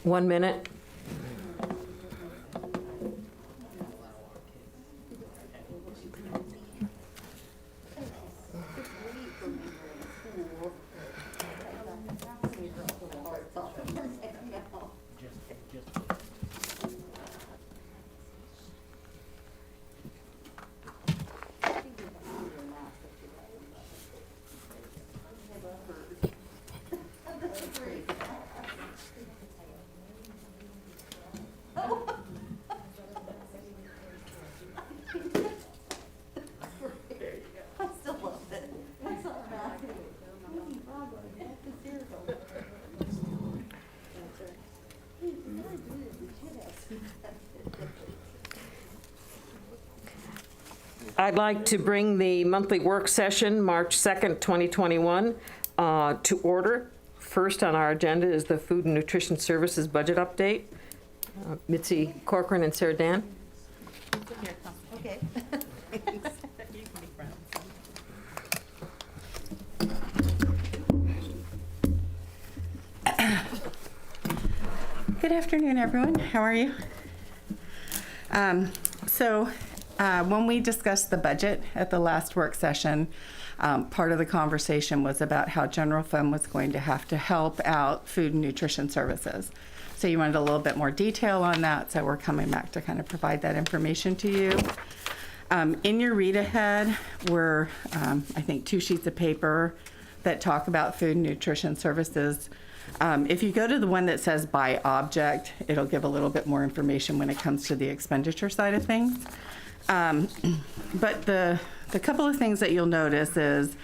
1 minute. I'd like to bring the monthly work session, March 2nd, 2021, to order. First on our agenda is the Food and Nutrition Services budget update. Mitzi Corcoran and Sarah Dan. Okay. Good afternoon, everyone. How are you? When we discussed the budget at the last work session, part of the conversation was about how general fund was going to have to help out food and nutrition services. So you wanted a little bit more detail on that, so we're coming back to kind of provide that information to you. In your read ahead were, I think, 2 sheets of paper that talk about food and nutrition services. If you go to the one that says by object, it'll give a little bit more information when it comes to the expenditure side of things. But the couple of things that you'll notice is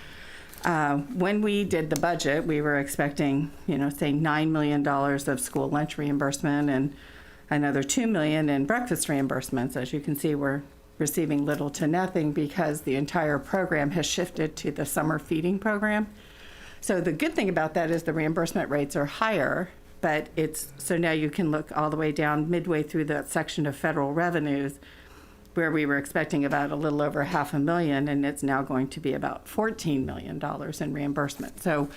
when we did the budget, we were expecting, say $9 million of school lunch reimbursement and another $2 million in breakfast reimbursements. As you can see, we're receiving little to nothing because the entire program has shifted to the summer feeding program. So the good thing about that is the reimbursement rates are higher, but so now you can look all the way down midway through that section of federal revenues where we were expecting about a little over $500,000, and it's now going to be about $14 million in reimbursement. So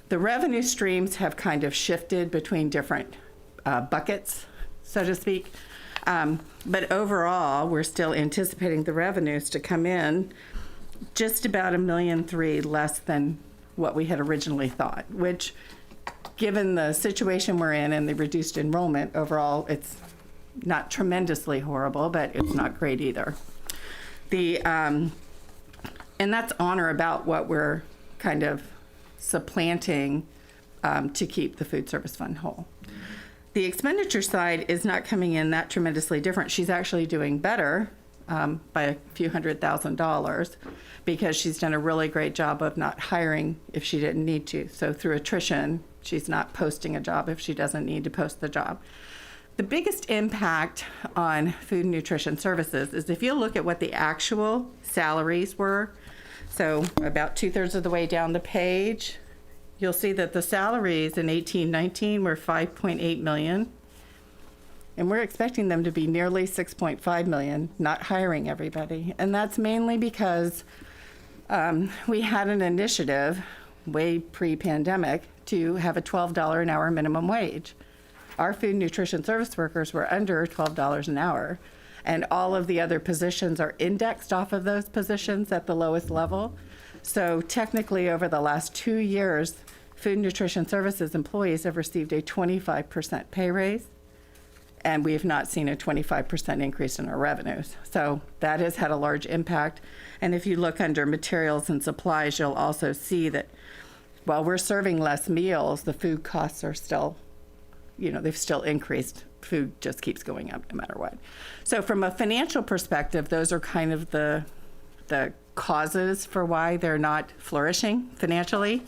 the revenue streams have kind of shifted between different buckets, so to speak. But overall, we're still anticipating the revenues to come in just about $1.3 million less than what we had originally thought, which, given the situation we're in and the reduced enrollment, overall, it's not tremendously horrible, but it's not great either. And that's on or about what we're kind of supplanting to keep the food service fund whole. The expenditure side is not coming in that tremendously different. She's actually doing better by a few $100,000 because she's done a really great job of not hiring if she didn't need to. So through attrition, she's not posting a job if she doesn't need to post the job. The biggest impact on food and nutrition services is if you look at what the actual salaries were, so about 2/3 of the way down the page, you'll see that the salaries in 18-19 were $5.8 million, and we're expecting them to be nearly $6.5 million, not hiring everybody. And that's mainly because we had an initiative way pre-pandemic to have a $12 an hour minimum wage. Our food and nutrition service workers were under $12 an hour, and all of the other positions are indexed off of those positions at the lowest level. So technically, over the last 2 years, food and nutrition services employees have received a 25% pay raise, and we have not seen a 25% increase in our revenues. So that has had a large impact. And if you look under materials and supplies, you'll also see that while we're serving less meals, the food costs are still, they've still increased. Food just keeps going up no matter what. So from a financial perspective, those are kind of the causes for why they're not flourishing financially.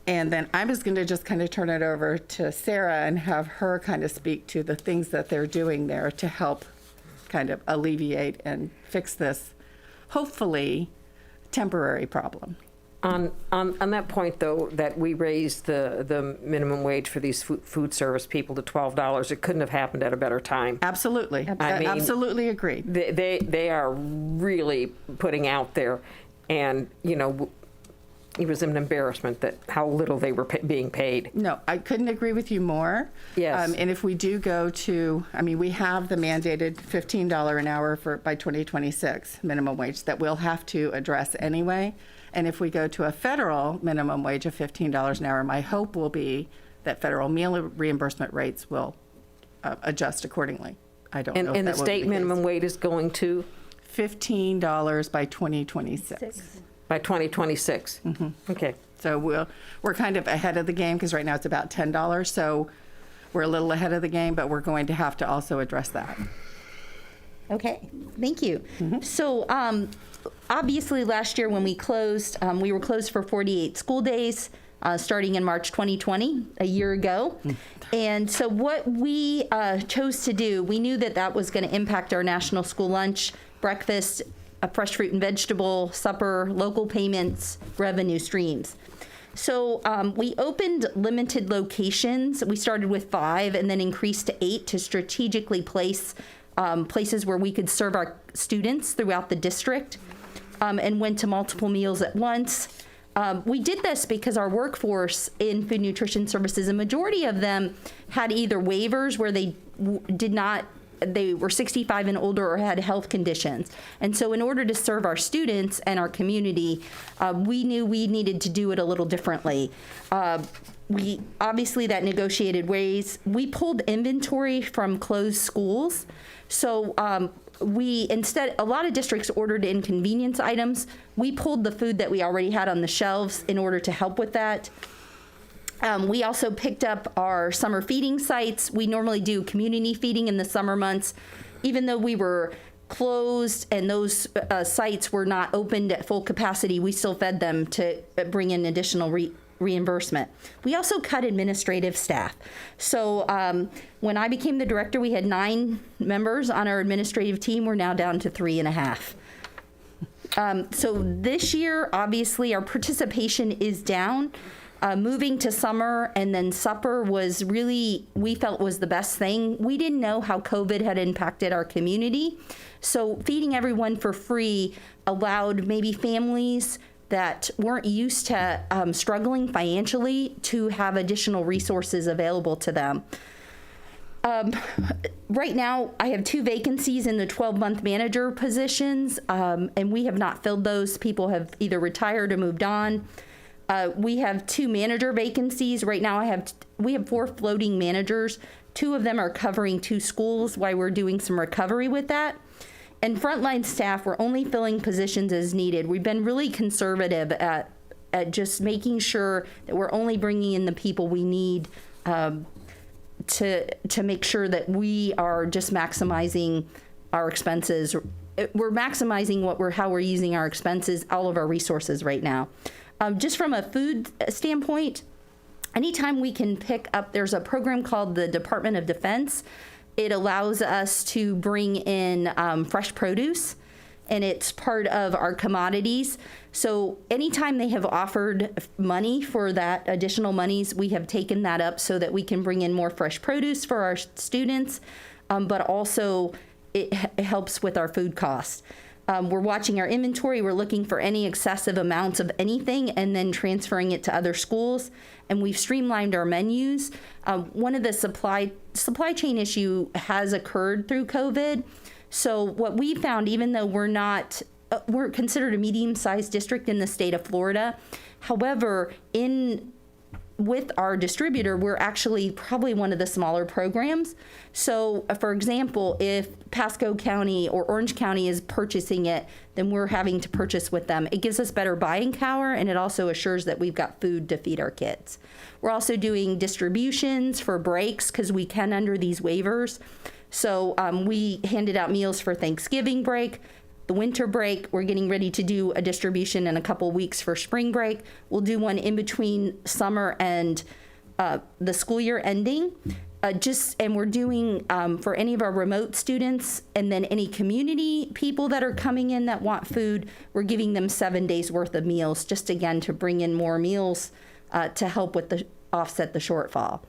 And then I was going to just kind of turn it over to Sarah and have her kind of speak to the things that they're doing there to help kind of alleviate and fix this, hopefully, temporary problem. On that point, though, that we raised the minimum wage for these food service people to $12, it couldn't have happened at a better time. Absolutely. I mean, absolutely agree. They are really putting out there, and it was an embarrassment that how little they were being paid. No, I couldn't agree with you more. Yes. And if we do go to, I mean, we have the mandated $15 an hour by 2026 minimum wage that we'll have to address anyway. And if we go to a federal minimum wage of $15 an hour, my hope will be that federal meal reimbursement rates will adjust accordingly. I don't know if And the that will be state case. minimum wage is going to? $15 by 2026. By 2026? Okay. So we're kind of ahead of the game because right now it's about $10. So we're a little ahead of the game, but we're going to have to also address that. Okay, thank you. So obviously last year when we closed, we were closed for 48 school days, starting in March 2020, a year ago. And so what we chose to do, we knew that that was going to impact our national school lunch, breakfast, fresh fruit and vegetable, supper, local payments, revenue streams. So we opened limited locations. We started with 5 and then increased to 8 to strategically place places where we could serve our students throughout the district, and went to multiple meals at once. We did this because our workforce in food nutrition services, a majority of them had either waivers where they they were 65 and older or had health conditions. And so in order to serve our students and our community, we knew we needed to do it a little differently. We obviously that negotiated ways. We pulled inventory from closed schools. So a lot of districts ordered in convenience items. We pulled the food that we already had on the shelves in order to help with that. We also picked up our summer feeding sites. We normally do community feeding in the summer months. Even though we were closed and those sites were not opened at full capacity, we still fed them to bring in additional reimbursement. We also cut administrative staff. So when I became the director, we had 9 members on our administrative team. We're now down to 3.5. So this year, obviously, our participation is down. Moving to summer and then supper was really, we felt was the best thing. We didn't know how COVID had impacted our community. So feeding everyone for free allowed maybe families that weren't used to struggling financially to have additional resources available to them. Right now, I have 2 vacancies in the 12-month manager positions, and we have not filled those. People have either retired or moved on. We have 2 manager vacancies. Right now we have 4 floating managers. 2 of them are covering 2 schools while we're doing some recovery with that. And frontline staff, we're only filling positions as needed. We've been really conservative at just making sure that we're only bringing in the people we need to make sure that we are just maximizing our expenses. We're maximizing how we're using our expenses, all of our resources right now. Just from a food standpoint, anytime we can pick up, there's a program called the Department of Defense. It allows us to bring in fresh produce, and it's part of our commodities. So anytime they have offered money for that additional monies, we have taken that up so that we can bring in more fresh produce for our students, but also it helps with our food costs. We're watching our inventory. We're looking for any excessive amounts of anything and then transferring it to other schools. And we've streamlined our menus. One of the supply chain issue has occurred through COVID. So what we found, even though we're considered a medium-sized district in the state of Florida, however, with our distributor, we're actually probably one of the smaller programs. So, for example, if Pasco County or Orange County is purchasing it, then we're having to purchase with them. It gives us better buying power, and it also assures that we've got food to feed our kids. We're also doing distributions for breaks because we can under these waivers. So we handed out meals for Thanksgiving break, the winter break. We're getting ready to do a distribution in a couple weeks for spring break. We'll do one in between summer and the school year ending. And we're doing for any of our remote students and then any community people that are coming in that want food, we're giving them 7 days worth of meals, just again to bring in more meals to help with offset the shortfall.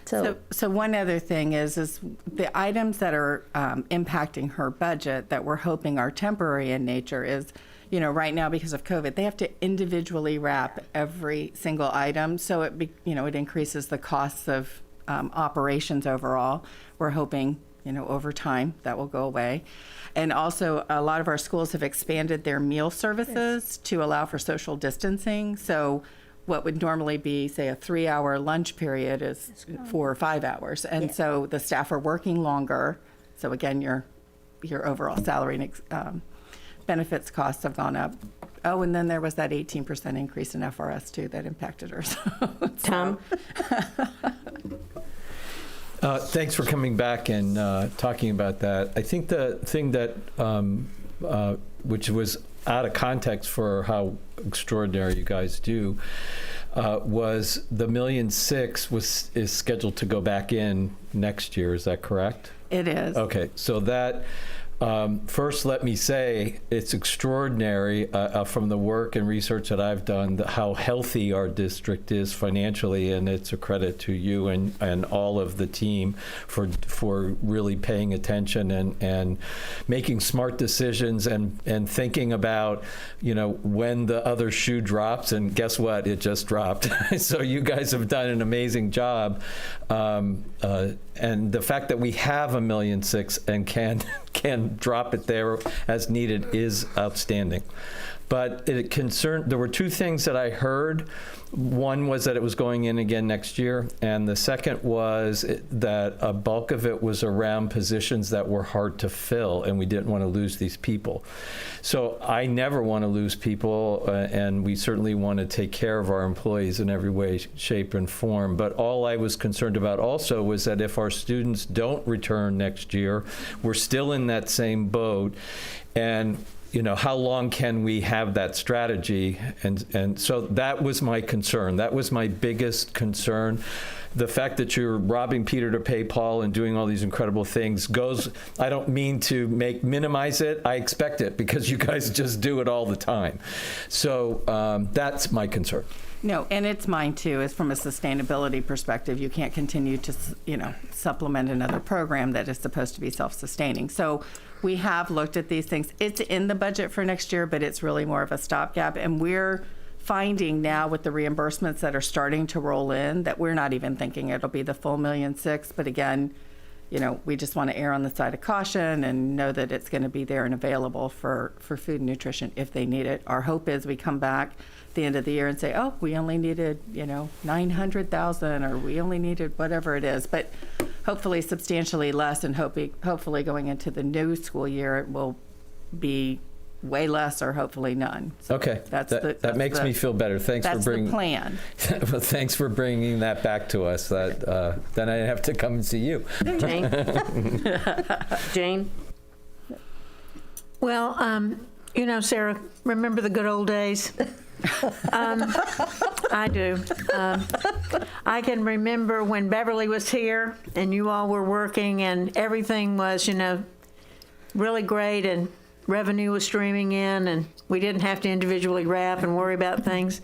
So one other thing is the items that are impacting her budget that we're hoping are temporary in nature is, right now because of COVID, they have to individually wrap every single item. So it increases the costs of operations overall. We're hoping, over time that will go away. And also a lot of our schools have expanded their meal services to allow for social distancing. So what would normally be, say, a 3-hour lunch period is 4 or 5 hours. And so the staff are working longer. So again, your overall salary and benefits costs have gone up. Oh, and then there was that 18% increase in FRS too that impacted her. Tom? Thanks for coming back and talking about that. I think the thing that, which was out of context for how extraordinary you guys do, was the $1.6 million is scheduled to go back in next year. Is that correct? It is. Okay, so that, first let me say it's extraordinary from the work and research that I've done how healthy our district is financially, and it's a credit to you and all of the team for really paying attention and making smart decisions and thinking about when the other shoe drops, and guess what, it just dropped. So you guys have done an amazing job, and the fact that we have $1.6 million and can drop it there as needed is outstanding. But there were two things that I heard. One was that it was going in again next year, and the second was that a bulk of it was around positions that were hard to fill, and we didn't want to lose these people. So I never want to lose people, and we certainly want to take care of our employees in every way, shape, and form. But all I was concerned about also was that if our students don't return next year, we're still in that same boat, and how long can we have that strategy? And so that was my concern. That was my biggest concern. The fact that you're robbing Peter to pay Paul and doing all these incredible things I don't mean to minimize it. I expect it because you guys just do it all the time. So that's my concern. No, and it's mine too, is from a sustainability perspective. You can't continue to, supplement another program that is supposed to be self-sustaining. So we have looked at these things. It's in the budget for next year, but it's really more of a stopgap. And we're finding now with the reimbursements that are starting to roll in that we're not even thinking it'll be the full $1.6 million. But again, we just want to err on the side of caution and know that it's going to be there and available for food and nutrition if they need it. Our hope is we come back the end of the year and say, oh, we only needed, 900,000, or we only needed whatever it is, but hopefully substantially less, and hopefully going into the new school year, it will be way less or hopefully none. So okay, that makes me feel better. Thanks for bringing. That's the plan. Well, thanks for bringing that back to us. That then I have to come and see you. Jane? Jane? Well, Sarah, remember the good old days? I do. I can remember when Beverly was here and you all were working and everything was, really great, and revenue was streaming in and we didn't have to individually wrap and worry about things.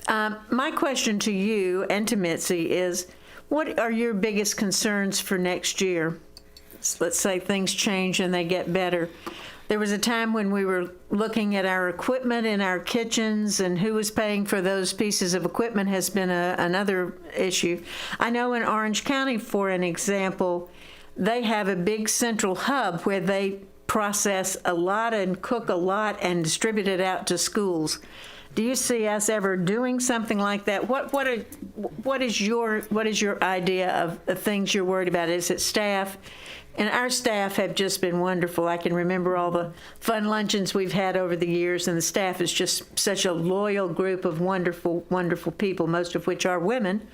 My question to you and to Mitzi is, what are your biggest concerns for next year? Let's say things change and they get better. There was a time when we were looking at our equipment in our kitchens, and who was paying for those pieces of equipment has been another issue. I know in Orange County, for an example, they have a big central hub where they process a lot and cook a lot and distribute it out to schools. Do you see us ever doing something like that? What is your idea of the things you're worried about? Is it staff? And our staff have just been wonderful. I can remember all the fun luncheons we've had over the years, and the staff is just such a loyal group of wonderful, wonderful people, most of which are women.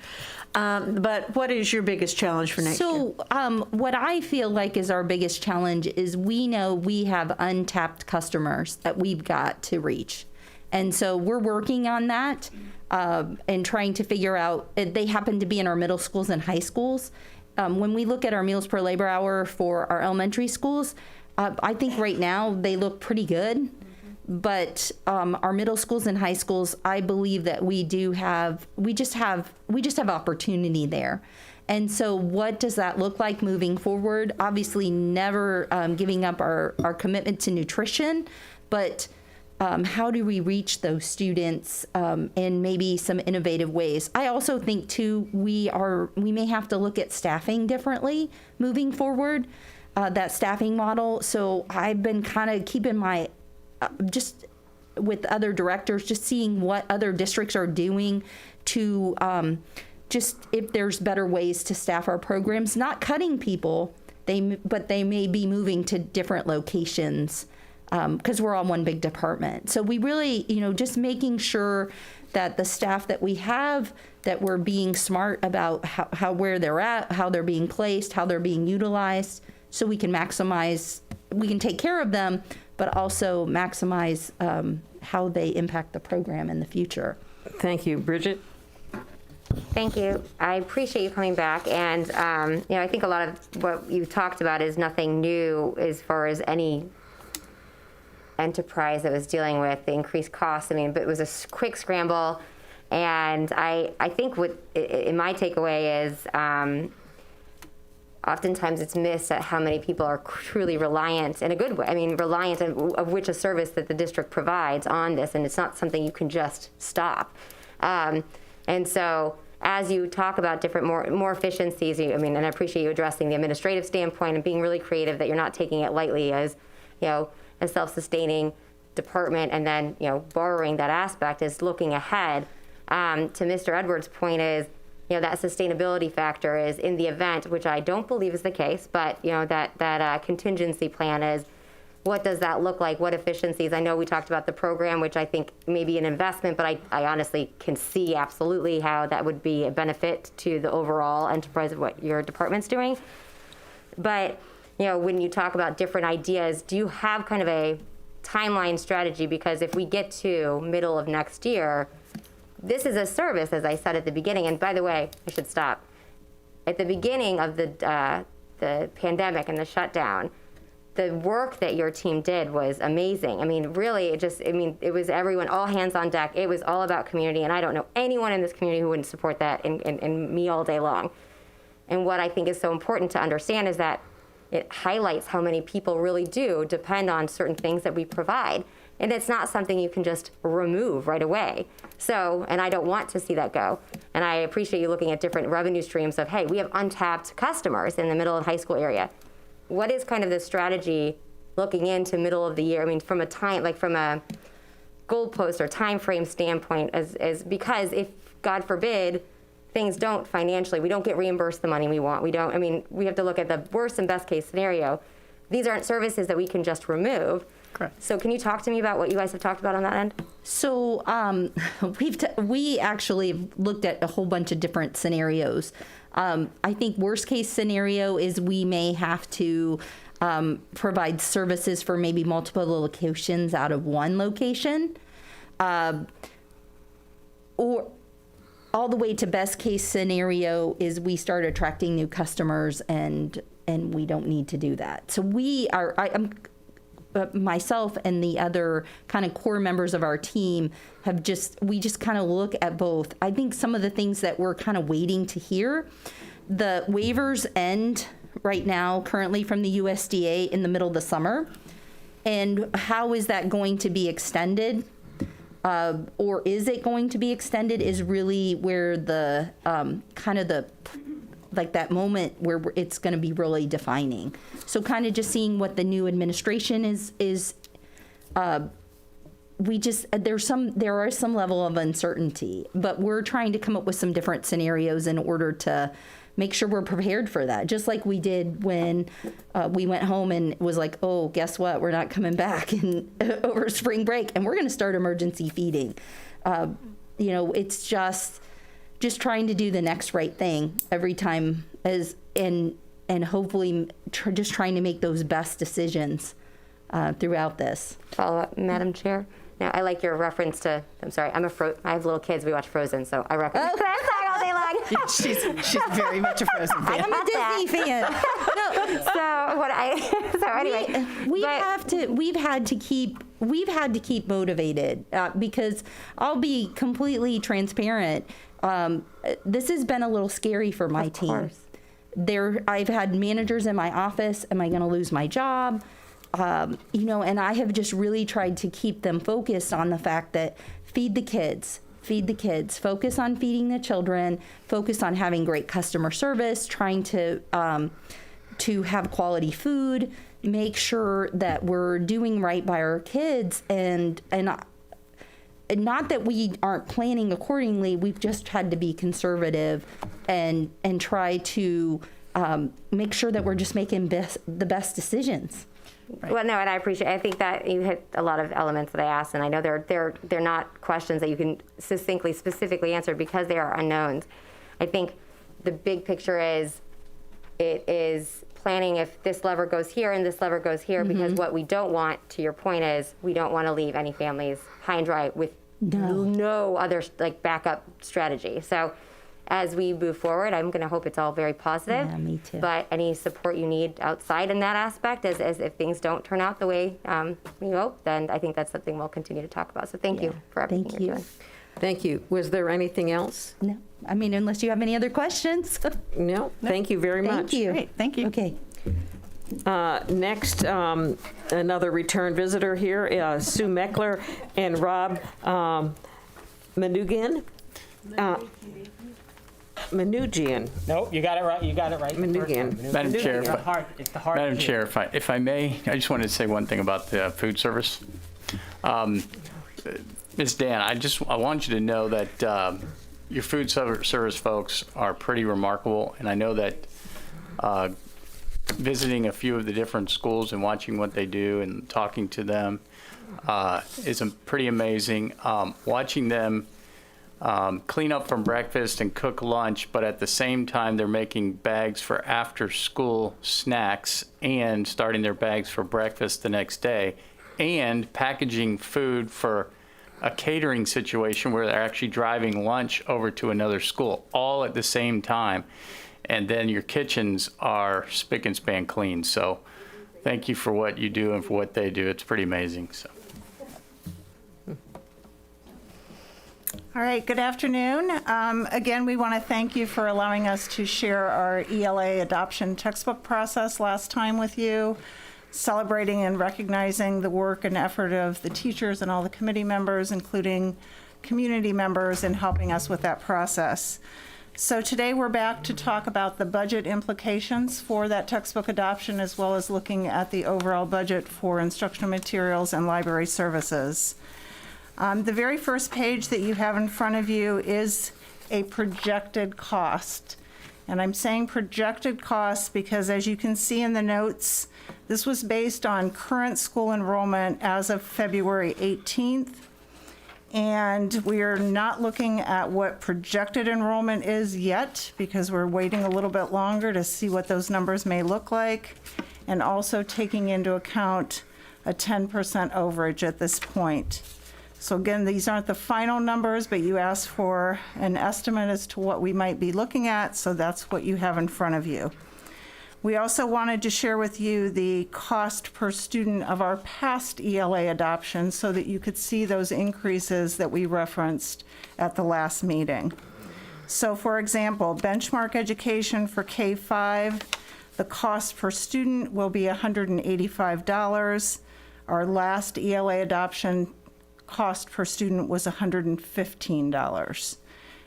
But what is your biggest challenge for next year? So what I feel like is our biggest challenge is we know we have untapped customers that we've got to reach. And so we're working on that and trying to figure out, they happen to be in our middle schools and high schools. When we look at our meals per labor hour for our elementary schools, I think right now they look pretty good. But our middle schools and high schools, I believe that we just have opportunity there. And so what does that look like moving forward? Obviously never giving up our commitment to nutrition, but how do we reach those students in maybe some innovative ways? I also think too, we may have to look at staffing differently moving forward, that staffing model. So I've been kind of keeping my, just with other directors, just seeing what other districts are doing to just if there's better ways to staff our programs, not cutting people, but they may be moving to different locations because we're all one big department. So we really, just making sure that the staff that we have, that we're being smart about how where they're at, how they're being placed, how they're being utilized, so we can take care of them, but also maximize how they impact the program in the future. Thank you. Bridget? Thank you. I appreciate you coming back. And, I think a lot of what you talked about is nothing new as far as any enterprise that was dealing with the increased costs. But it was a quick scramble. And I think in my takeaway is oftentimes it's missed at how many people are truly reliant in a good way. Reliant of which a service that the district provides on this, and it's not something you can just stop. And so as you talk about different more efficiencies, and I appreciate you addressing the administrative standpoint and being really creative, that you're not taking it lightly as, a self-sustaining department, and then, borrowing that aspect is looking ahead. To Mr. Edwards' point is, that sustainability factor is in the event, which I don't believe is the case, but, that contingency plan is, what does that look like? What efficiencies? I know we talked about the program, which I think may be an investment, but I honestly can see absolutely how that would be a benefit to the overall enterprise of what your department's doing. But, when you talk about different ideas, do you have kind of a timeline strategy? Because if we get to middle of next year, this is a service, as I said at the beginning, and by the way, I should stop. At the beginning of the pandemic and the shutdown, the work that your team did was amazing. Really, it was everyone, all hands on deck. It was all about community, and I don't know anyone in this community who wouldn't support that and me all day long. And what I think is so important to understand is that it highlights how many people really do depend on certain things that we provide. And it's not something you can just remove right away. So, and I don't want to see that go. And I appreciate you looking at different revenue streams of, hey, we have untapped customers in the middle of high school area. What is kind of the strategy looking into middle of the year? From a goalpost or time frame standpoint, as because if, God forbid, things don't financially, we don't get reimbursed the money we want. We have to look at the worst and best case scenario. These aren't services that we can just remove. Correct. So can you talk to me about what you guys have talked about on that end? So we actually looked at a whole bunch of different scenarios. I think worst case scenario is we may have to provide services for maybe multiple locations out of one location, or all the way to best case scenario is we start attracting new customers and we don't need to do that. So myself and the other kind of core members of our team we just kind of look at both. I think some of the things that we're kind of waiting to hear, the waivers end right now currently from the USDA in the middle of the summer. And how is that going to be extended? Or is it going to be extended is really where the kind of that moment where it's going to be really defining. So kind of just seeing what the new administration is there are some level of uncertainty, but we're trying to come up with some different scenarios in order to make sure we're prepared for that. Just like we did when we went home and it was like, oh, guess what? We're not coming back over spring break, and we're going to start emergency feeding. It's just trying to do the next right thing every time, and hopefully just trying to make those best decisions throughout this. Follow up, Madam Chair. Now, I like your reference to, I'm sorry, I have little kids, we watch Frozen, so I recommend that song all day long. She's very much a Frozen fan. I'm a Disney fan. Anyway. We've had to keep motivated because I'll be completely transparent. This has been a little scary for my team. I've had managers in my office, am I going to lose my job? and I have just really tried to keep them focused on the fact that feed the kids, focus on feeding the children, focus on having great customer service, trying to have quality food, make sure that we're doing right by our kids, and not that we aren't planning accordingly. We've just had to be conservative and try to make sure that we're just making the best decisions. Well, no, and I appreciate. I think that you hit a lot of elements that I asked, and I know they're not questions that you can succinctly, specifically answer because they are unknowns. I think the big picture is it is planning if this lever goes here and this lever goes here, because what we don't want, to your point, is we don't want to leave any families high and dry with no other like backup strategy. So as we move forward, I'm going to hope it's all very positive. Yeah, me too. But any support you need outside in that aspect, as if things don't turn out the way we hope, then I think that's something we'll continue to talk about. So thank you for everything Thank you're you. doing. Thank you. Was there anything else? No, I mean, unless you have any other questions. No? Thank you very much. Thank you. Great, thank you. Okay. Next, another return visitor here, Sue Meckler and Rob Manugian. Manugian. Nope, you got it right. You got it right. the first Manugian. time. Madam Chair, It's the hard. It's the hard. Madam to Chair, if I may, I just wanted to say one thing about the food service. Ms. Dan, I want you to know that your food service folks are pretty remarkable, and I know that visiting a few of the different schools and watching what they do and talking to them is pretty amazing. Watching them clean up from breakfast and cook lunch, but at the same time they're making bags for after school snacks and starting their bags for breakfast the next day, and packaging food for a catering situation where they're actually driving lunch over to another school all at the same time. And then your kitchens are spick and span clean. So thank you for what you do and for what they do. It's pretty amazing. So. All right, good afternoon. Again, we want to thank you for allowing us to share our ELA adoption textbook process last time with you, celebrating and recognizing the work and effort of the teachers and all the committee members, including community members, in helping us with that process. So today we're back to talk about the budget implications for that textbook adoption, as well as looking at the overall budget for instructional materials and library services. The very first page that you have in front of you is a projected cost. And I'm saying projected cost because, as you can see in the notes, this was based on current school enrollment as of February 18th. And we are not looking at what projected enrollment is yet, because we're waiting a little bit longer to see what those numbers may look like, and also taking into account a 10% overage at this point. So again, these aren't the final numbers, but you asked for an estimate as to what we might be looking at, so that's what you have in front of you. We also wanted to share with you the cost per student of our past ELA adoption so that you could see those increases that we referenced at the last meeting. So for example, benchmark education for K-5, the cost per student will be $185. Our last ELA adoption cost per student was $115.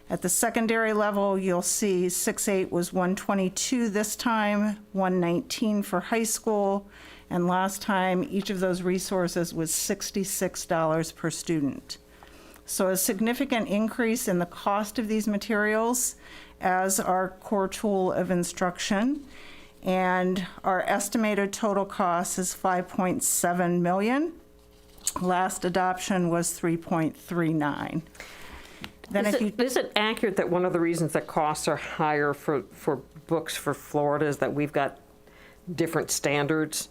At the secondary level, you'll see 6-8 was $122 this time, $119 for high school, and last time each of those resources was $66 per student. So a significant increase in the cost of these materials as our core tool of instruction, and our estimated total cost is $5.7 million. Last adoption was 3.39. Then Is it accurate that one of the reasons that costs are higher for books for Florida is that we've got different standards?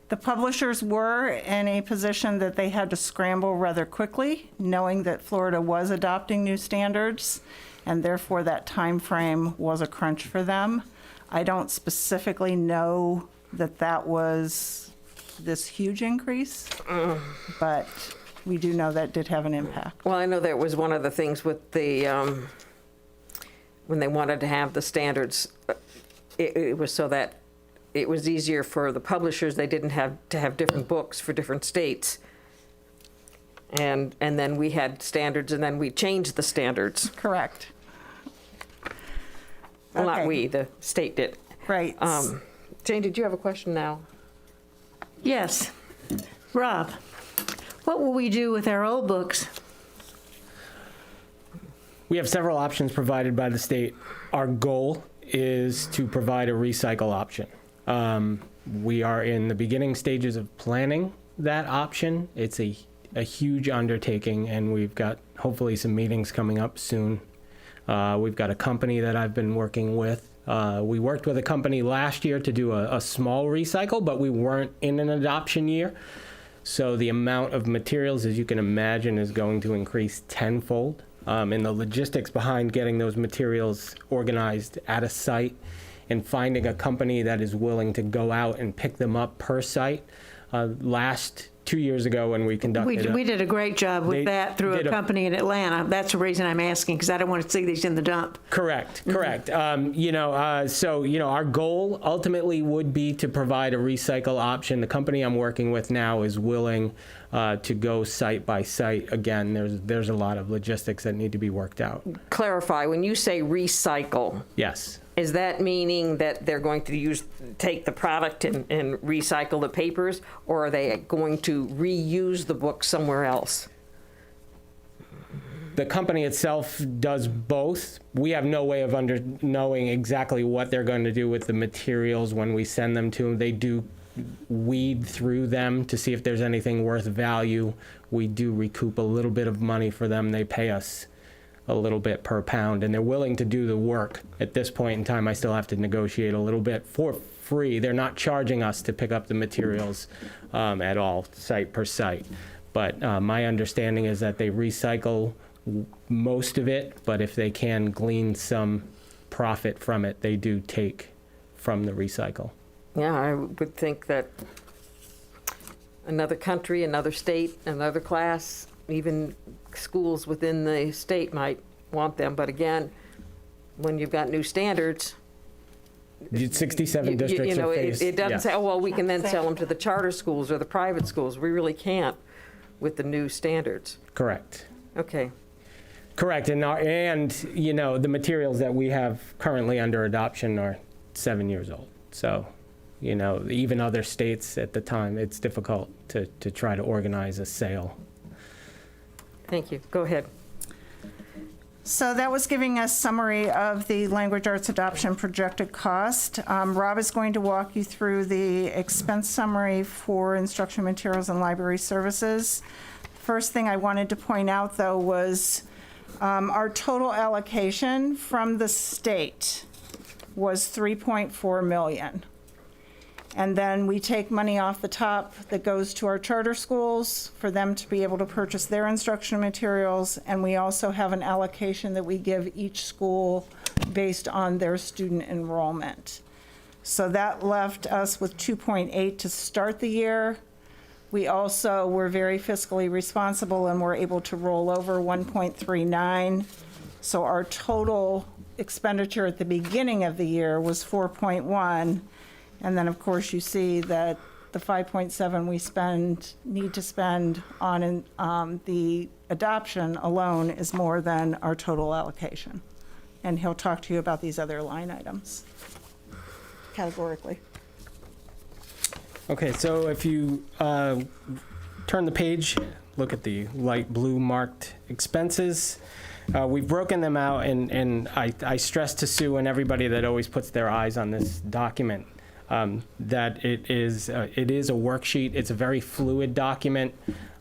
The publishers were in a position that they had to scramble rather quickly, knowing that Florida was adopting new standards, and therefore that time frame was a crunch for them. I don't specifically know that that was this huge increase, but we do know that did have an impact. Well, I know that was one of the things with the, when they wanted to have the standards, it was so that it was easier for the publishers. They didn't have to have different books for different states. And then we had standards, and then we changed the standards. Correct. Well, not Okay. we, the state did. Right. Jane, did you have a question now? Yes. Rob, what will we do with our old books? We have several options provided by the state. Our goal is to provide a recycle option. We are in the beginning stages of planning that option. It's a huge undertaking, and we've got hopefully some meetings coming up soon. We've got a company that I've been working with. We worked with a company last year to do a small recycle, but we weren't in an adoption year. So the amount of materials, as you can imagine, is going to increase tenfold. And the logistics behind getting those materials organized at a site and finding a company that is willing to go out and pick them up per site. Last 2 years ago when we conducted We did a great job They with that through a did a- company in Atlanta. That's the reason I'm asking, because I don't want to see these in the dump. Correct. So, our goal ultimately would be to provide a recycle option. The company I'm working with now is willing to go site by site. Again, there's a lot of logistics that need to be worked out. Clarify, when you say recycle, Yes. is that meaning that they're going to take the product and recycle the papers, or are they going to reuse the book somewhere else? The company itself does both. We have no way of knowing exactly what they're going to do with the materials when we send them to them. They do weed through them to see if there's anything worth value. We do recoup a little bit of money for them. They pay us a little bit per pound, and they're willing to do the work. At this point in time, I still have to negotiate a little bit for free. They're not charging us to pick up the materials at all, site per site. But my understanding is that they recycle most of it, but if they can glean some profit from it, they do take from the recycle. Yeah, I would think that another country, another state, another class, even schools within the state might want them. But again, when you've got new standards, 67 districts are faced. it doesn't yes. say, oh, well, we can then sell them to the charter schools or the private schools. We really can't with the new standards. Correct. Okay. Correct. And the materials that we have currently under adoption are 7 years old. So, even other states at the time, it's difficult to try to organize a sale. Thank you. Go ahead. So that was giving us summary of the language arts adoption projected cost. Rob is going to walk you through the expense summary for instruction materials and library services. First thing I wanted to point out, though, was our total allocation from the state was $3.4 million. And then we take money off the top that goes to our charter schools for them to be able to purchase their instructional materials. And we also have an allocation that we give each school based on their student enrollment. So that left us with 2.8 to start the year. We also were very fiscally responsible and were able to roll over 1.39. So our total expenditure at the beginning of the year was 4.1. And then, of course, you see that the 5.7 we need to spend on the adoption alone is more than our total allocation. And he'll talk to you about these other line items categorically. Okay, so if you turn the page, look at the light blue marked expenses. We've broken them out, and I stress to Sue and everybody that always puts their eyes on this document that it is a worksheet. It's a very fluid document.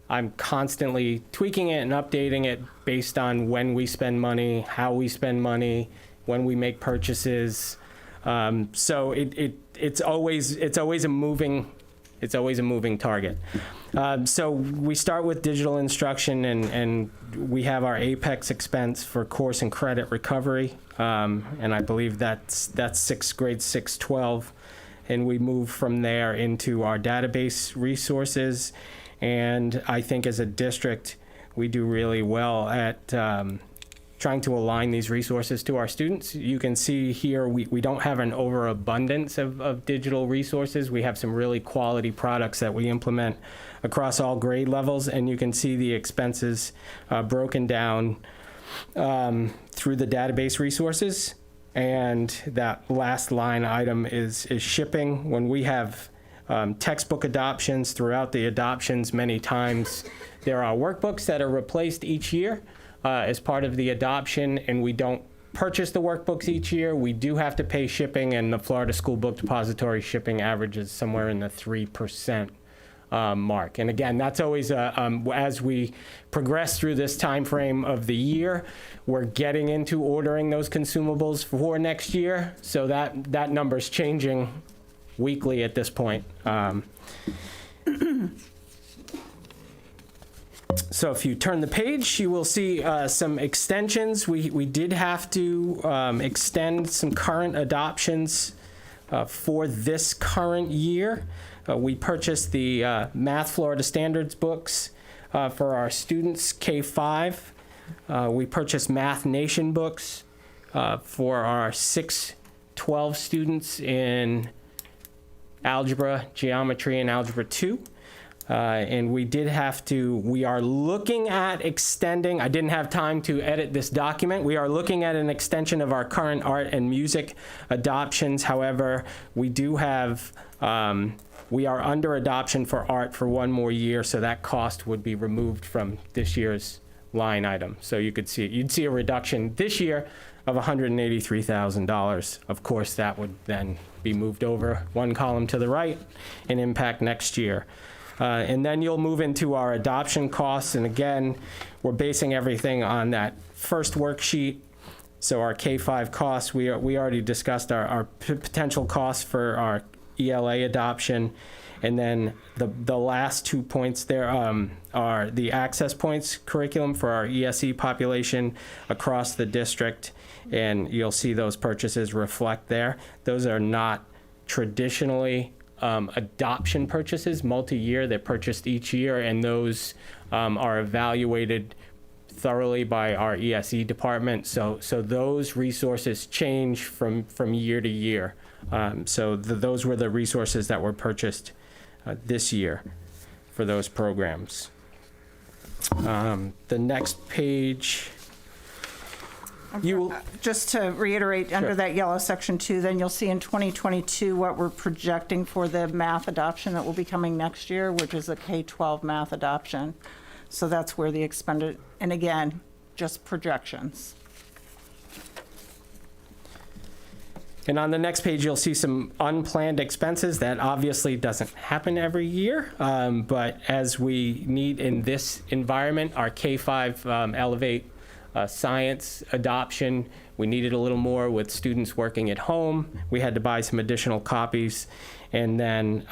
I'm constantly tweaking it and updating it based on when we spend money, how we spend money, when we make purchases. So it's always a moving target. So we start with digital instruction, and we have our Apex expense for course and credit recovery, and I believe that's grade 6-12. And we move from there into our database resources. And I think as a district, we do really well at trying to align these resources to our students. You can see here we don't have an overabundance of digital resources. We have some really quality products that we implement across all grade levels, and you can see the expenses broken down through the database resources. And that last line item is shipping. When we have textbook adoptions, throughout the adoptions, many times there are workbooks that are replaced each year as part of the adoption, and we don't purchase the workbooks each year. We do have to pay shipping, and the Florida School Book Depository shipping averages somewhere in the 3% mark. And again, that's always as we progress through this time frame of the year, we're getting into ordering those consumables for next year, so that number's changing weekly at this point. So if you turn the page, you will see some extensions. We did have to extend some current adoptions for this current year. We purchased the Math Florida Standards books for our students, K-5. We purchased Math Nation books for our 6-12 students in algebra, geometry, and algebra 2. And we are looking at extending, I didn't have time to edit this document. We are looking at an extension of our current art and music adoptions. However, we are under adoption for art for one more year, so that cost would be removed from this year's line item. So you'd see a reduction this year of $183,000. Of course, that would then be moved over one column to the right and impact next year. And then you'll move into our adoption costs. And again, we're basing everything on that first worksheet. So our K-5 costs, we already discussed our potential costs for our ELA adoption. And then the last 2 points there are the access points curriculum for our ESE population across the district. And you'll see those purchases reflect there. Those are not traditionally adoption purchases, multi-year. They're purchased each year, and those are evaluated thoroughly by our ESE department. So those resources change from year to year. Those were the resources that were purchased this year for those programs. The next page. Just to reiterate, under that yellow section 2, then you'll see in 2022 what we're projecting for the math adoption that will be coming next year, which is a K-12 math adoption. So that's where the expended, and again, just projections. And on the next page, you'll see some unplanned expenses. That obviously doesn't happen every year, but as we need in this environment, our K-5 Elevate science adoption, we needed a little more with students working at home. We had to buy some additional copies. And then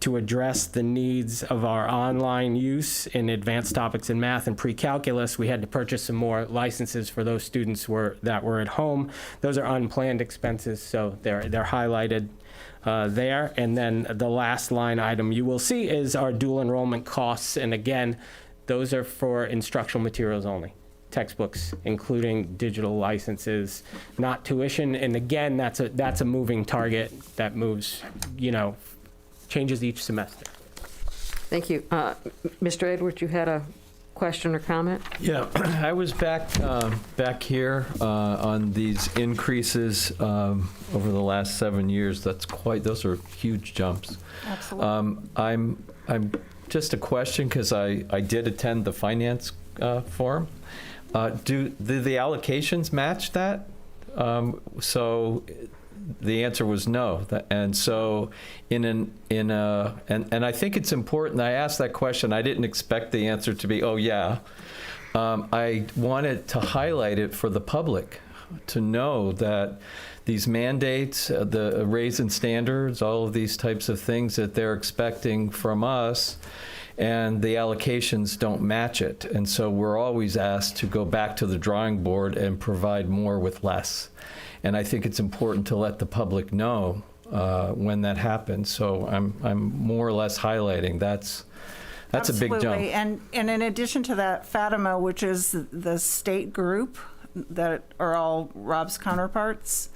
to address the needs of our online use in advanced topics in math and pre-calculus, we had to purchase some more licenses for those students that were at home. Those are unplanned expenses, so they're highlighted there. And then the last line item you will see is our dual enrollment costs. And again, those are for instructional materials only. Textbooks, including digital licenses, not tuition. And again, that's a moving target that moves, changes each semester. Thank you. Mr. Edwards, you had a question or comment? Yeah, I was back here on these increases over the last 7 years. Those are huge jumps. Absolutely. I'm just a question, because I did attend the finance forum. Do the allocations match that? So the answer was no. And so and I think it's important. I asked that question. I didn't expect the answer to be, oh yeah. I wanted to highlight it for the public to know that these mandates, the raise in standards, all of these types of things that they're expecting from us, and the allocations don't match it. And so we're always asked to go back to the drawing board and provide more with less. And I think it's important to let the public know when that happens. So I'm more or less highlighting that's a big jump. Absolutely. And in addition to that, Fatima, which is the state group that are all Rob's counterparts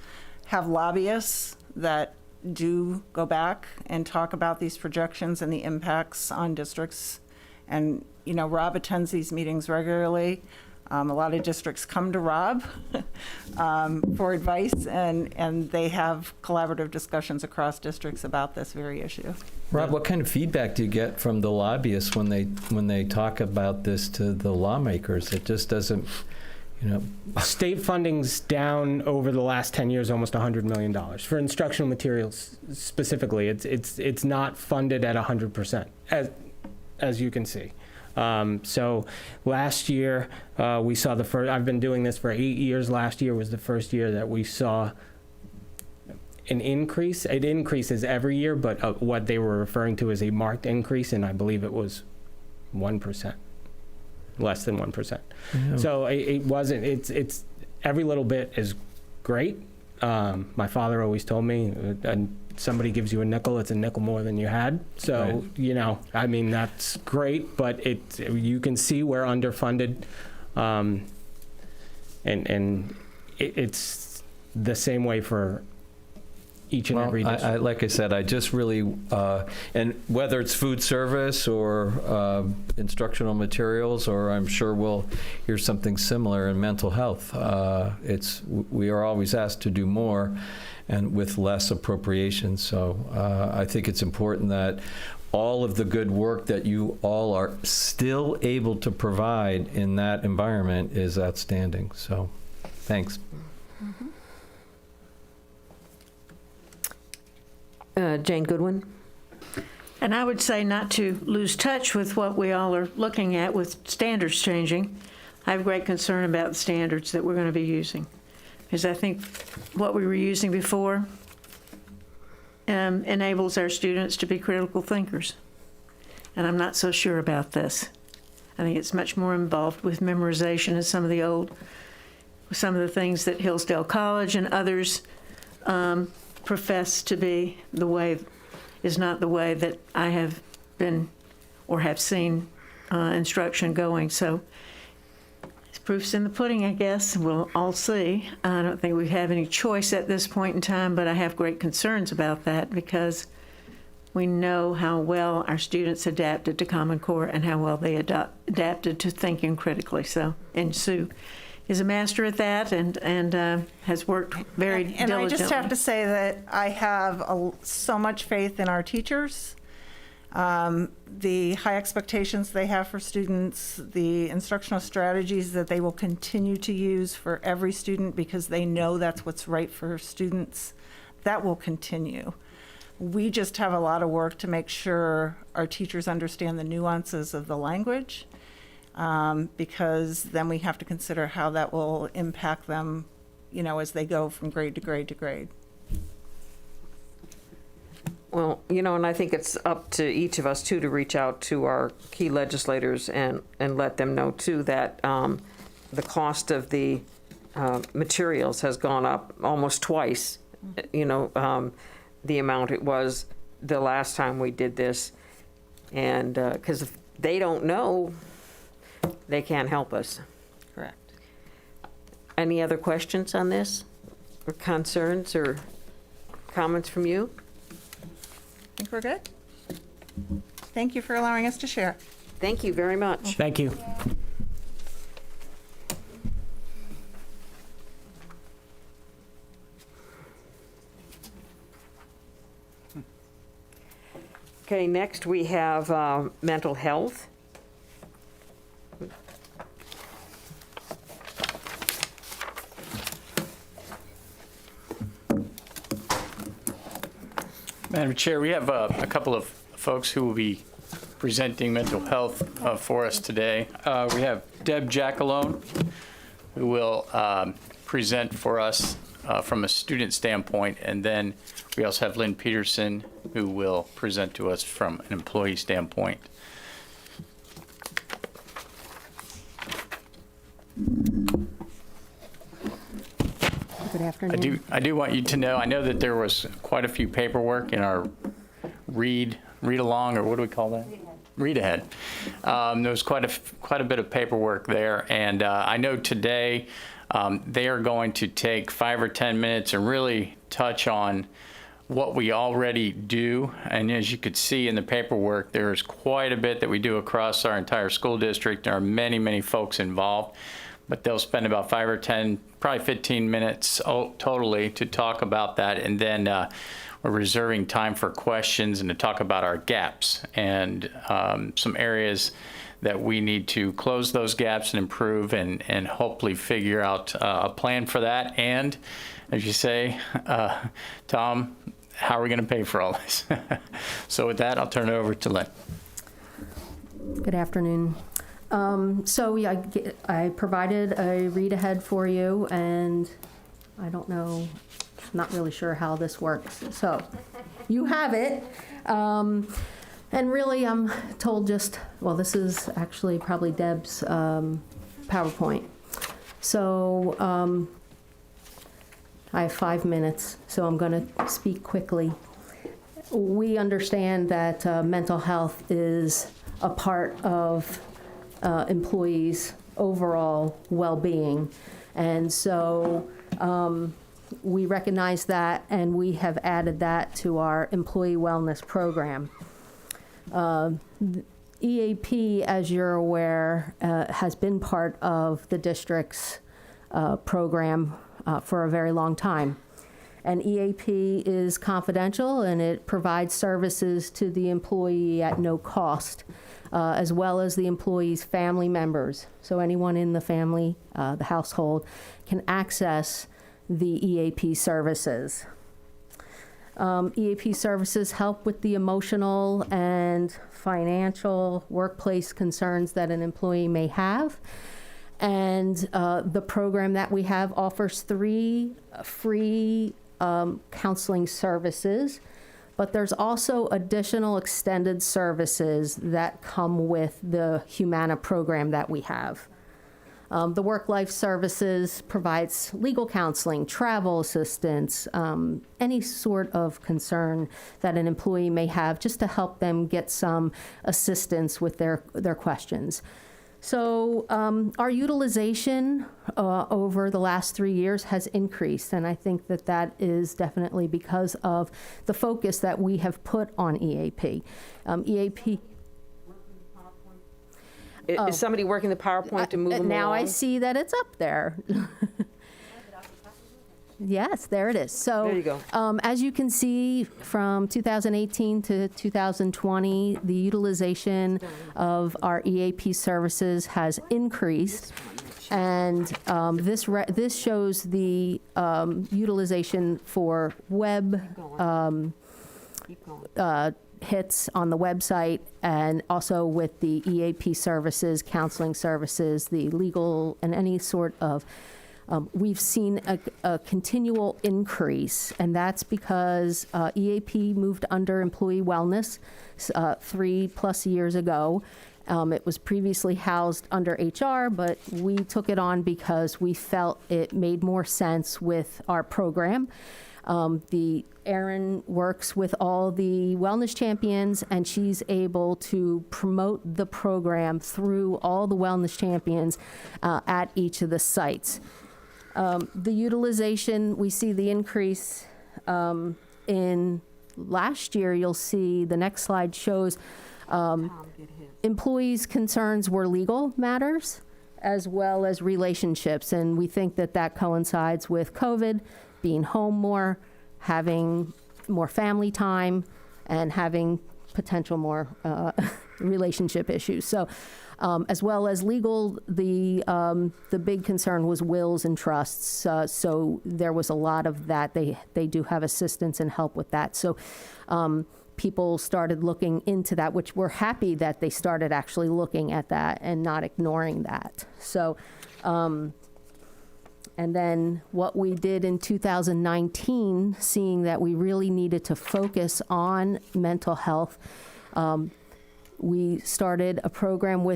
have lobbyists that do go back and talk about these projections and the impacts on districts. And, you know, Rob attends these meetings regularly. A lot of districts come to Rob for advice, and they have collaborative discussions across districts about this very issue. Rob, what kind of feedback do you get from the lobbyists when they talk about this to the lawmakers? It just doesn't, you know. State funding's down over the last 10 years, almost $100 million for instructional materials specifically. It's not funded at 100%, as you can see. So last year we saw the first. I've been doing this for 8 years. Last year was the first year that we saw an increase. It increases every year, but what they were referring to is a marked increase, and I believe it was 1%, less than 1%. Yeah. So it wasn't. It's every little bit is great. My father always told me, somebody gives you a nickel, it's a nickel more than you had. So, right. You know, I mean, that's great, but you can see we're underfunded. And it's the same way for each and every district. Like I said, I just really, and whether it's food service or instructional materials, or I'm sure we'll hear something similar in mental health, we are always asked to do more and with less appropriation. So I think it's important that all of the good work that you all are still able to provide in that environment is outstanding. So thanks. Mm-hmm. Jane Goodwin. And I would say not to lose touch with what we all are looking at with standards changing. I have great concern about the standards that we're going to be using, because I think what we were using before enables our students to be critical thinkers. And I'm not so sure about this. I think it's much more involved with memorization and some of the things that Hillsdale College and others profess to be the way, is not the way that I have been or have seen instruction going. So proof's in the pudding, I guess. We'll all see. I don't think we have any choice at this point in time, but I have great concerns about that because we know how well our students adapted to Common Core and how well they adapted to thinking critically. So, and Sue is a master at that and has worked very diligently. And I just have to say that I have so much faith in our teachers. The high expectations they have for students, the instructional strategies that they will continue to use for every student because they know that's what's right for students, that will continue. We just have a lot of work to make sure our teachers understand the nuances of the language, because then we have to consider how that will impact them, you know, as they go from grade to grade to grade. Well, you know, and I think it's up to each of us, too, to reach out to our key legislators and let them know, too, that the cost of the materials has gone up almost twice, you know, the amount it was the last time we did this. And because if they don't know, they can't help us. Correct. Any other questions on this, or concerns, or comments from you? I think we're good. Thank you for allowing us to share. Thank you very much. Thank you. Okay, next we have mental health. Madam Chair, we have a couple of folks who will be presenting mental health for us today. We have Deb Jackalone, who will present for us from a student standpoint, and then we also have Lynn Peterson, who will present to us from an employee standpoint. Good afternoon. I do want you to know, I know that there was quite a few paperwork in our read along, or what do we call that? Read ahead. There was quite a bit of paperwork there, and I know today They are going to take 5 or 10 minutes and really touch on what we already do. And as you could see in the paperwork, there's quite a bit that we do across our entire school district. There are many, many folks involved, but they'll spend about 5 or 10, probably 15 minutes totally to talk about that. And then we're reserving time for questions and to talk about our gaps and some areas that we need to close those gaps and improve and hopefully figure out a plan for that. And as you say, Tom, how are we going to pay for all this? So with that, I'll turn it over to Lynn. Good afternoon. So yeah, I provided a read ahead for you, and I don't know, not really sure how this works. So you have it. And really, I'm told well, this is actually probably Deb's PowerPoint. So I have 5 minutes, so I'm going to speak quickly. We understand that mental health is a part of employees' overall well-being. And so we recognize that, and we have added that to our employee wellness program. EAP, as you're aware, has been part of the district's program for a very long time. And EAP is confidential, and it provides services to the employee at no cost, as well as the employee's family members. So anyone in the family, the household, can access the EAP services. EAP services help with the emotional and financial workplace concerns that an employee may have. And the program that we have offers 3 free counseling services, but there's also additional extended services that come with the Humana program that we have. The Work-Life Services provides legal counseling, travel assistance, any sort of concern that an employee may have, just to help them get some assistance with their questions. So our utilization over the last 3 years has increased, and I think that that is definitely because of the focus that we have put on EAP. EAP. Is somebody working the PowerPoint to move them Now along? I see that it's up there. Yes, there it is. So There you go. As you can see, from 2018 to 2020, the utilization of our EAP services has increased. And this shows the utilization for web hits on the website, and also with the EAP services, counseling services, the legal, and any sort of we've seen a continual increase, and that's because EAP moved under employee wellness 3+ years ago. It was previously housed under HR, but we took it on because we felt it made more sense with our program. Erin works with all the wellness champions, and she's able to promote the program through all the wellness champions at each of the sites. The utilization, we see the increase in last year. You'll see the next slide shows employees' concerns were legal matters as well as relationships, and we think that that coincides with COVID, being home more, having more family time, and having potential more relationship issues. So, as well as legal, the big concern was wills and trusts. So there was a lot of that. They do have assistance and help with that. So people started looking into that, which we're happy that they started actually looking at that and not ignoring that. So, and then what we did in 2019, seeing that we really needed to focus on mental health, we started a program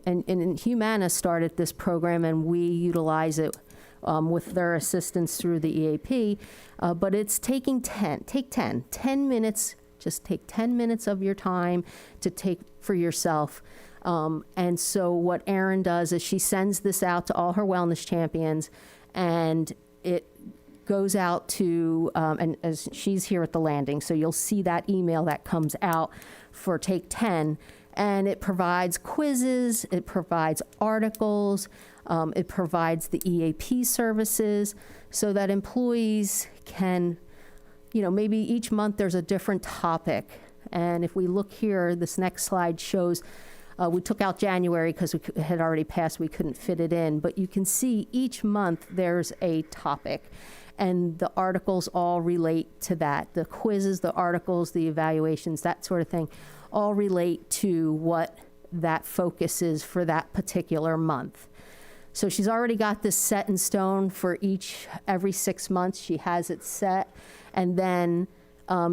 and Humana started this program, and we utilize it with their assistance through the EAP, but it's taking 10 minutes, just take 10 minutes of your time to take for yourself. And so what Erin does is she sends this out to all her wellness champions, and it goes out to, and as she's here at the landing, so you'll see that email that comes out for Take 10, and it provides quizzes, it provides articles, it provides the EAP services so that employees can, maybe each month there's a different topic. And if we look here, this next slide shows, we took out January because it had already passed, we couldn't fit it in, but you can see each month there's a topic. And the articles all relate to that. The quizzes, the articles, the evaluations, that sort of thing, all relate to what that focus is for that particular month. So she's already got this set in stone for every 6 months. She has it set. And then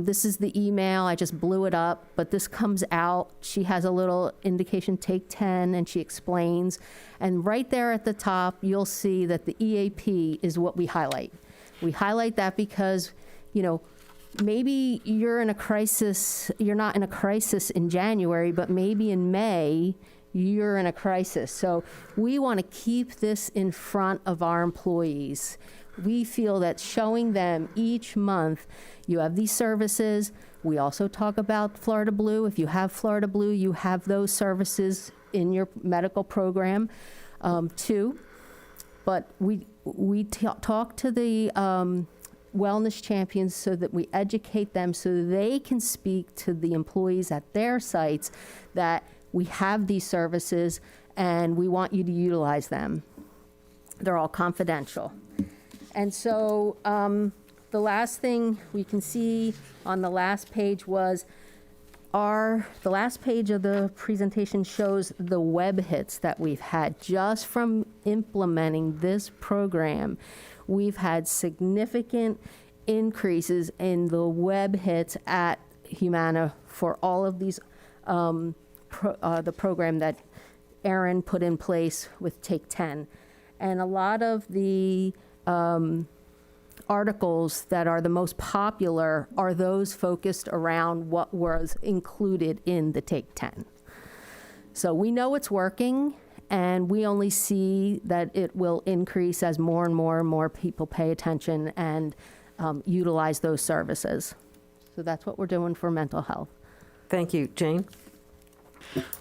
this is the email. I just blew it up, but this comes out. She has a little indication, Take 10, and she explains. And right there at the top, you'll see that the EAP is what we highlight. We highlight that because, maybe you're in a crisis, you're not in a crisis in January, but maybe in May, you're in a crisis. So we want to keep this in front of our employees. We feel that showing them each month, you have these services. We also talk about Florida Blue. If you have Florida Blue, you have those services in your medical program too. But we talk to the wellness champions so that we educate them so they can speak to the employees at their sites that we have these services and we want you to utilize them. They're all confidential. And so the last thing we can see on the last page was the last page of the presentation shows the web hits that we've had just from implementing this program. We've had significant increases in the web hits at Humana for all of these, the program that Erin put in place with Take 10. And a lot of the articles that are the most popular are those focused around what was included in the Take 10. So we know it's working, and we only see that it will increase as more and more and more people pay attention and utilize those services. So that's what we're doing for mental health. Thank you. Jane?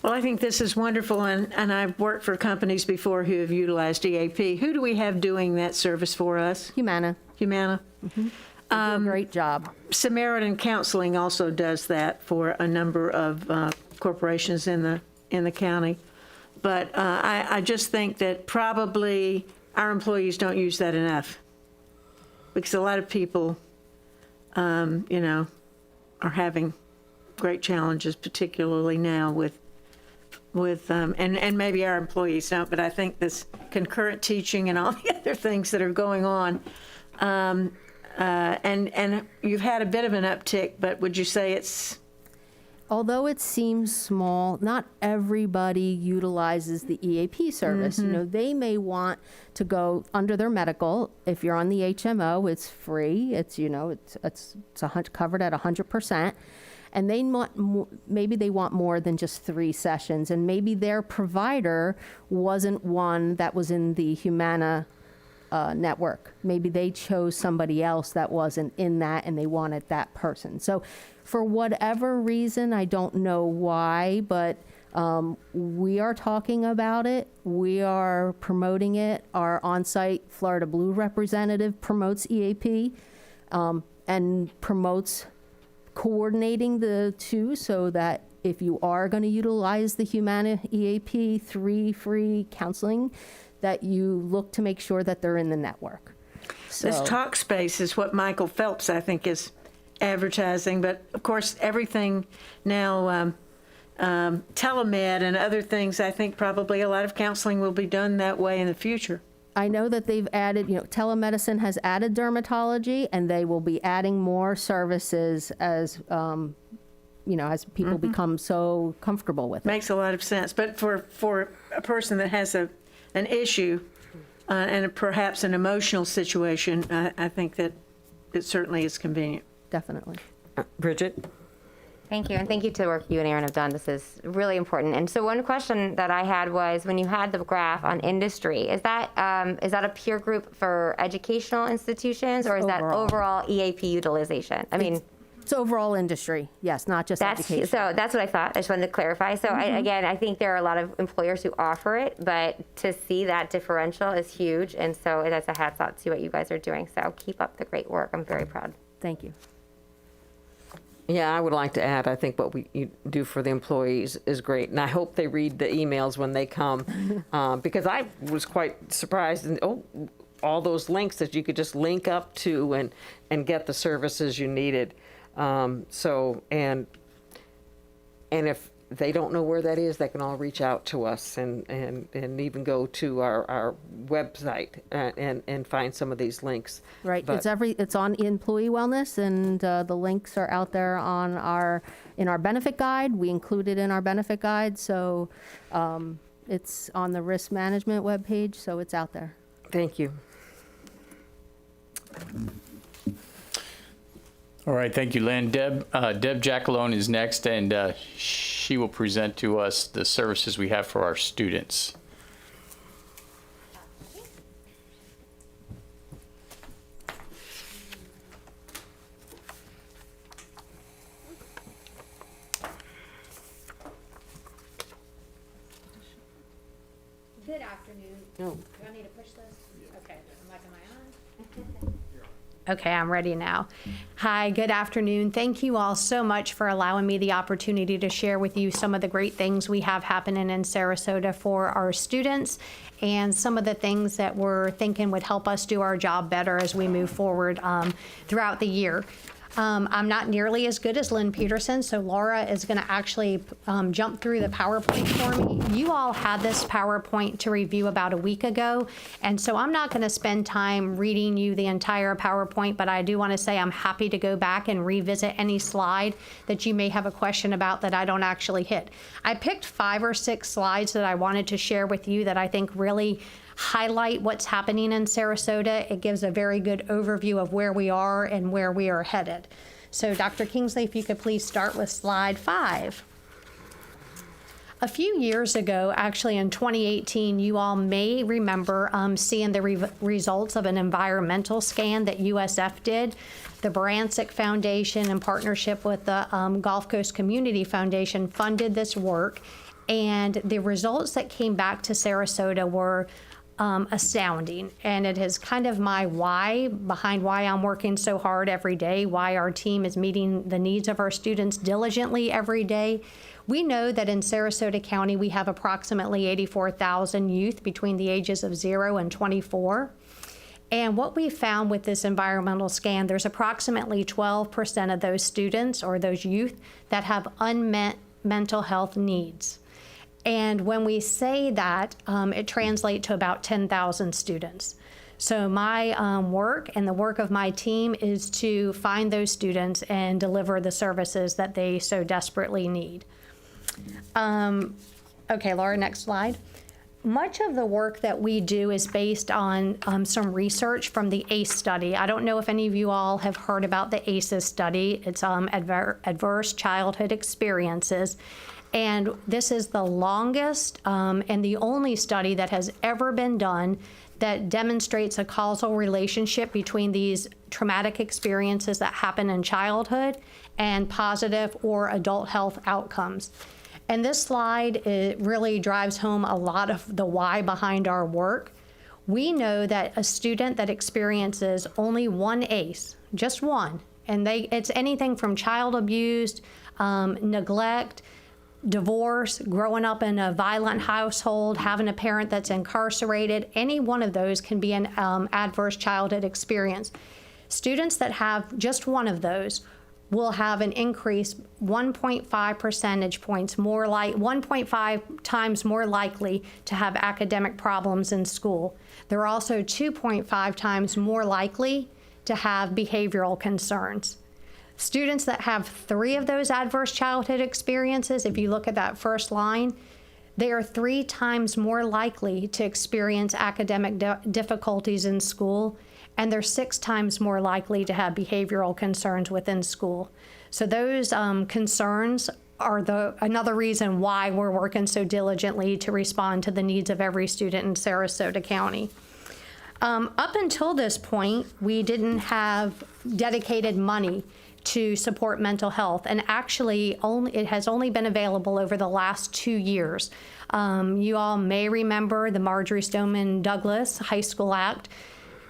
Well, I think this is wonderful, and I've worked for companies before who have utilized EAP. Who do we have doing that service for us? Humana. Humana. They do a great job. Samaritan Counseling also does that for a number of corporations in the county. But I just think that probably our employees don't use that enough, because a lot of people, are having great challenges, particularly now with and maybe our employees don't, but I think this concurrent teaching and all the other things that are going on, and you've had a bit of an uptick, but would you say it's? Although it seems small, not everybody utilizes the EAP service. They may want to go under their medical. If you're on the HMO, it's free. It's covered at 100%. And maybe they want more than just 3 sessions, and maybe their provider wasn't one that was in the Humana network. Maybe they chose somebody else that wasn't in that, and they wanted that person. So for whatever reason, I don't know why, but we are talking about it. We are promoting it. Our on-site Florida Blue representative promotes EAP and promotes coordinating the two so that if you are going to utilize the Humana EAP 3 free counseling, that you look to make sure that they're in the network. So, This talk space is what Michael Phelps, I think, is advertising, but of course, everything now, telemed and other things, I think probably a lot of counseling will be done that way in the future. I know that they've added, telemedicine has added dermatology, and they will be adding more services as, as people become so comfortable with it. Makes a lot of sense, but for a person that has an issue and perhaps an emotional situation, I think that it certainly is convenient. Definitely. Bridget? Thank you, and thank you to the work you and Aaron have done. This is really important. And so one question that I had was, when you had the graph on industry, is that a peer group for educational institutions, or is that overall EAP utilization? I mean, It's overall industry, yes, not just education. so that's what I thought. I just wanted to clarify. So I think there are a lot of employers who offer it, but to see that differential is huge. And so that's a hats off to what you guys are doing. So keep up the great work. I'm very proud. Thank you. Yeah, I would like to add, I think what you do for the employees is great. And I hope they read the emails when they come, because I was quite surprised. And, all those links that you could just link up to and get the services you needed. And if they don't know where that is, they can all reach out to us and even go to our website and find some of these links. Right, But- it's on employee wellness, and the links are out there in our benefit guide. We include it in our benefit guide, so it's on the risk management webpage, so it's out there. Thank you. All right, thank you, Lynn. Deb Jackalone is next, and she will present to us the services we have for our students. Good afternoon. No. Do I need to push this? Okay, am I on? Okay, I'm ready now. Hi, good afternoon. Thank you all so much for allowing me the opportunity to share with you some of the great things we have happening in Sarasota for our students and some of the things that we're thinking would help us do our job better as we move forward throughout the year. I'm not nearly as good as Lynn Peterson, so Laura is going to actually jump through the PowerPoint for me. You all had this PowerPoint to review about a week ago, and so I'm not going to spend time reading you the entire PowerPoint, but I do want to say I'm happy to go back and revisit any slide that you may have a question about that I don't actually hit. I picked 5 or 6 slides that I wanted to share with you that I think really highlight what's happening in Sarasota. It gives a very good overview of where we are and where we are headed. So Dr. Kingsley, if you could please start with slide 5. A few years ago, actually in 2018, you all may remember seeing the results of an environmental scan that USF did. The Barancic Foundation, in partnership with the Gulf Coast Community Foundation, funded this work. And the results that came back to Sarasota were astounding. And it is kind of my why behind why I'm working so hard every day, why our team is meeting the needs of our students diligently every day. We know that in Sarasota County, we have approximately 84,000 youth between the ages of 0 and 24. And what we found with this environmental scan, there's approximately 12% of those students or those youth that have unmet mental health needs. And when we say that, it translates to about 10,000 students. So my work and the work of my team is to find those students and deliver the services that they so desperately need. Okay, Laura, next slide. Much of the work that we do is based on some research from the ACE study. I don't know if any of you all have heard about the ACEs study. It's Adverse Childhood Experiences. And this is the longest and the only study that has ever been done that demonstrates a causal relationship between these traumatic experiences that happen in childhood and positive or adult health outcomes. And this slide, it really drives home a lot of the why behind our work. We know that a student that experiences only one ACE, just one, and it's anything from child abuse, neglect, divorce, growing up in a violent household, having a parent that's incarcerated, any one of those can be an adverse childhood experience. Students that have just one of those will have an increase 1.5 percentage points more 1.5 times more likely to have academic problems in school. They're also 2.5 times more likely to have behavioral concerns. Students that have 3 of those adverse childhood experiences, if you look at that first line, They are 3 times more likely to experience academic difficulties in school, and they're 6 times more likely to have behavioral concerns within school. So those concerns are another reason why we're working so diligently to respond to the needs of every student in Sarasota County. Up until this point, we didn't have dedicated money to support mental health, and actually it has only been available over the last 2 years. You all may remember the Marjorie Stoneman Douglas High School Act.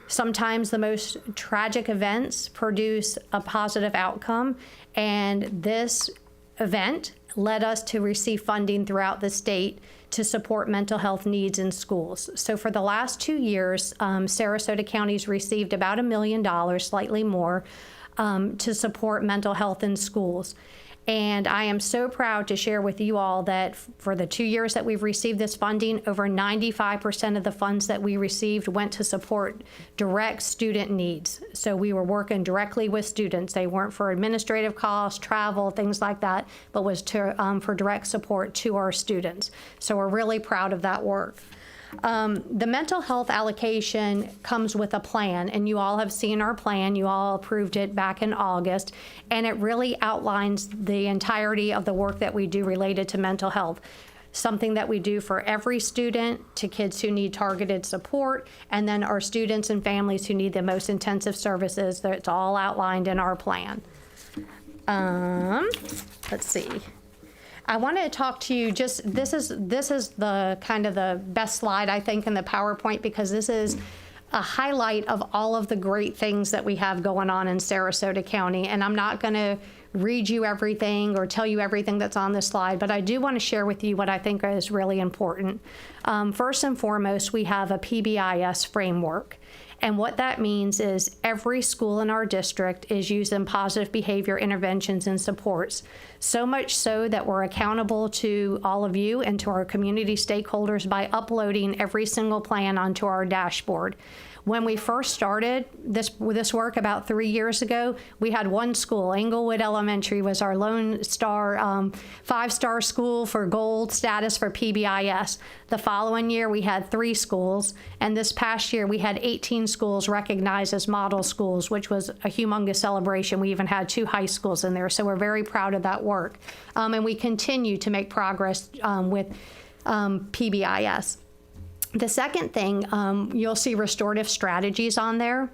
Sometimes the most tragic events produce a positive outcome, and this event led us to receive funding throughout the state to support mental health needs in schools. So for the last 2 years, Sarasota County's received about $1 million, slightly more, to support mental health in schools. And I am so proud to share with you all that for the 2 years that we've received this funding, over 95% of the funds that we received went to support direct student needs. So we were working directly with students. They weren't for administrative costs, travel, things like that, but was for direct support to our students. So we're really proud of that work. The mental health allocation comes with a plan, and you all have seen our plan. You all approved it back in August, and it really outlines the entirety of the work that we do related to mental health. Something that we do for every student, to kids who need targeted support, and then our students and families who need the most intensive services. That's all outlined in our plan. Let's see. I want to talk to you this is the kind of the best slide, I think, in the PowerPoint, because this is a highlight of all of the great things that we have going on in Sarasota County. And I'm not going to read you everything or tell you everything that's on this slide, but I do want to share with you what I think is really important. First and foremost, we have a Pbis framework. And what that means is every school in our district is using positive behavior interventions and supports. So much so that we're accountable to all of you and to our community stakeholders by uploading every single plan onto our dashboard. When we first started this work about 3 years ago, we had one school. Englewood Elementary was our lone star, 5-star school for gold status for Pbis. The following year, we had 3 schools, and this past year, we had 18 schools recognized as model schools, which was a humongous celebration. We even had 2 high schools in there, so we're very proud of that work. And we continue to make progress with Pbis. The second thing, you'll see restorative strategies on there.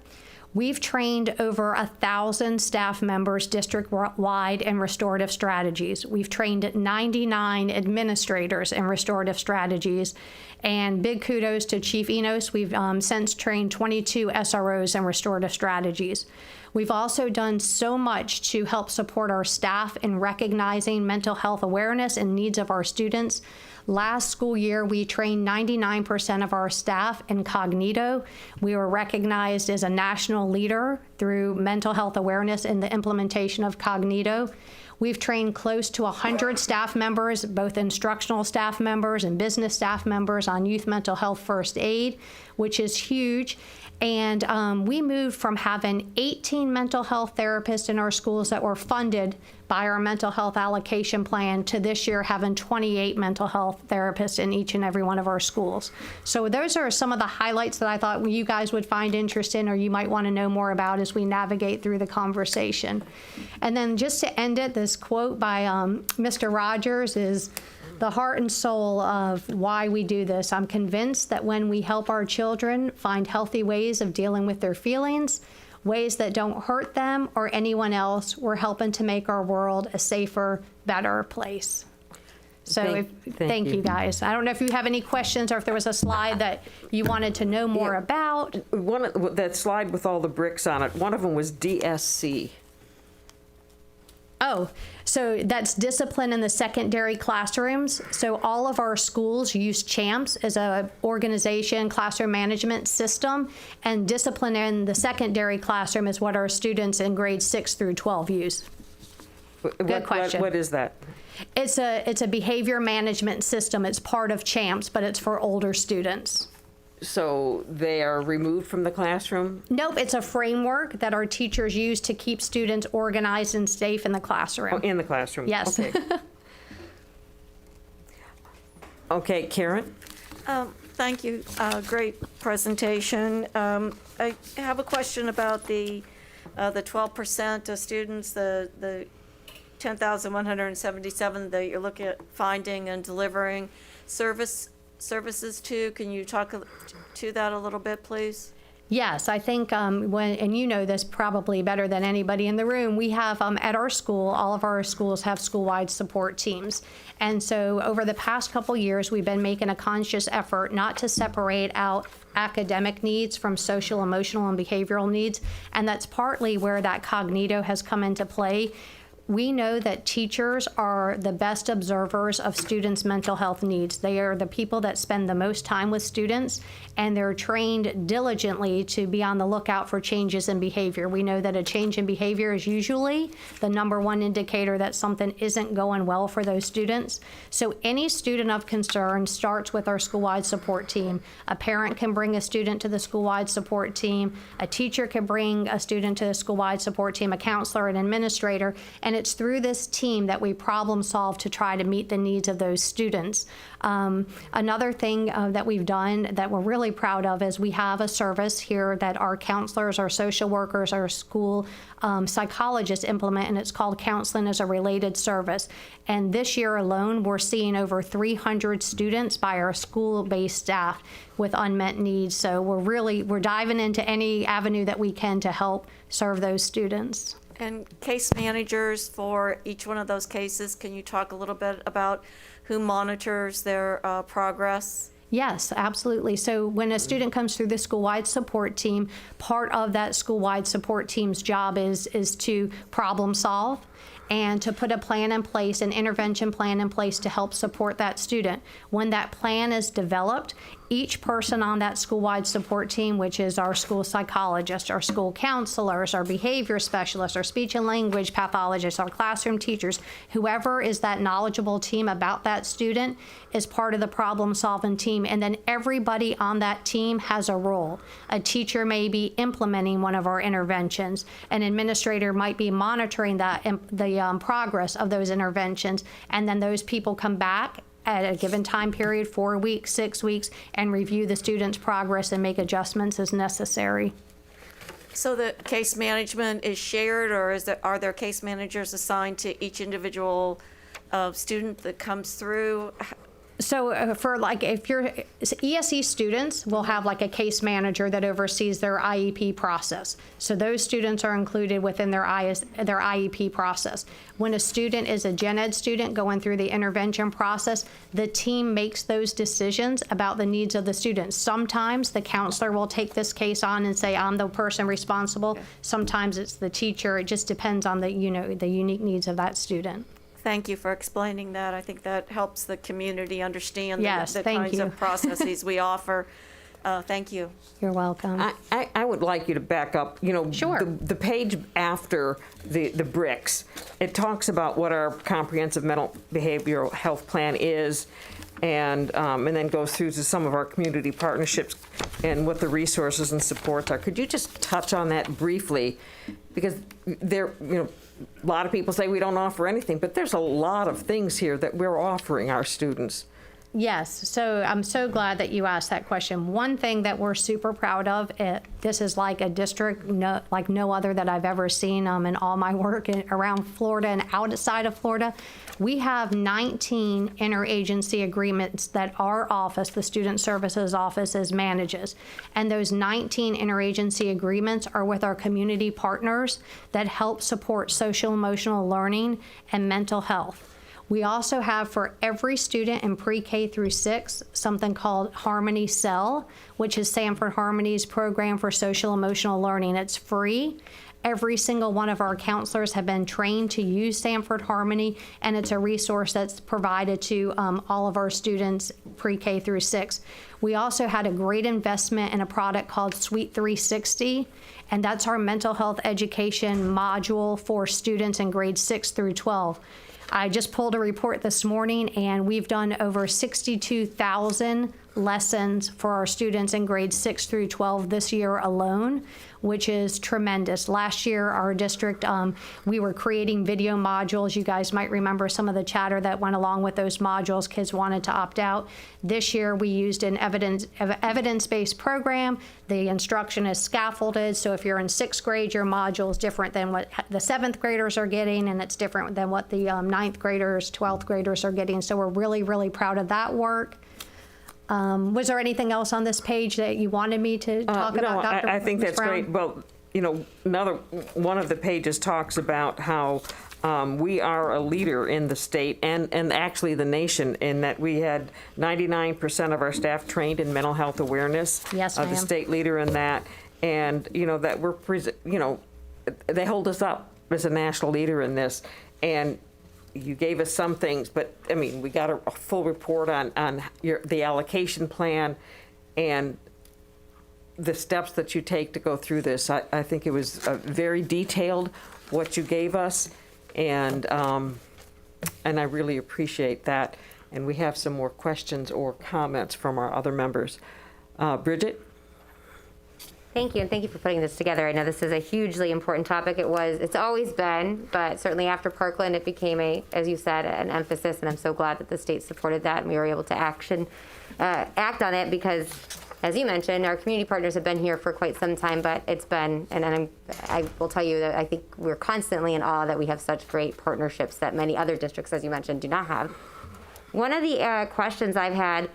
We've trained over 1,000 staff members district-wide in restorative strategies. We've trained 99 administrators in restorative strategies. And big kudos to Chief Enos. We've since trained 22 SROs in restorative strategies. We've also done so much to help support our staff in recognizing mental health awareness and needs of our students. Last school year, we trained 99% of our staff in Cognito. We were recognized as a national leader through mental health awareness in the implementation of Cognito. We've trained close to 100 staff members, both instructional staff members and business staff members, on youth mental health first aid, which is huge. And we moved from having 18 mental health therapists in our schools that were funded by our mental health allocation plan to this year having 28 mental health therapists in each and every one of our schools. So those are some of the highlights that I thought you guys would find interesting, or you might want to know more about as we navigate through the conversation. And then just to end it, this quote by Mr. Rogers is the heart and soul of why we do this. I'm convinced that when we help our children find healthy ways of dealing with their feelings, ways that don't hurt them or anyone else, we're helping to make our world a safer, better place. So thank you guys. I don't know if you have any questions or if there was a slide that you wanted to know more about. That slide with all the bricks on it, one of them was DSC. Oh, so that's discipline in the secondary classrooms. So all of our schools use CHAMPS as a organization, classroom management system, and discipline in the secondary classroom is what our students in grades 6 through 12 use. Good question. What is that? It's a behavior management system. It's part of CHAMPS, but it's for older students. So they are removed from the classroom? Nope, it's a framework that our teachers use to keep students organized and safe in the classroom. Oh, in the classroom? Yes. Okay. Okay, Karen? Thank you. Great presentation. I have a question about the 12% of students, the 10,177 that you're looking at finding and delivering services to. Can you talk to that a little bit, please? Yes, I think and you know this probably better than anybody in the room, we have at our school, all of our schools have school-wide support teams. And so over the past couple years, we've been making a conscious effort not to separate out academic needs from social, emotional, and behavioral needs. And that's partly where that Cognito has come into play. We know that teachers are the best observers of students' mental health needs. They are the people that spend the most time with students, and they're trained diligently to be on the lookout for changes in behavior. We know that a change in behavior is usually the number one indicator that something isn't going well for those students. So any student of concern starts with our school-wide support team. A parent can bring a student to the school-wide support team. A teacher can bring a student to the school-wide support team, a counselor, an administrator, and it's through this team that we problem solve to try to meet the needs of those students. Another thing that we've done that we're really proud of is we have a service here that our counselors, our social workers, our school psychologists implement, and it's called Counseling as a Related Service. And this year alone, we're seeing over 300 students by our school-based staff with unmet needs. So we're diving into any avenue that we can to help serve those students. And case managers for each one of those cases, can you talk a little bit about who monitors their progress? Yes, absolutely. So when a student comes through the school-wide support team, part of that school-wide support team's job is to problem solve and to put a plan in place, an intervention plan in place to help support that student. When that plan is developed, each person on that school-wide support team, which is our school psychologist, our school counselors, our behavior specialists, our speech and language pathologists, our classroom teachers, whoever is that knowledgeable team about that student is part of the problem-solving team. And then everybody on that team has a role. A teacher may be implementing one of our interventions. An administrator might be monitoring the progress of those interventions. And then those people come back at a given time period, 4 weeks, 6 weeks, and review the student's progress and make adjustments as necessary. So the case management is shared, or are there case managers assigned to each individual student that comes through? So for if you're ESE students will have like a case manager that oversees their IEP process. So those students are included within their IEP process. When a student is a gen ed student going through the intervention process, the team makes those decisions about the needs of the students. Sometimes the counselor will take this case on and say, I'm the person responsible. Okay. Sometimes it's the teacher. It just depends on the unique needs of that student. Thank you for explaining that. I think that helps the community understand the kinds you. of processes we offer. Thank you. You're welcome. I would like you to back up. Sure. The page after the bricks, it talks about what our comprehensive mental behavioral health plan is, and then goes through to some of our community partnerships and what the resources and supports are. Could you just touch on that briefly? Because a lot of people say we don't offer anything, but there's a lot of things here that we're offering our students. Yes, so I'm so glad that you asked that question. One thing that we're super proud of, this is like a district like no other that I've ever seen in all my work around Florida and outside of Florida. We have 19 interagency agreements that our office, the Student Services Office, manages. And those 19 interagency agreements are with our community partners that help support social emotional learning and mental health. We also have for every student in pre-K through 6 something called Harmony Cell, which is Sanford Harmony's program for social emotional learning. It's free. Every single one of our counselors have been trained to use Sanford Harmony, and it's a resource that's provided to all of our students pre-K through 6. We also had a great investment in a product called Suite 360, and that's our mental health education module for students in grades 6 through 12. I just pulled a report this morning, and we've done over 62,000 lessons for our students in grades 6 through 12 this year alone, which is tremendous. Last year, our district, we were creating video modules. You guys might remember some of the chatter that went along with those modules. Kids wanted to opt out. This year, we used an evidence-based program. The instruction is scaffolded, so if you're in 6th grade, your module is different than what the 7th graders are getting, and it's different than what the 9th graders, 12th graders are getting. So we're really, really proud of that work. Was there anything else on this page that you wanted me to talk about, Dr. I think Ms. that's Brown? great. Well, you know, another one of the pages talks about how we are a leader in the state and actually the nation in that we had 99% of our staff trained in mental health awareness. Yes, The ma'am. state leader in that. And, you know, that we're, you know, they hold us up as a national leader in this. And you gave us some things, but I mean, we got a full report on the allocation plan and the steps that you take to go through this. I think it was very detailed what you gave us, and I really appreciate that. And we have some more questions or comments from our other members. Bridget? Thank you, and thank you for putting this together. I know this is a hugely important topic. It's always been, but certainly after Parkland, it became as you said, an emphasis, and I'm so glad that the state supported that and we were able to act on it because, as you mentioned, our community partners have been here for quite some time, but it's been, and I will tell you that I think we're constantly in awe that we have such great partnerships that many other districts, as you mentioned, do not have. One of the questions I've had,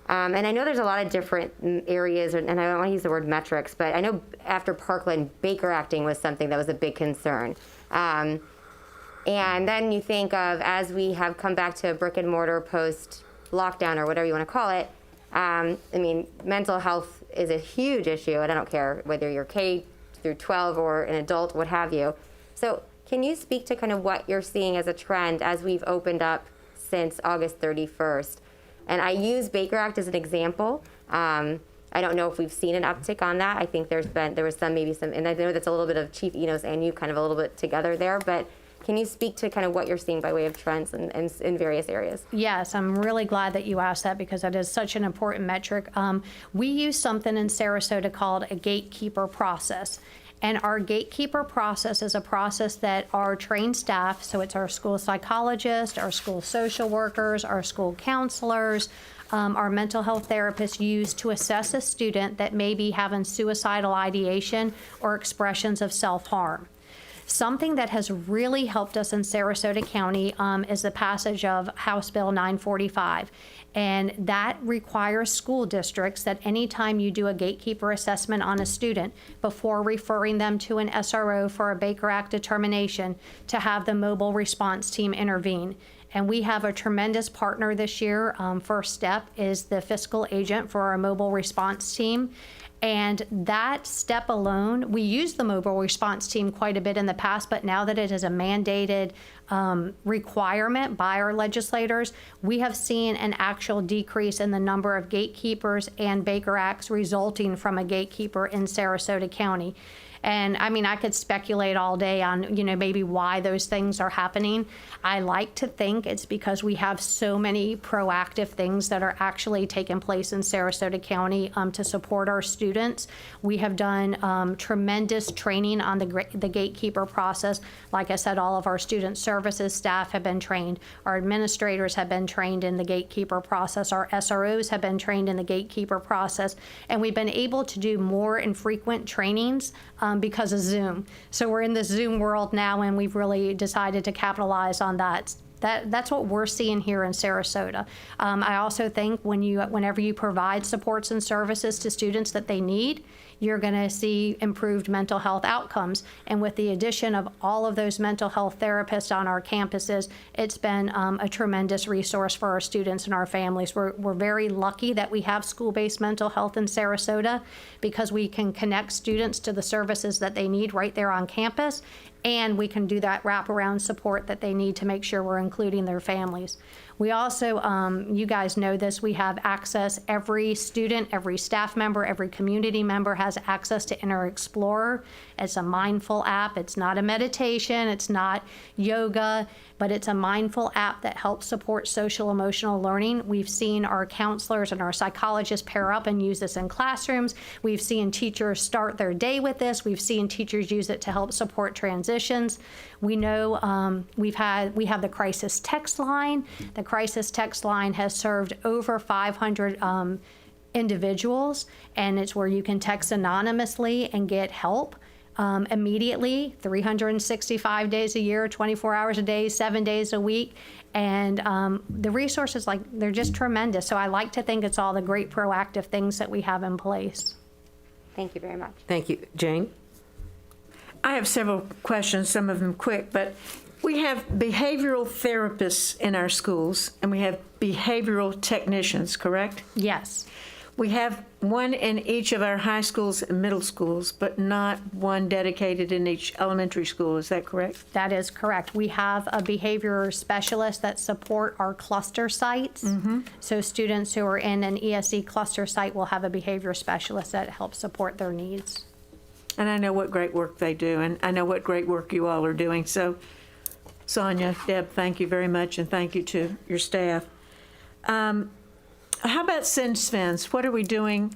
and I know there's a lot of different areas, and I don't want to use the word metrics, but I know after Parkland, Baker acting was something that was a big concern. And then you think of, as we have come back to brick and mortar post-lockdown or whatever you want to call it, I mean, mental health is a huge issue, and I don't care whether you're K through 12 or an adult, what have you. So can you speak to kind of what you're seeing as a trend as we've opened up since August 31st? And I use Baker Act as an example. I don't know if we've seen an uptick on that. I think there was maybe some, and I know that's a little bit of Chief Enos and you kind of a little bit together there, but can you speak to kind of what you're seeing by way of trends in various areas? Yes, I'm really glad that you asked that because that is such an important metric. We use something in Sarasota called a Gatekeeper Process. And our Gatekeeper Process is a process that our trained staff, so it's our school psychologists, our school social workers, our school counselors, our mental health therapists use to assess a student that may be having suicidal ideation or expressions of self-harm. Something that has really helped us in Sarasota County is the passage of House Bill 945. And that requires school districts that anytime you do a gatekeeper assessment on a student, before referring them to an SRO for a Baker Act determination, to have the mobile response team intervene. And we have a tremendous partner this year. First Step is the fiscal agent for our mobile response team. And that step alone, we used the mobile response team quite a bit in the past, but now that it is a mandated requirement by our legislators, we have seen an actual decrease in the number of gatekeepers and Baker Acts resulting from a gatekeeper in Sarasota County. And I mean, I could speculate all day on, maybe why those things are happening. I like to think it's because we have so many proactive things that are actually taking place in Sarasota County to support our students. We have done tremendous training on the gatekeeper process. Like I said, all of our student services staff have been trained. Our administrators have been trained in the gatekeeper process. Our SROs have been trained in the gatekeeper process. And we've been able to do more infrequent trainings because of Zoom. So we're in the Zoom world now, and we've really decided to capitalize on that. That's what we're seeing here in Sarasota. I also think whenever you provide supports and services to students that they need, you're going to see improved mental health outcomes. And with the addition of all of those mental health therapists on our campuses, it's been a tremendous resource for our students and our families. We're very lucky that we have school-based mental health in Sarasota because we can connect students to the services that they need right there on campus, and we can do that wraparound support that they need to make sure we're including their families. We also, you guys know this, we have access, every student, every staff member, every community member has access to Inner Explorer. It's a mindful app. It's not a meditation. It's not yoga, but it's a mindful app that helps support social emotional learning. We've seen our counselors and our psychologists pair up and use this in classrooms. We've seen teachers start their day with this. We've seen teachers use it to help support transitions. We know we have the crisis text line. The crisis text line has served over 500 individuals, and it's where you can text anonymously and get help immediately, 365 days a year, 24 hours a day, 7 days a week. And the resources, they're just tremendous. So I like to think it's all the great proactive things that we have in place. Thank you very much. Thank you. Jane? I have several questions, some of them quick, but we have behavioral therapists in our schools, and we have behavioral technicians, correct? Yes. We have one in each of our high schools and middle schools, but not one dedicated in each elementary school. Is that correct? That is correct. We have a behavior specialist that support our cluster sites. So students who are in an ESE cluster site will have a behavior specialist that helps support their needs. And I know what great work they do, and I know what great work you all are doing. So, Sonia, Deb, thank you very much, and thank you to your staff. How about SINSFINs? What are we doing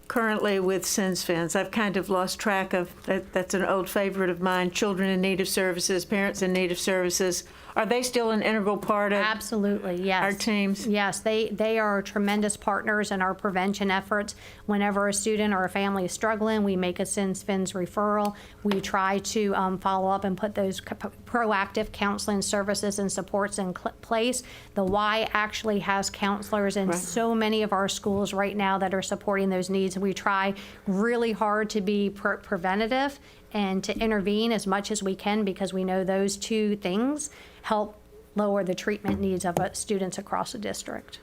currently with SINSFINs? I've kind of lost track of that. That's an old favorite of mine. Children in need of services, parents in need of services. Are they still an integral part of Absolutely, yes. our teams? Yes, they are tremendous partners in our prevention efforts. Whenever a student or a family is struggling, we make a SINSFINs referral. We try to follow up and put those proactive counseling services and supports in place. The Y actually has counselors in so many of our schools right now that are supporting those needs. We try really hard to be preventative and to intervene as much as we can, because we know those two things help lower the treatment needs of students across the district.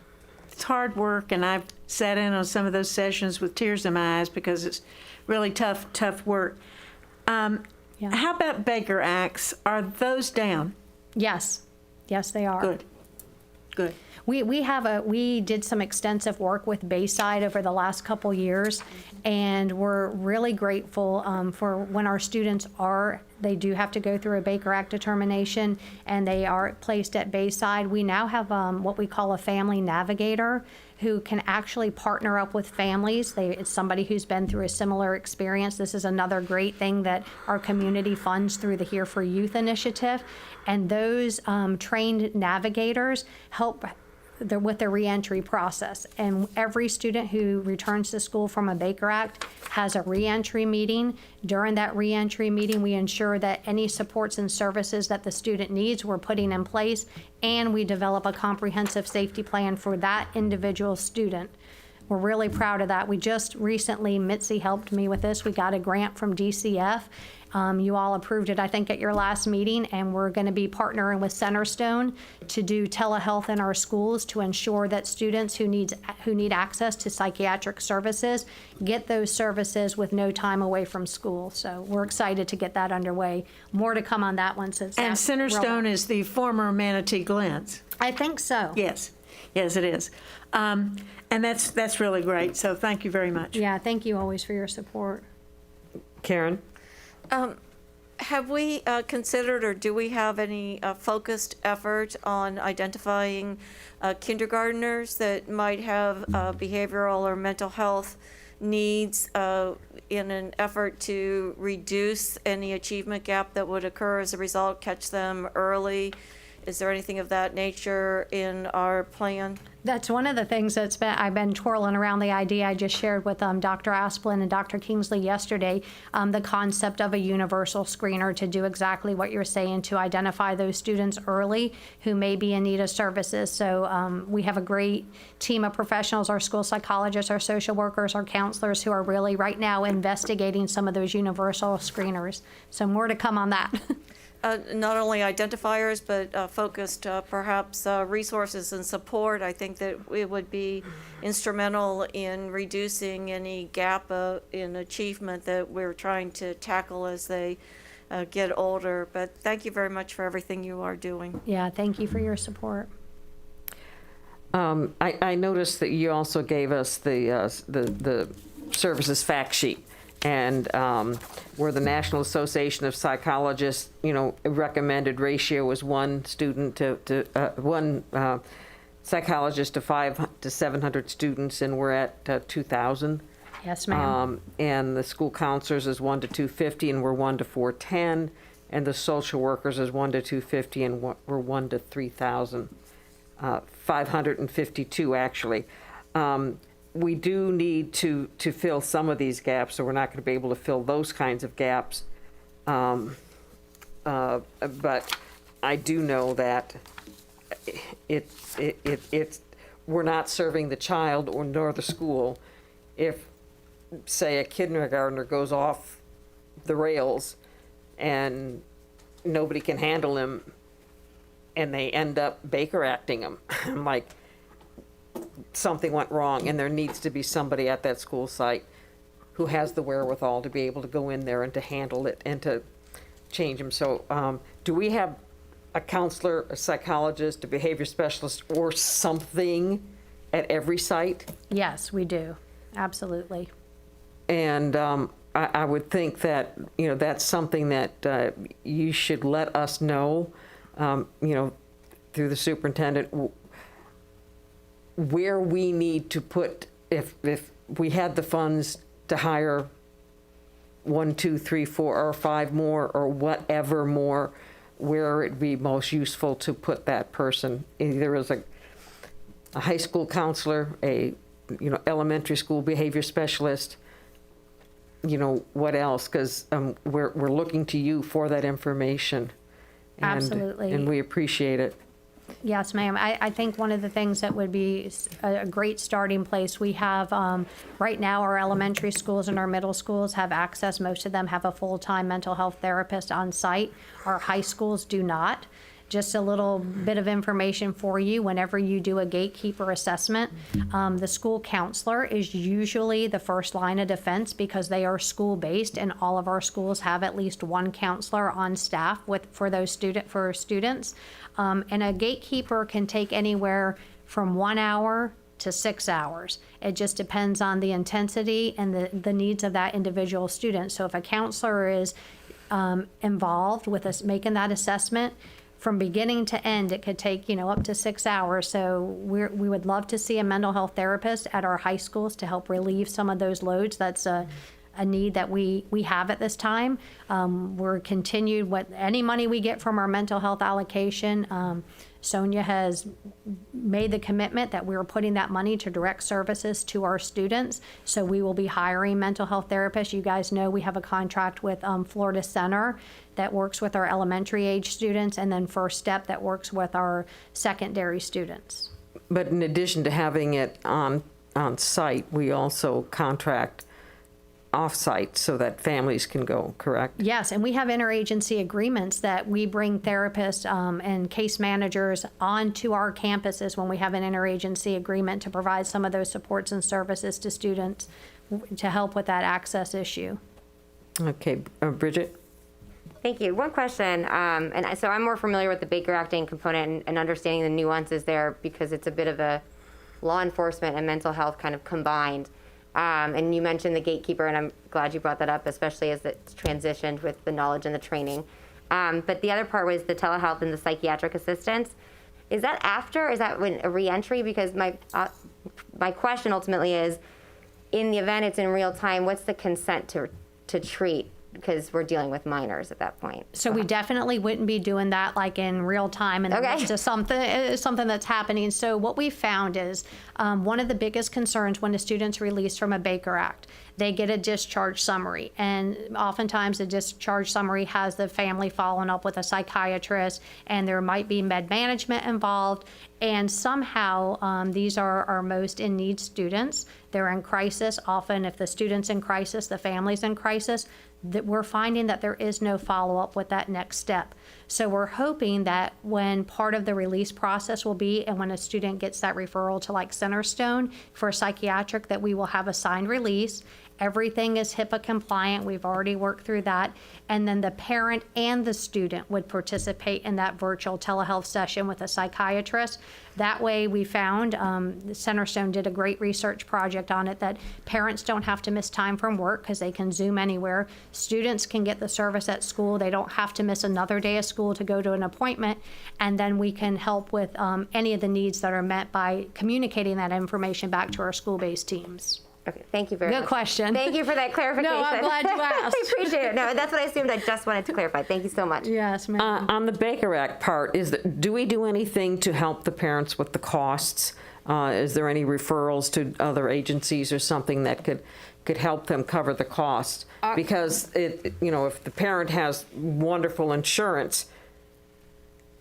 It's hard work, and I've sat in on some of those sessions with tears in my eyes because it's really tough work. How about Baker Acts? Are those down? Yes, they are. Good. We did some extensive work with Bayside over the last couple years, and we're really grateful for when our students they do have to go through a Baker Act determination, and they are placed at Bayside. We now have what we call a family navigator who can actually partner up with families. It's somebody who's been through a similar experience. This is another great thing that our community funds through the Here for Youth initiative. And those trained navigators help with the reentry process. And every student who returns to school from a Baker Act has a reentry meeting. During that reentry meeting, we ensure that any supports and services that the student needs, we're putting in place, and we develop a comprehensive safety plan for that individual student. We're really proud of that. We just recently, Mitzi helped me with this, we got a grant from DCF. You all approved it, I think, at your last meeting, and we're going to be partnering with Centerstone to do telehealth in our schools to ensure that students who need access to psychiatric services get those services with no time away from school. So we're excited to get that underway. More to come on that one. And Centerstone is the former Manatee Glens. I think so. Yes, it is. And that's really great, so thank you very much. Yeah, thank you always for your support. Karen? Have we considered, or do we have any focused effort on identifying kindergartners that might have behavioral or mental health needs in an effort to reduce any achievement gap that would occur as a result, catch them early? Is there anything of that nature in our plan? That's one of the things I've been twirling around the idea I just shared with Dr. Asplin and Dr. Kingsley yesterday, the concept of a universal screener to do exactly what you're saying, to identify those students early who may be in need of services. So we have a great team of professionals, our school psychologists, our social workers, our counselors, who are really right now investigating some of those universal screeners. So more to come on that. Not only identifiers, but focused perhaps resources and support. I think that it would be instrumental in reducing any gap in achievement that we're trying to tackle as they get older. But thank you very much for everything you are doing. Yeah, thank you for your support. I noticed that you also gave us the services fact sheet, and where the National Association of Psychologists, recommended ratio was one student to one psychologist to 500 to 700 students, and we're at 2,000. Yes, ma'am. And the school counselors is 1 to 250, and we're 1 to 410, and the social workers is 1 to 250, and we're 1 to 3,000. 552 actually. We do need to fill some of these gaps, so we're not going to be able to fill those kinds of gaps. But I do know that we're not serving the child nor the school if, say, a kindergartner goes off the rails and nobody can handle him, and they end up Baker acting him. I'm like, something went wrong, and there needs to be somebody at that school site who has the wherewithal to be able to go in there and to handle it and to change him. So do we have a counselor, a psychologist, a behavior specialist, or something at every site? Yes, we do. Absolutely. And I would think that, that's something that you should let us know, through the superintendent, where we need to put, if we had the funds to hire 1, 2, 3, 4, or 5 more, or whatever more, where it'd be most useful to put that person, either as a high school counselor, a elementary school behavior specialist, what else? Because we're looking to you for that information. Absolutely. And we appreciate it. Yes, ma'am. I think one of the things that would be a great starting place, we have, right now, our elementary schools and our middle schools have access. Most of them have a full-time mental health therapist on site. Our high schools do not. Just a little bit of information for you. Whenever you do a gatekeeper assessment, the school counselor is usually the first line of defense because they are school-based, and all of our schools have at least one counselor on staff for students. And a gatekeeper can take anywhere from 1 hour to 6 hours. It just depends on the intensity and the needs of that individual student. So if a counselor is involved with us making that assessment, from beginning to end, it could take, up to 6 hours. So we would love to see a mental health therapist at our high schools to help relieve some of those loads. That's a need that we have at this time. We're continued with any money we get from our mental health allocation. Sonia has made the commitment that we are putting that money to direct services to our students. So we will be hiring mental health therapists. You guys know we have a contract with Florida Center that works with our elementary age students, and then First Step that works with our secondary students. But in addition to having it on site, we also contract off-site so that families can go, correct? Yes, and we have interagency agreements that we bring therapists and case managers onto our campuses when we have an interagency agreement to provide some of those supports and services to students to help with that access issue. Okay, Bridget? Thank you. One question, so I'm more familiar with the Baker acting component and understanding the nuances there because it's a bit of a law enforcement and mental health kind of combined. And you mentioned the gatekeeper, and I'm glad you brought that up, especially as it's transitioned with the knowledge and the training. But the other part was the telehealth and the psychiatric assistance. Is that after? Is that when a reentry? Because my question ultimately is, in the event it's in real time, what's the consent to treat? Because we're dealing with minors at that point. So we definitely wouldn't be doing that like in real time in the midst of something that's happening. So what we found is one of the biggest concerns when a student's released from a Baker Act, they get a discharge summary. And oftentimes the discharge summary has the family following up with a psychiatrist, and there might be med management involved. And somehow these are our most in need students. They're in crisis. Often if the student's in crisis, the family's in crisis, that we're finding that there is no follow-up with that next step. So we're hoping that when part of the release process will be, and when a student gets that referral to like Centerstone for psychiatric, that we will have a signed release, Everything is HIPAA compliant. We've already worked through that. And then the parent and the student would participate in that virtual telehealth session with a psychiatrist. That way, we found, Centerstone did a great research project on it, that parents don't have to miss time from work because they can Zoom anywhere. Students can get the service at school. They don't have to miss another day of school to go to an appointment. And then we can help with any of the needs that are met by communicating that information back to our school-based teams. Okay, thank you very much. Good question. Thank you for that clarification. No, I'm glad you asked. I appreciate it. No, that's what I assumed. I just wanted to clarify. Thank you so much. Yes, ma'am. On the Baker Act part, do we do anything to help the parents with the costs? Is there any referrals to other agencies or something that could help them cover the costs? Because if the parent has wonderful insurance,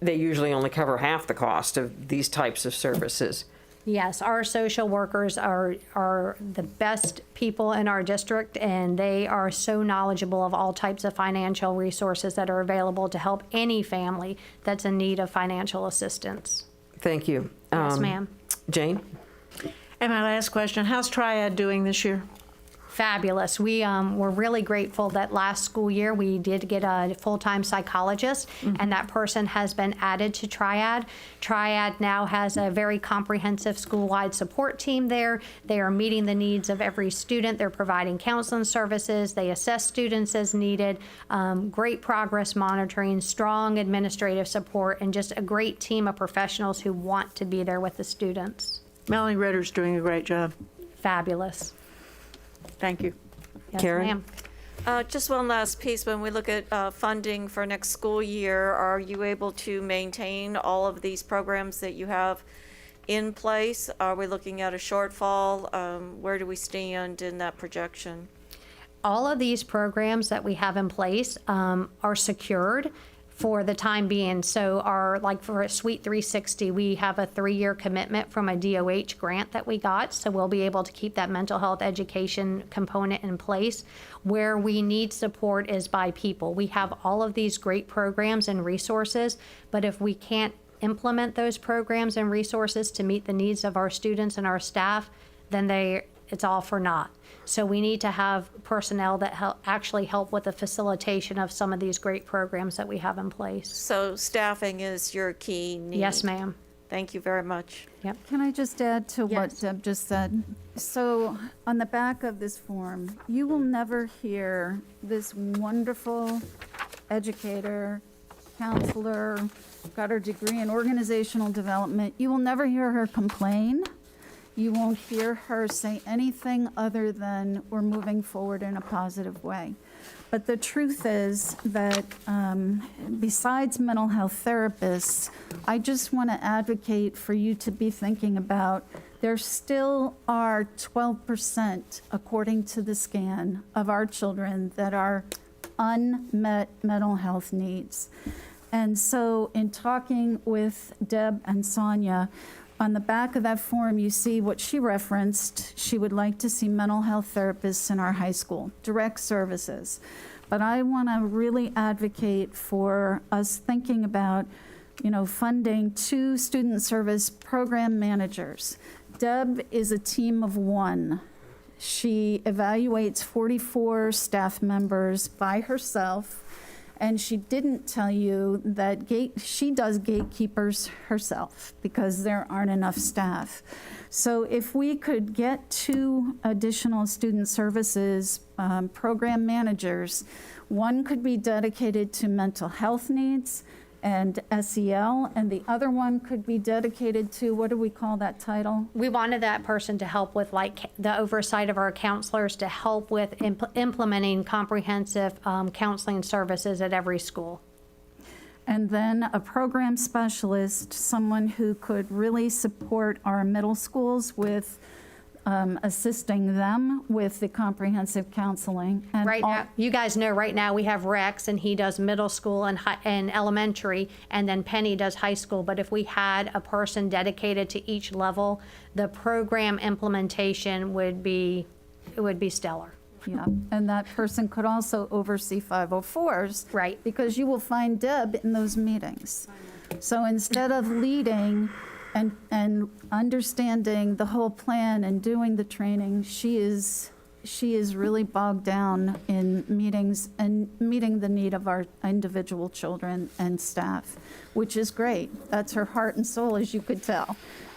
they usually only cover half the cost of these types of services. Yes, our social workers are the best people in our district, and they are so knowledgeable of all types of financial resources that are available to help any family that's in need of financial assistance. Thank you. Yes, ma'am. Jane? And my last question, how's Triad doing this year? Fabulous. We were really grateful that last school year we did get a full-time psychologist, and that person has been added to Triad. Triad now has a very comprehensive school-wide support team there. They are meeting the needs of every student. They're providing counseling services. They assess students as needed. Great progress monitoring, strong administrative support, and just a great team of professionals who want to be there with the students. Melanie Ritter's doing a great job. Fabulous. Thank you. Yes, Karen? ma'am. Just one last piece. When we look at funding for next school year, are you able to maintain all of these programs that you have in place? Are we looking at a shortfall? Where do we stand in that projection? All of these programs that we have in place are secured for the time being. So for Suite 360, we have a 3-year commitment from a DOH grant that we got. So we'll be able to keep that mental health education component in place. Where we need support is by people. We have all of these great programs and resources, but if we can't implement those programs and resources to meet the needs of our students and our staff, then it's all for naught. So we need to have personnel that actually help with the facilitation of some of these great programs that we have in place. So staffing is your key need? Yes, ma'am. Thank you very much. Yep. Can I just add to what Yes. Deb just said? So on the back of this form, you will never hear this wonderful educator, counselor, got her degree in organizational development. You will never hear her complain. You won't hear her say anything other than we're moving forward in a positive way. But the truth is that besides mental health therapists, I just want to advocate for you to be thinking about there still are 12%, according to the scan, of our children that are unmet mental health needs. And so in talking with Deb and Sonia, on the back of that form, you see what she referenced. She would like to see mental health therapists in our high school, direct services. But I want to really advocate for us thinking about, funding 2 student service program managers. Deb is a team of 1. She evaluates 44 staff members by herself. And she didn't tell you that she does gatekeepers herself because there aren't enough staff. So if we could get 2 additional student services program managers, one could be dedicated to mental health needs and SEL, and the other one could be dedicated to, what do we call that title? We wanted that person to help with the oversight of our counselors, to help with implementing comprehensive counseling services at every school. And then a program specialist, someone who could really support our middle schools with assisting them with the comprehensive counseling. And Right now, you guys know right now we have Rex, and he does middle school and elementary, and then Penny does high school. But if we had a person dedicated to each level, the program implementation would be stellar. Yeah, and that person could also oversee 504s. Right. Because you will find Deb in those meetings. So instead of leading and understanding the whole plan and doing the training, she is she is really bogged down in meetings and meeting the need of our individual children and staff, which is great. That's her heart and soul, as you could tell.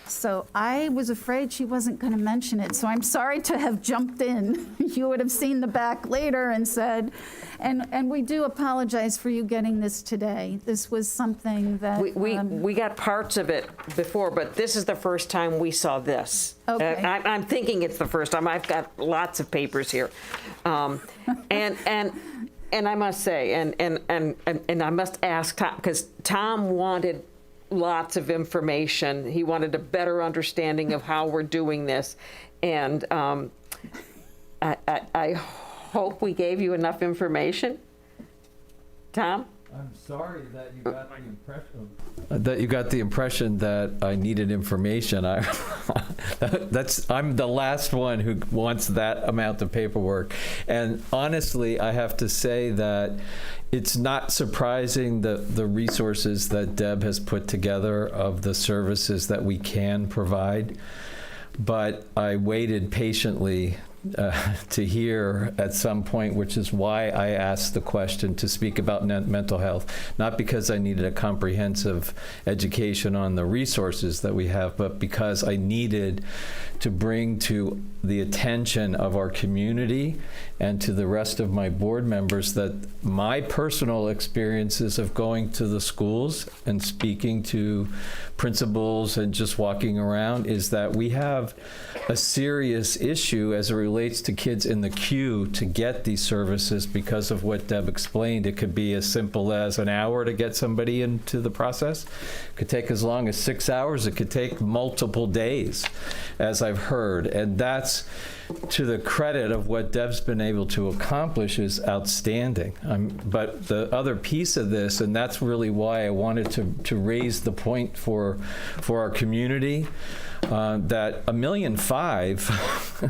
So I was afraid she wasn't going to mention it, so I'm sorry to have jumped in. You would have seen the back later and said, and we do apologize for you getting this today. This was something that... We got parts of it before, but this is the first time we saw this. Okay. I'm thinking it's the first time. I've got lots of papers here. And I must say, and I must ask Tom, because Tom wanted lots of information. He wanted a better understanding of how we're doing this. And I hope we gave you enough information. Tom? I'm sorry that you got the impression that I needed information. I'm the last one who wants that amount of paperwork. And honestly, I have to say that it's not surprising the resources that Deb has put together of the services that we can provide. But I waited patiently to hear at some point, which is why I asked the question to speak about mental health, not because I needed a comprehensive education on the resources that we have, but because I needed to bring to the attention of our community and to the rest of my board members that my personal experiences of going to the schools and speaking to principals and just walking around is that we have a serious issue as it relates to kids in the queue to get these services because of what Deb explained. It could be as simple as an hour to get somebody into the process. It could take as long as 6 hours. It could take multiple days, as I've heard. And that's to the credit of what Deb's been able to accomplish is outstanding. But the other piece of this, and that's really why I wanted to raise the point for our community, that $1.5 million,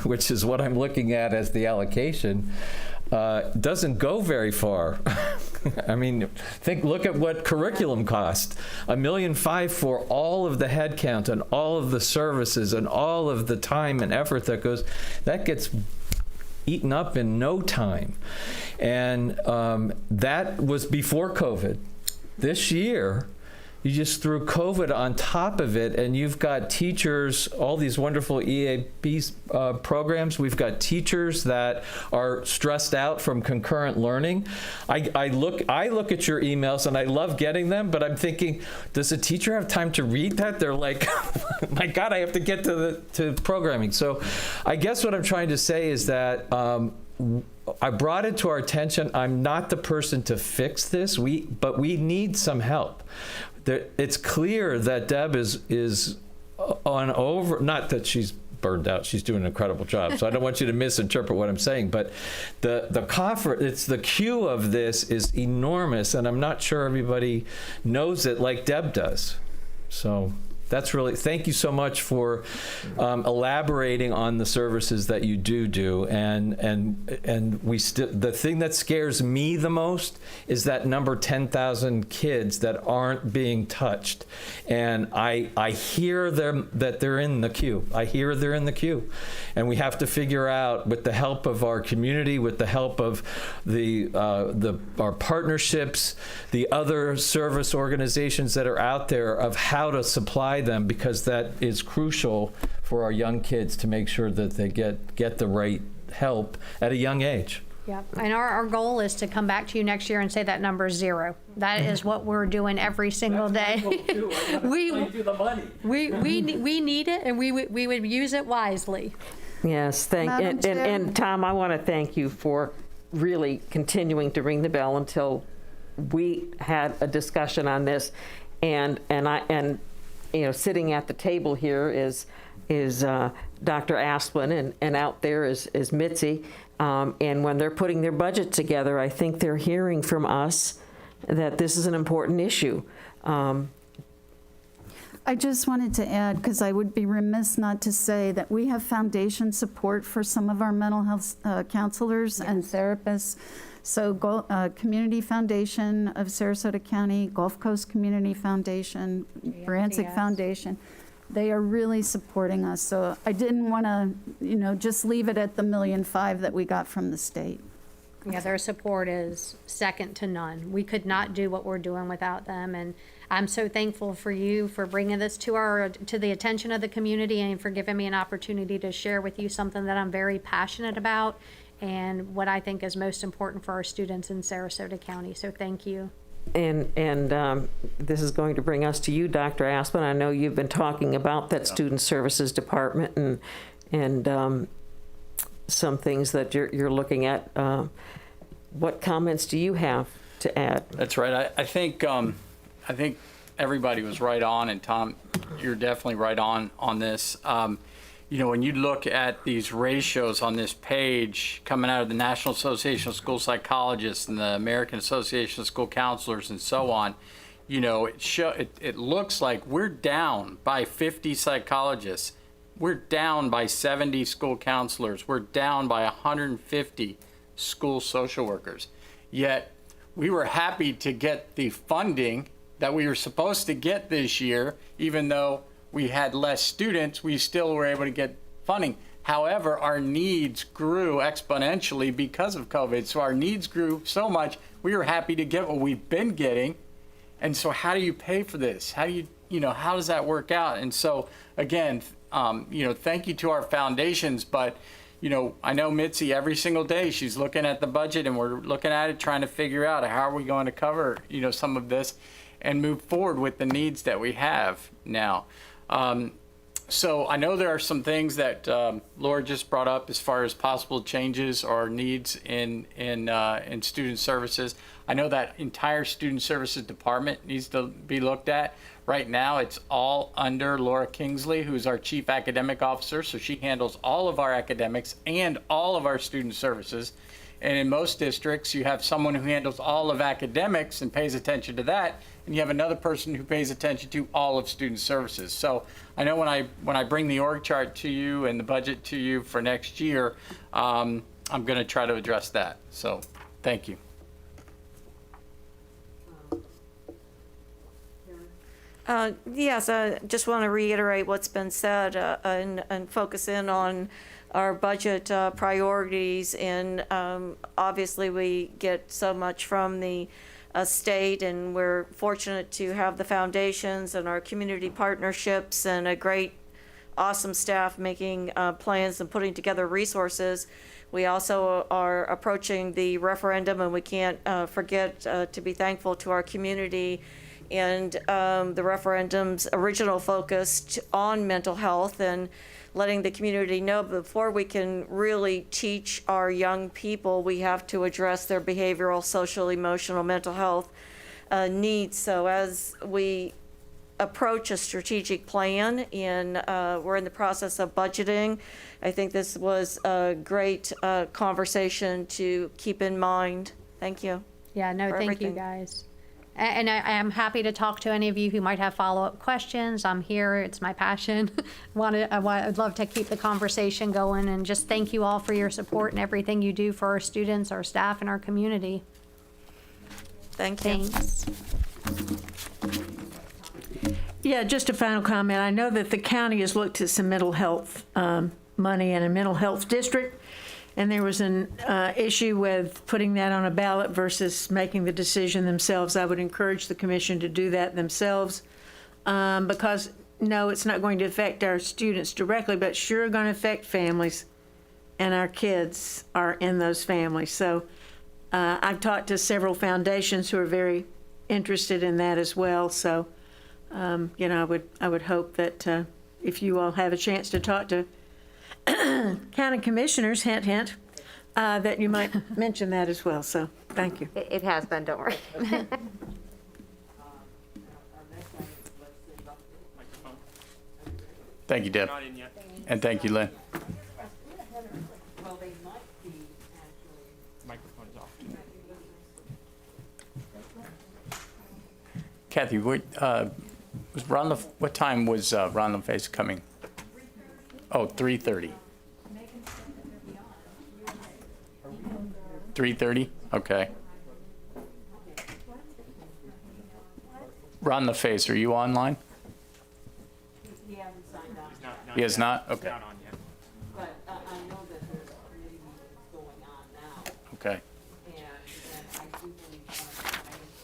which is what I'm looking at as the allocation, doesn't go very far. I mean, look at what curriculum cost. $1.5 million for all of the headcount and all of the services and all of the time and effort that gets eaten up in no time. And that was before COVID. This year, you just threw COVID on top of it, and you've got teachers, all these wonderful EAP programs. We've got teachers that are stressed out from concurrent learning. I look at your emails, and I love getting them, but I'm thinking, does a teacher have time to read that? They're like, my God, I have to get to programming. So I guess what I'm trying to say is that I brought it to our attention. I'm not the person to fix this, but we need some help. It's clear that Deb is on over, not that she's burned out, she's doing an incredible job, so I don't want you to misinterpret what I'm saying, but the queue of this is enormous, and I'm not sure everybody knows it like Deb does. So that's really, thank you so much for elaborating on the services that you do, and the thing that scares me the most is that number 10,000 kids that aren't being touched, and I hear them that they're in the queue. I hear they're in the queue, and we have to figure out, with the help of our community, with the help of our partnerships, the other service organizations that are out there, of how to supply them, because that is crucial for our young kids to make sure that they get the right help at a young age. Yeah, and our goal is to come back to you next year and say that number is 0. That is what we're doing every single day. We need it, and we would use it wisely. Yes, and Tom, I want to thank you for really continuing to ring the bell until we had a discussion on this, and you know, sitting at the table here is Dr. Asplin, and out there is Mitzi. And when they're putting their budget together, I think they're hearing from us that this is an important issue. I just wanted to add, because I would be remiss not to say that we have foundation support for some of our mental health counselors and therapists. So Community Foundation of Sarasota County, Gulf Coast Community Foundation, Bransic Foundation. They are really supporting us. So I didn't want to, just leave it at the $1.5 million that we got from the state. Yeah, their support is second to none. We could not do what we're doing without them, and I'm so thankful for you for bringing this to the attention of the community and for giving me an opportunity to share with you something that I'm very passionate about and what I think is most important for our students in Sarasota County. So thank you. And this is going to bring us to you, Dr. Aspen. I know you've been talking about that Student Services Department and some things that you're looking at. What comments do you have to add? That's right. I think everybody was right on, and Tom, you're definitely right on this. When you look at these ratios on this page coming out of the National Association of School Psychologists and the American Association of School Counselors and so on, it looks like we're down by 50 psychologists. We're down by 70 school counselors. We're down by 150 school social workers. Yet we were happy to get the funding that we were supposed to get this year. Even though we had less students, we still were able to get funding. However, our needs grew exponentially because of COVID. So our needs grew so much, we were happy to get what we've been getting. And so how do you pay for this? How do how does that work out? And so again, thank you to our foundations, but I know Mitzi, every single day she's looking at the budget, and we're looking at it, trying to figure out how are we going to cover, some of this and move forward with the needs that we have now. So I know there are some things that Laura just brought up as far as possible changes or needs in student services. I know that entire student services department needs to be looked at. Right now, it's all under Laura Kingsley, who's our Chief Academic Officer, so she handles all of our academics and all of our student services. And in most districts, you have someone who handles all of academics and pays attention to that, and you have another person who pays attention to all of student services. So I know when I bring the org chart to you and the budget to you for next year, I'm going to try to address that. So thank you. Yes, I just want to reiterate what's been said and focus in on our budget priorities. And obviously, we get so much from the state, and we're fortunate to have the foundations and our community partnerships and a great, awesome staff making plans and putting together resources. We also are approaching the referendum, and we can't forget to be thankful to our community. And the referendum's original focused on mental health and letting the community know before we can really teach our young people, we have to address their behavioral, social, emotional, mental health needs. So as we approach a strategic plan and we're in the process of budgeting, I think this was a great conversation to keep in mind. Thank you. Yeah, no, for thank everything. you guys. And I am happy to talk to any of you who might have follow-up questions. I'm here. It's my passion. I'd love to keep the conversation going, and just thank you all for your support and everything you do for our students, our staff, and our community. Thank you. Thanks. Yeah, just a final comment. I know that the county has looked at some mental health money in a mental health district, and there was an issue with putting that on a ballot versus making the decision themselves. I would encourage the commission to do that themselves because, no, it's not going to affect our students directly, but sure going to affect families, and our kids are in those families. So I've talked to several foundations who are very interested in that as well. So, I would hope that if you all have a chance to talk to county commissioners, hint, hint, that you might mention that as well. So, thank you. It has been, don't worry. Thank you, Deb. And thank you, Lynn. Microphone is off. Kathy, what time was Ron LaFace coming? Oh, 3:30. 3:30? Okay. Ron LaFace, are you online? He has not? Okay. But I know that there's committee meetings going on now, Okay. and I do believe one of the items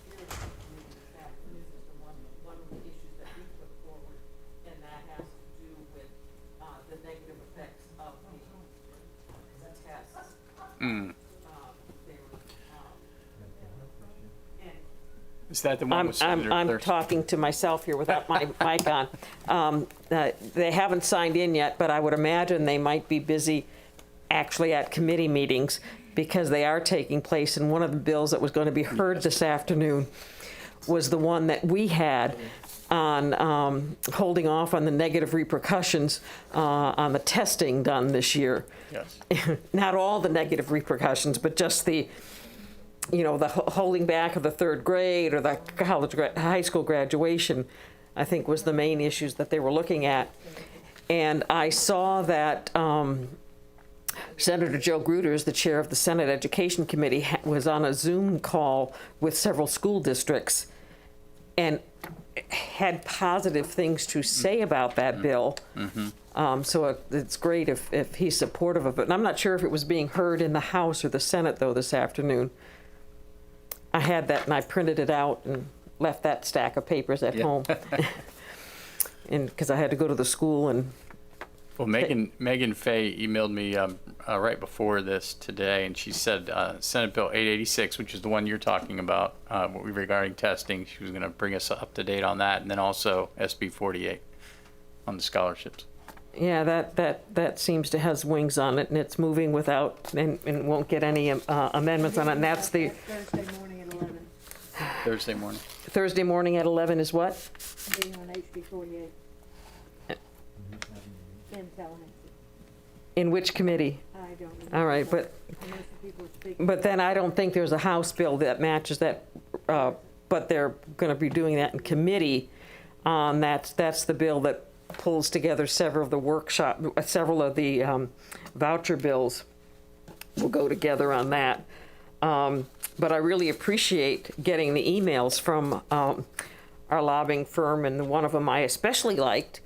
that was here this afternoon is one of the issues that we put forward, and that has to do with the negative effects of the tests. Mm. They were, and Is that the one with Senator I'm Thurston? talking to myself here without my mic on. They haven't signed in yet, but I would imagine they might be busy actually at committee meetings because they are taking place. And one of the bills that was going to be heard this afternoon was the one that we had on holding off on the negative repercussions on the testing done this year. Yes. Not all the negative repercussions, but just the the holding back of the third grade or the high school graduation, I think was the main issues that they were looking at. And I saw that Senator Joe Gruters, the chair of the Senate Education Committee, was on a Zoom call with several school districts and had positive things to say about that bill. So it's great if he's supportive of it. And I'm not sure if it was being heard in the House or the Senate, though, this afternoon. I had that and I printed it out and left that stack of papers at home. And because I had to go to the school and. Well, Megan Fay emailed me right before this today, and she said Senate Bill 886, which is the one you're talking about, regarding testing, she was going to bring us up to date on that, and then also SB 48 on the scholarships. Yeah, that seems to has wings on it, and it's moving without, and won't get any amendments on it, and that's the. Thursday morning at 11. Thursday morning. Thursday morning at 11 is what? Being on HB 48. In Tallahassee. In which committee? I don't know. All right, but then I don't think there's a House bill that matches that, but they're going to be doing that in committee. That's the bill that pulls together several of the voucher bills. Will go together on that. But I really appreciate getting the emails from our lobbying firm, and one of them I especially liked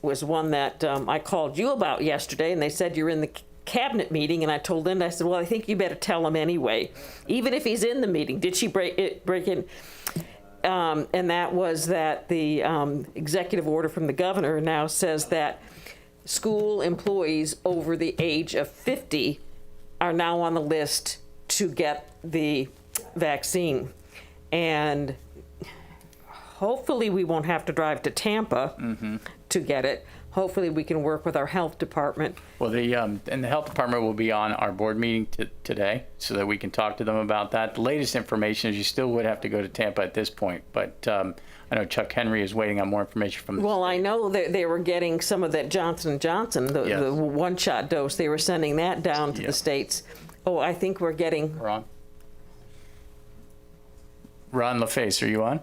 was one that I called you about yesterday, and they said you're in the cabinet meeting, and I told Linda, I said, well, I think you better tell him anyway, even if he's in the meeting. Did she break in? And that was that the executive order from the governor now says that school employees over the age of 50 are now on the list to get the vaccine. And hopefully we won't have to drive to Tampa to get it. Hopefully we can work with our health department. Well, and the health department will be on our board meeting today so that we can talk to them about that. The latest information is you still would have to go to Tampa at this point, but I know Chuck Henry is waiting on more information from the Well, I know that they were getting some of that Johnson & Johnson, the one-shot dose. They were sending that down to the states. Oh, I think we're getting... Ron LaFace, are you on?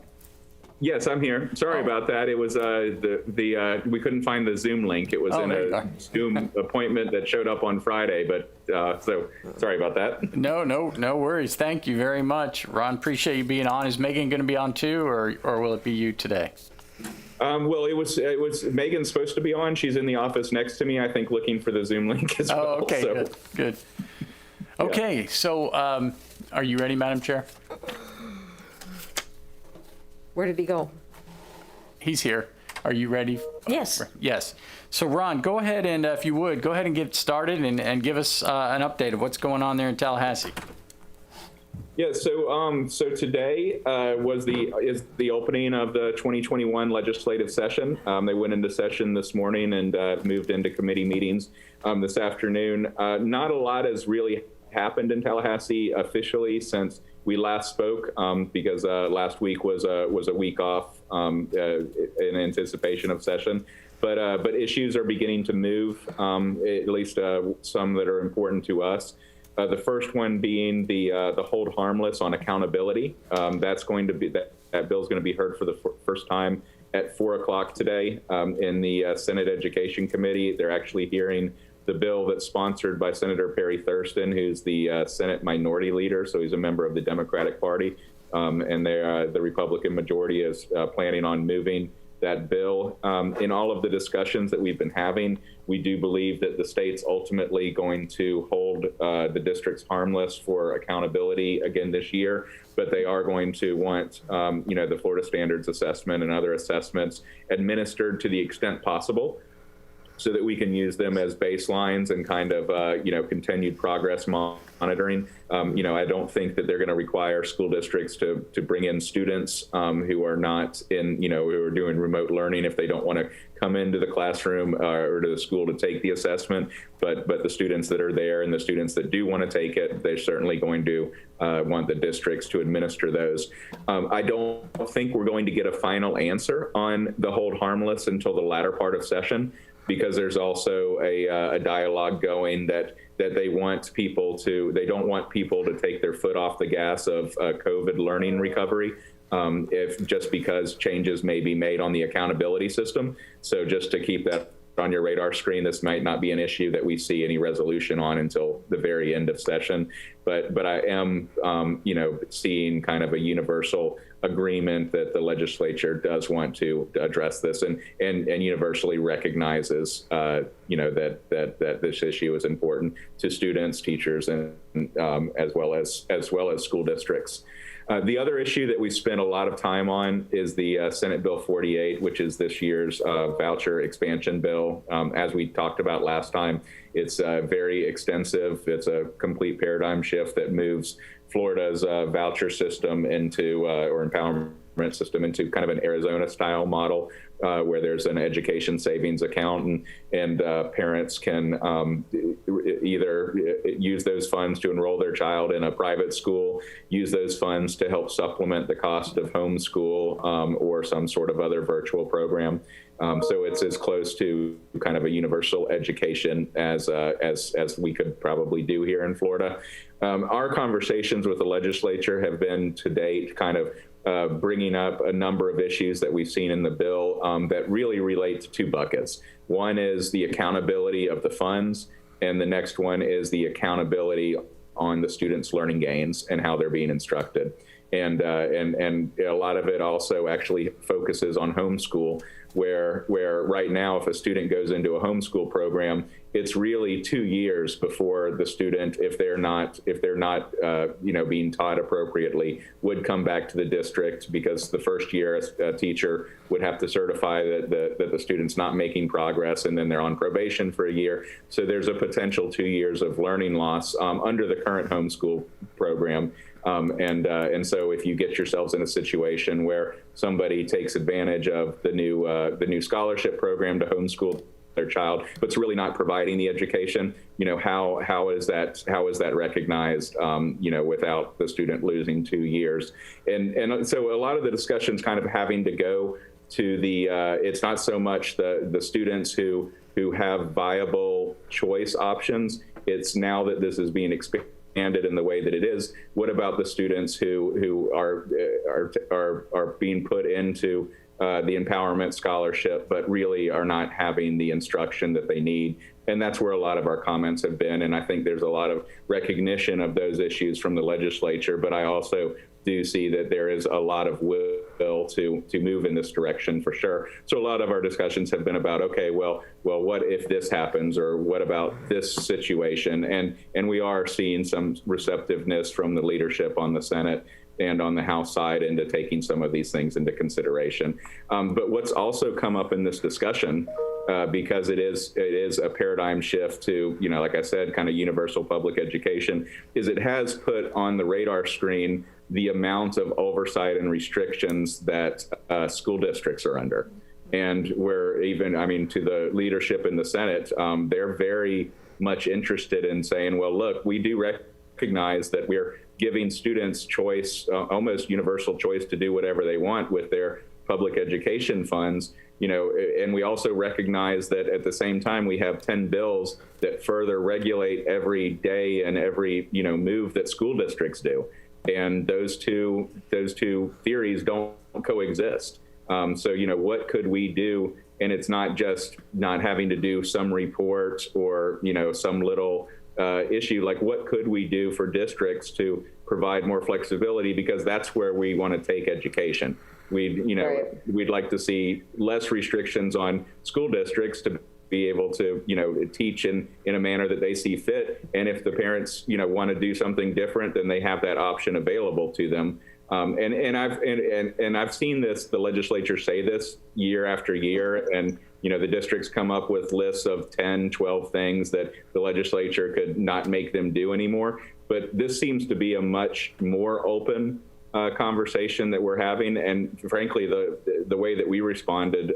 Yes, I'm here. Sorry about that. It was we couldn't find the Zoom link. It was in a Zoom appointment that showed up on Friday, but so sorry about that. No worries. Thank you very much, Ron. Appreciate you being on. Is Megan going to be on too, or will it be you today? Well, it was Megan's supposed to be on. She's in the office next to me, I think, looking for the Zoom link as well. Oh, okay, so. good. Okay, so are you ready, Madam Chair? Where did he go? He's here. Are you ready? Yes. Yes. So Ron, go ahead and, if you would, go ahead and get started and give us an update of what's going on there in Tallahassee. Yeah, so today is the opening of the 2021 legislative session. They went into session this morning and moved into committee meetings this afternoon. Not a lot has really happened in Tallahassee officially since we last spoke, because last week was a week off in anticipation of session. But issues are beginning to move, at least some that are important to us. The first one being the hold harmless on accountability. That's going to be that bill's going to be heard for the first time at 4 o'clock today in the Senate Education Committee. They're actually hearing the bill that's sponsored by Senator Perry Thurston, who's the Senate Minority Leader, so he's a member of the Democratic Party, and the Republican majority is planning on moving that bill. In all of the discussions that we've been having, we do believe that the state's ultimately going to hold the districts harmless for accountability again this year, but they are going to want, the Florida Standards Assessment and other assessments administered to the extent possible, so that we can use them as baselines and kind of, continued progress monitoring. I don't think that they're going to require school districts to bring in students who are not in, who are doing remote learning if they don't want to come into the classroom or to the school to take the assessment. But the students that are there and the students that do want to take it, they're certainly going to want the districts to administer those. I don't think we're going to get a final answer on the hold harmless until the latter part of session, because there's also a dialogue going that they want people to, they don't want people to take their foot off the gas of COVID learning recovery, if just because changes may be made on the accountability system. So just to keep that on your radar screen, this might not be an issue that we see any resolution on until the very end of session. But I am, seeing kind of a universal agreement that the legislature does want to address this and universally recognizes, that this issue is important to students, teachers, and as well as school districts. The other issue that we spent a lot of time on is the Senate Bill 48, which is this year's voucher expansion bill. As we talked about last time, it's very extensive. It's a complete paradigm shift that moves Florida's voucher system into, or empowerment system into kind of an Arizona-style model, where there's an education savings account and parents can either use those funds to enroll their child in a private school, use those funds to help supplement the cost of homeschool or some sort of other virtual program. So it's as close to kind of a universal education as we could probably do here in Florida. Our conversations with the legislature have been to date kind of bringing up a number of issues that we've seen in the bill that really relate to two buckets. One is the accountability of the funds, and the next one is the accountability on the students' learning gains and how they're being instructed. And a lot of it also actually focuses on homeschool, where right now, if a student goes into a homeschool program, it's really 2 years before the student, if they're not being taught appropriately, would come back to the district, because the first year a teacher would have to certify that the student's not making progress, and then they're on probation for a year. So there's a potential 2 years of learning loss under the current homeschool program. And so if you get yourselves in a situation where somebody takes advantage of the new scholarship program to homeschool their child, but it's really not providing the education, how is that recognized, without the student losing 2 years? And so a lot of the discussions kind of having to go to it's not so much the students who have viable choice options. It's now that this is being expanded in the way that it is, what about the students who are being put into the empowerment scholarship, but really are not having the instruction that they need? And that's where a lot of our comments have been. And I think there's a lot of recognition of those issues from the legislature, but I also do see that there is a lot of will to move in this direction for sure. So a lot of our discussions have been about, okay, well, what if this happens, or what about this situation? And we are seeing some receptiveness from the leadership on the Senate and on the House side into taking some of these things into consideration. But what's also come up in this discussion, because it is a paradigm shift to, like I said, kind of universal public education, is it has put on the radar screen the amount of oversight and restrictions that school districts are under. And where even, to the leadership in the Senate, they're very much interested in saying, well, look, we do recognize that we're giving students choice, almost universal choice, to do whatever they want with their public education funds, and we also recognize that at the same time we have 10 bills that further regulate every day and every move that school districts do, and those two theories don't coexist. So what could we do? And it's not just not having to do some report or some little issue. Like, what could we do for districts to provide more flexibility, because that's where we want to take education. We'd like to see less restrictions on school districts to be able to, teach in a manner that they see fit. And if the parents, want to do something different, then they have that option available to them. And I've seen this, the legislature say this year after year, and the districts come up with lists of 10, 12 things that the legislature could not make them do anymore. But this seems to be a much more open conversation that we're having. And frankly, the way that we responded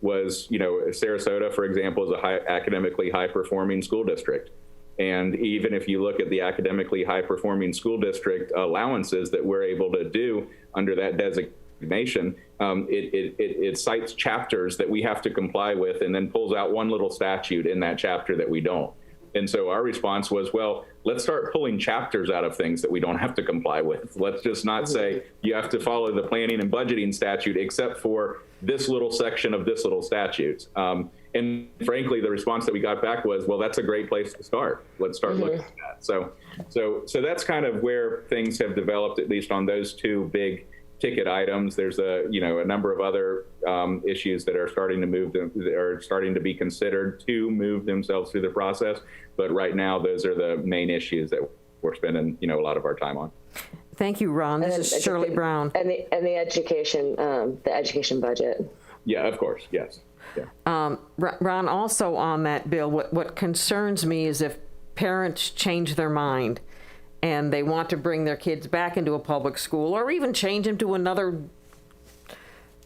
was, Sarasota, for example, is a academically high-performing school district. And even if you look at the academically high-performing school district allowances that we're able to do under that designation, it cites chapters that we have to comply with, and then pulls out one little statute in that chapter that we don't. And so our response was, well, let's start pulling chapters out of things that we don't have to comply with. Let's just not say you have to follow the planning and budgeting statute except for this little section of this little statute. And frankly, the response that we got back was, well, that's a great place to start. Let's start looking at that. So that's kind of where things have developed, at least on those two big ticket items. There's a number of other issues that are starting to be considered to move themselves through the process. But right now, those are the main issues that we're spending a lot of our time on. Thank you, Ron. This is Shirley Brown. And the education budget. Yeah, of course. Yes. Yeah. Ron, also on that bill, what concerns me is if parents change their mind and they want to bring their kids back into a public school, or even change them to another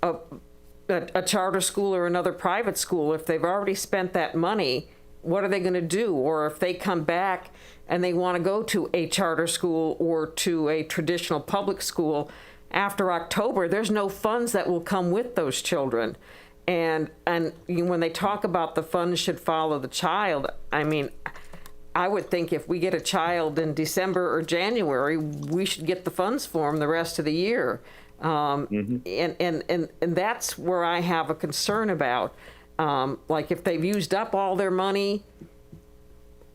a charter school or another private school. If they've already spent that money, what are they going to do? Or if they come back and they want to go to a charter school or to a traditional public school after October, there's no funds that will come with those children. And when they talk about the funds should follow the child, I mean, I would think if we get a child in December or January, we should get the funds for them the rest of the year. And that's where I have a concern about. Like if they've used up all their money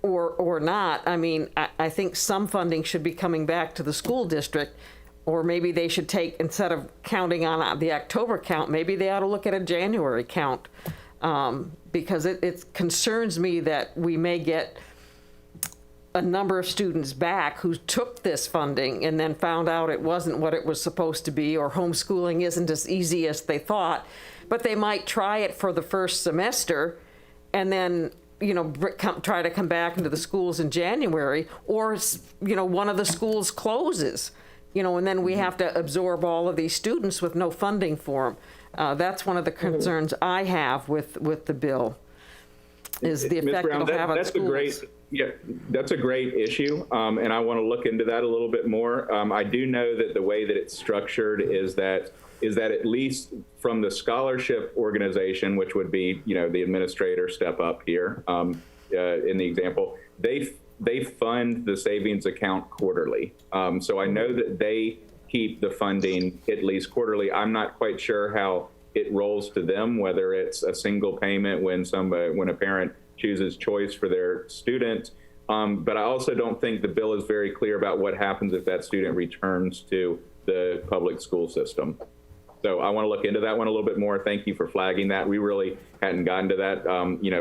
or not, I mean, I think some funding should be coming back to the school district, or maybe they should take, instead of counting on the October count, maybe they ought to look at a January count, because it concerns me that we may get a number of students back who took this funding and then found out it wasn't what it was supposed to be, or homeschooling isn't as easy as they thought. But they might try it for the first semester and then, try to come back into the schools in January, or, one of the schools closes, and then we have to absorb all of these students with no funding for them. That's one of the concerns I have with the bill, is the effect it'll have on schools. That's a great issue, and I want to look into that a little bit more. I do know that the way that it's structured is that at least from the scholarship organization, which would be the administrator step up here in the example, they fund the savings account quarterly. So I know that they keep the funding at least quarterly. I'm not quite sure how it rolls to them, whether it's a single payment when a parent chooses choice for their student. But I also don't think the bill is very clear about what happens if that student returns to the public school system. So I want to look into that one a little bit more. Thank you for flagging that. We really hadn't gotten to that.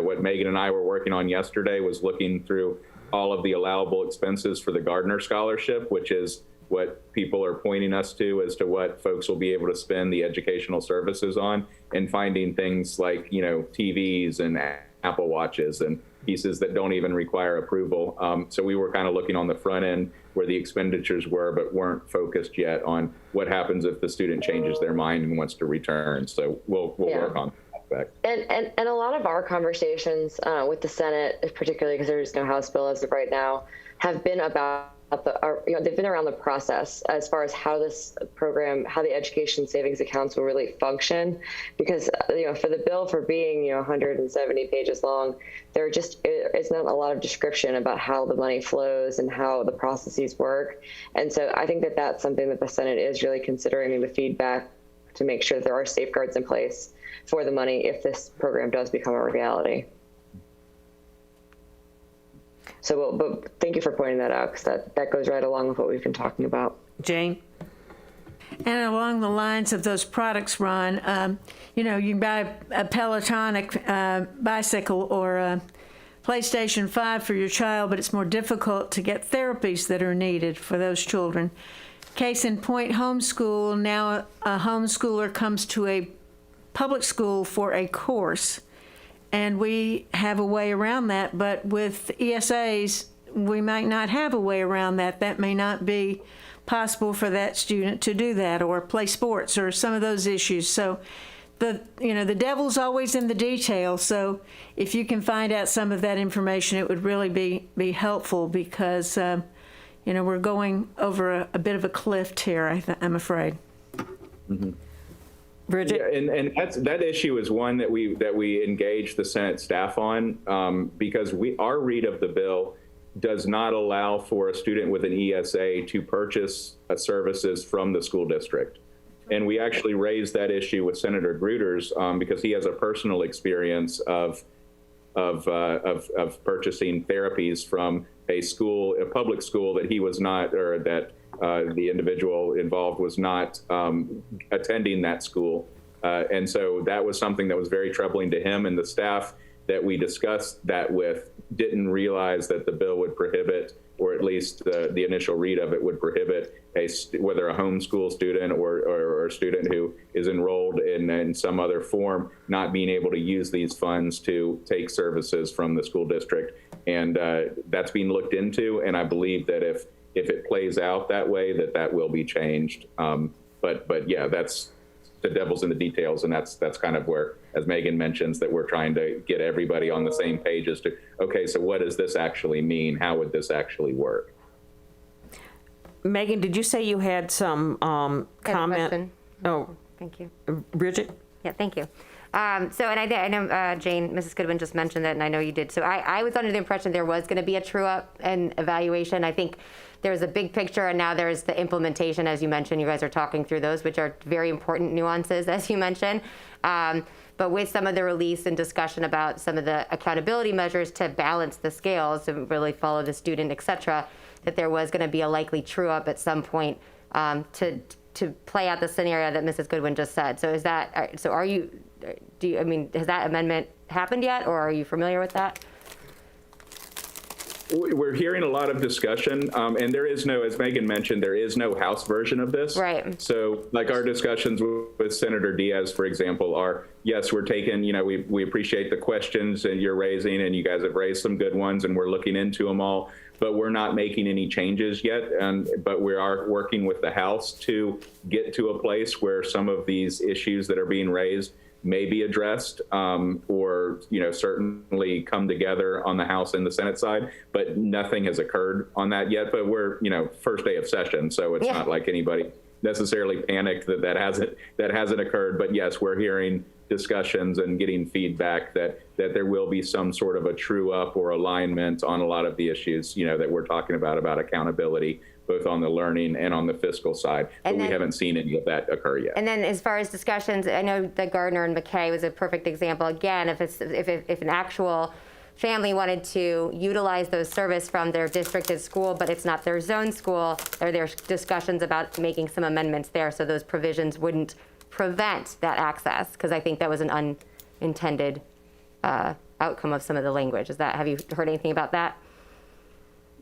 What Megan and I were working on yesterday was looking through all of the allowable expenses for the Gardner scholarship, which is what people are pointing us to as to what folks will be able to spend the educational services on, and finding things like, TVs and Apple Watches and pieces that don't even require approval. So we were kind of looking on the front end where the expenditures were, but weren't focused yet on what happens if the student changes their mind and wants to return. So we'll work on that. And a lot of our conversations with the Senate, particularly because there's no House bill as of right now, have been about they've been around the process as far as how this program, how the education savings accounts will really function. Because for the bill, for being 170 pages long, there just is not a lot of description about how the money flows and how the processes work. And so I think that that's something that the Senate is really considering with feedback to make sure that there are safeguards in place for the money if this program does become a reality. So, but thank you for pointing that out, because that goes right along with what we've been talking about. Jane? And along the lines of those products, Ron, you can buy a Pelotonic bicycle or a PlayStation 5 for your child, but it's more difficult to get therapies that are needed for those children. Case in point, homeschool. Now a homeschooler comes to a public school for a course, and we have a way around that, but with ESAs, we might not have a way around that. That may not be possible for that student to do that or play sports or some of those issues. So the devil's always in the details. So if you can find out some of that information, it would really be helpful, because we're going over a bit of a cliff here, I'm afraid. Mm-hmm. Bridget? Yeah, and that issue is one that we engaged the Senate staff on, because our read of the bill does not allow for a student with an ESA to purchase services from the school district. And we actually raised that issue with Senator Gruters, because he has a personal experience of purchasing therapies from a public school that he was not, or that the individual involved was not attending that school. And so that was something that was very troubling to him, and the staff that we discussed that with didn't realize that the bill would prohibit, or at least the initial read of it would prohibit, whether a homeschool student or a student who is enrolled in some other form, not being able to use these funds to take services from the school district. And that's being looked into, and I believe that if it plays out that way, that will be changed. But yeah, that's the devil's in the details, and that's kind of where, as Megan mentions, that we're trying to get everybody on the same page as to, okay, so what does this actually mean? How would this actually work? Megan, did you say you had some comment? Oh, thank you. Bridget? Yeah, thank you. So, and I know Jane, Mrs. Goodwin just mentioned that, and I know you did. So I was under the impression there was going to be a true-up and evaluation. I think there's a big picture, and now there's the implementation, as you mentioned. You guys are talking through those, which are very important nuances, as you mentioned. But with some of the release and discussion about some of the accountability measures to balance the scales and really follow the student, et cetera, that there was going to be a likely true-up at some point to play out the scenario that Mrs. Goodwin just said. So has that amendment happened yet, or are you familiar with that? We're hearing a lot of discussion, and there is no, as Megan mentioned, there is no House version of this. Right. So, like our discussions with Senator Diaz, for example, are, yes, we're taking, we appreciate the questions that you're raising, and you guys have raised some good ones, and we're looking into them all, but we're not making any changes yet. But we are working with the House to get to a place where some of these issues that are being raised may be addressed, or certainly come together on the House and the Senate side, but nothing has occurred on that yet. But we're first day of session, so it's not like anybody necessarily panicked that hasn't occurred. But yes, we're hearing discussions and getting feedback that there will be some sort of a true up or alignment on a lot of the issues that we're talking about accountability, both on the learning and on the fiscal side. But we haven't seen any of that occur yet. And then as far as discussions, I know that Gardner and McKay was a perfect example. Again, if an actual family wanted to utilize those services from their districted school, but it's not their zone school, there's discussions about making some amendments there so those provisions wouldn't prevent that access, because I think that was an unintended outcome of some of the language. Have you heard anything about that?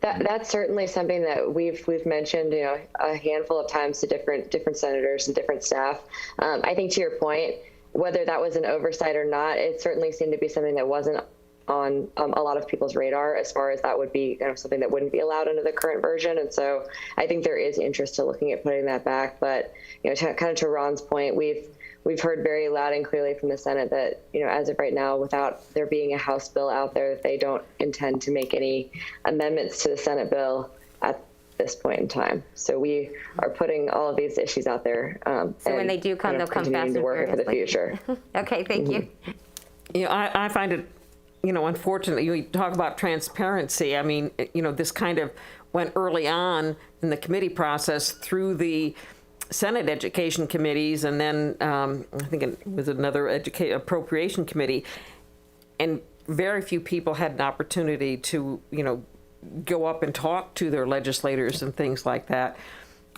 That's certainly something that we've mentioned, a handful of times to different senators and different staff. I think to your point, whether that was an oversight or not, it certainly seemed to be something that wasn't on a lot of people's radar, as far as that would be something that wouldn't be allowed under the current version. And so I think there is interest to looking at putting that back. But kind of to Ron's point, we've heard very loud and clearly from the Senate that, as of right now, without there being a House bill out there, that they don't intend to make any amendments to the Senate bill at this point in time. So we are putting all of these issues out there. So when they do come, they'll come fast and work for the future. Okay, thank you. I find it, unfortunately, you talk about transparency. I mean, this kind of went early on in the committee process through the Senate Education Committees, and then I think it was another Appropriation Committee, and very few people had an opportunity to, go up and talk to their legislators and things like that.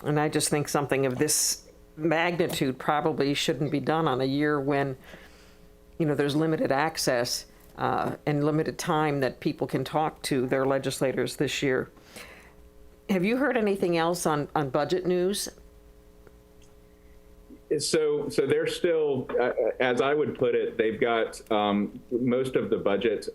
And I just think something of this magnitude probably shouldn't be done on a year when, there's limited access and limited time that people can talk to their legislators this year. Have you heard anything else on budget news? So they're still, as I would put it, they've got most of the budget,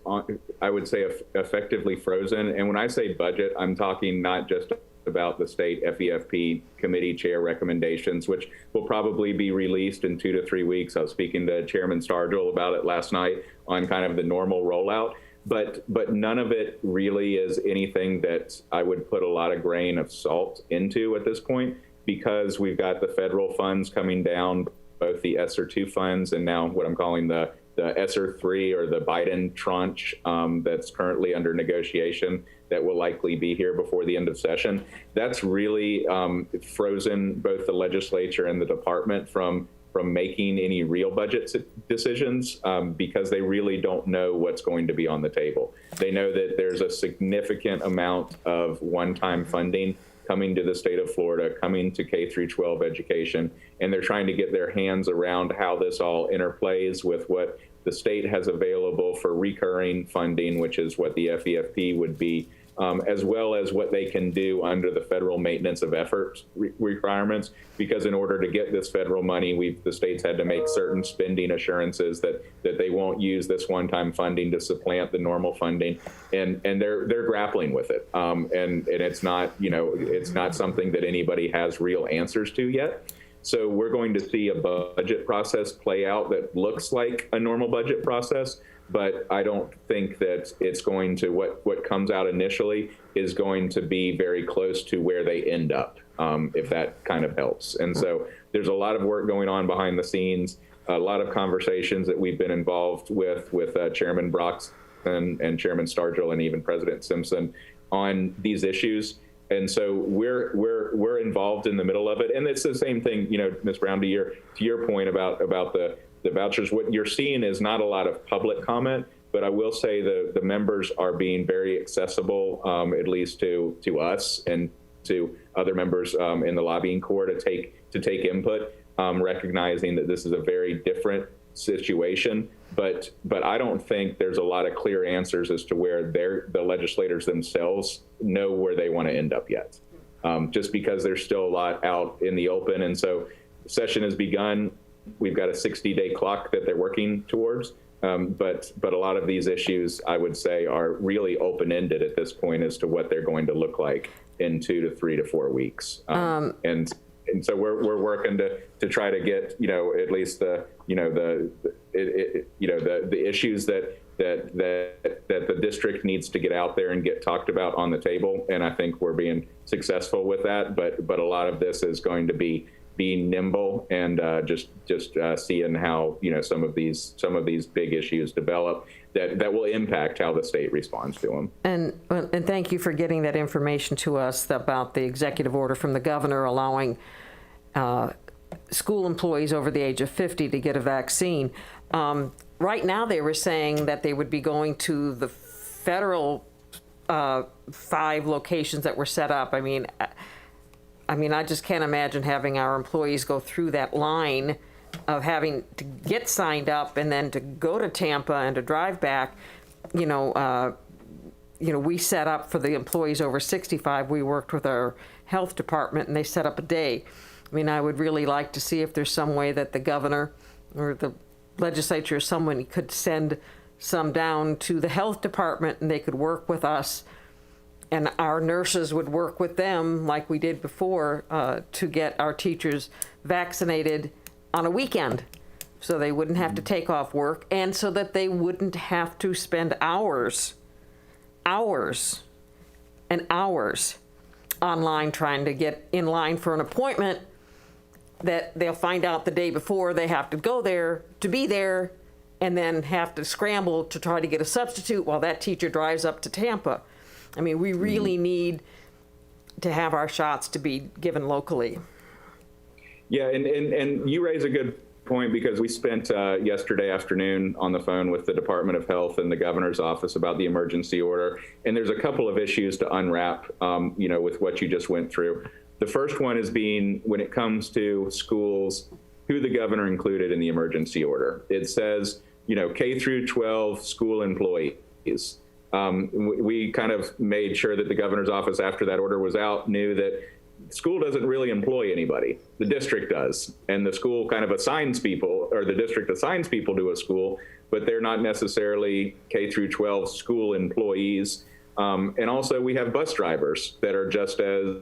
I would say, effectively frozen. And when I say budget, I'm talking not just about the state FEFP committee chair recommendations, which will probably be released in 2 to 3 weeks. I was speaking to Chairman Stargell about it last night on kind of the normal rollout. But none of it really is anything that I would put a lot of grain of salt into at this point, because we've got the federal funds coming down, both the ESSER 2 funds and now what I'm calling the ESSER 3 or the Biden tranche that's currently under negotiation that will likely be here before the end of session. That's really frozen both the legislature and the department from making any real budget decisions because they really don't know what's going to be on the table. They know that there's a significant amount of one-time funding coming to the state of Florida, coming to K through 12 education, and they're trying to get their hands around how this all interplays with what the state has available for recurring funding, which is what the FEFP would be, as well as what they can do under the federal maintenance of effort requirements. Because in order to get this federal money, the states had to make certain spending assurances that they won't use this one-time funding to supplant the normal funding, and they're grappling with it. And it's not, it's not something that anybody has real answers to yet. So we're going to see a budget process play out that looks like a normal budget process, but I don't think that it's going to, what comes out initially is going to be very close to where they end up, if that kind of helps. And so there's a lot of work going on behind the scenes, a lot of conversations that we've been involved with Chairman Broxton and Chairman Stargell and even President Simpson on these issues. And so we're involved in the middle of it. And it's the same thing, Ms. Brown, to your point about the vouchers. What you're seeing is not a lot of public comment, but I will say the members are being very accessible, at least to us and to other members in the lobbying corps to take input, recognizing that this is a very different situation. But I don't think there's a lot of clear answers as to where the legislators themselves know where they want to end up yet, just because there's still a lot out in the open. And so session has begun. We've got a 60-day clock that they're working towards. But a lot of these issues, I would say, are really open-ended at this point as to what they're going to look like in 2 to 3 to 4 weeks. And so we're working to try to get, at least the issues that the district needs to get out there and get talked about on the table. And I think we're being successful with that. But a lot of this is going to be being nimble and just seeing how some of these big issues develop that will impact how the state responds to them. And thank you for getting that information to us about the executive order from the governor allowing school employees over the age of 50 to get a vaccine. Right now, they were saying that they would be going to the federal 5 locations that were set up. I mean, I just can't imagine having our employees go through that line of having to get signed up and then to go to Tampa and to drive back. We set up for the employees over 65. We worked with our health department and they set up a day. I mean, I would really like to see if there's some way that the governor or the legislature or someone could send some down to the health department and they could work with us. And our nurses would work with them like we did before to get our teachers vaccinated on a weekend so they wouldn't have to take off work and so that they wouldn't have to spend hours and hours online trying to get in line for an appointment that they'll find out the day before they have to go there to be there and then have to scramble to try to get a substitute while that teacher drives up to Tampa. I mean, we really need to have our shots to be given locally. Yeah, and you raise a good point because we spent yesterday afternoon on the phone with the Department of Health and the governor's office about the emergency order. And there's a couple of issues to unwrap, with what you just went through. The first one is being, when it comes to schools, who the governor included in the emergency order. It says, K through 12 school employees. We kind of made sure that the governor's office, after that order was out, knew that school doesn't really employ anybody. The district does. And the school kind of assigns people, or the district assigns people to a school, but they're not necessarily K through 12 school employees. And also we have bus drivers that are just as,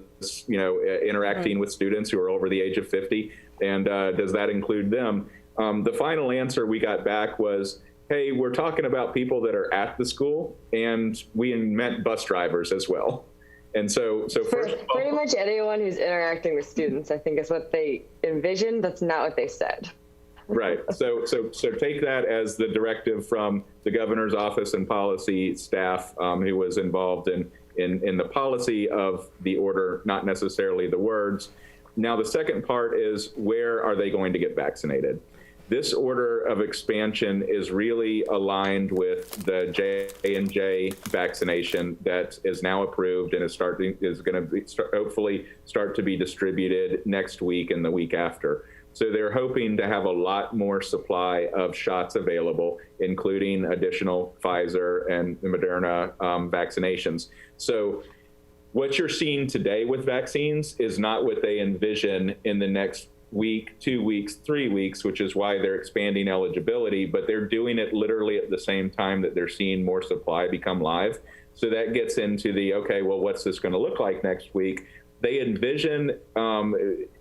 interacting with students who are over the age of 50. And does that include them? The final answer we got back was, hey, we're talking about people that are at the school, and we meant bus drivers as well. And so first of all, pretty much anyone who's interacting with students, I think, is what they envisioned. That's not what they said. Right. So take that as the directive from the governor's office and policy staff who was involved in the policy of the order, not necessarily the words. Now, the second part is, where are they going to get vaccinated? This order of expansion is really aligned with the J&J vaccination that is now approved and is going to hopefully start to be distributed next week and the week after. So they're hoping to have a lot more supply of shots available, including additional Pfizer and the Moderna vaccinations. So what you're seeing today with vaccines is not what they envision in the next week, 2 weeks, 3 weeks, which is why they're expanding eligibility, but they're doing it literally at the same time that they're seeing more supply become live. So that gets into the, okay, well, what's this going to look like next week? They envision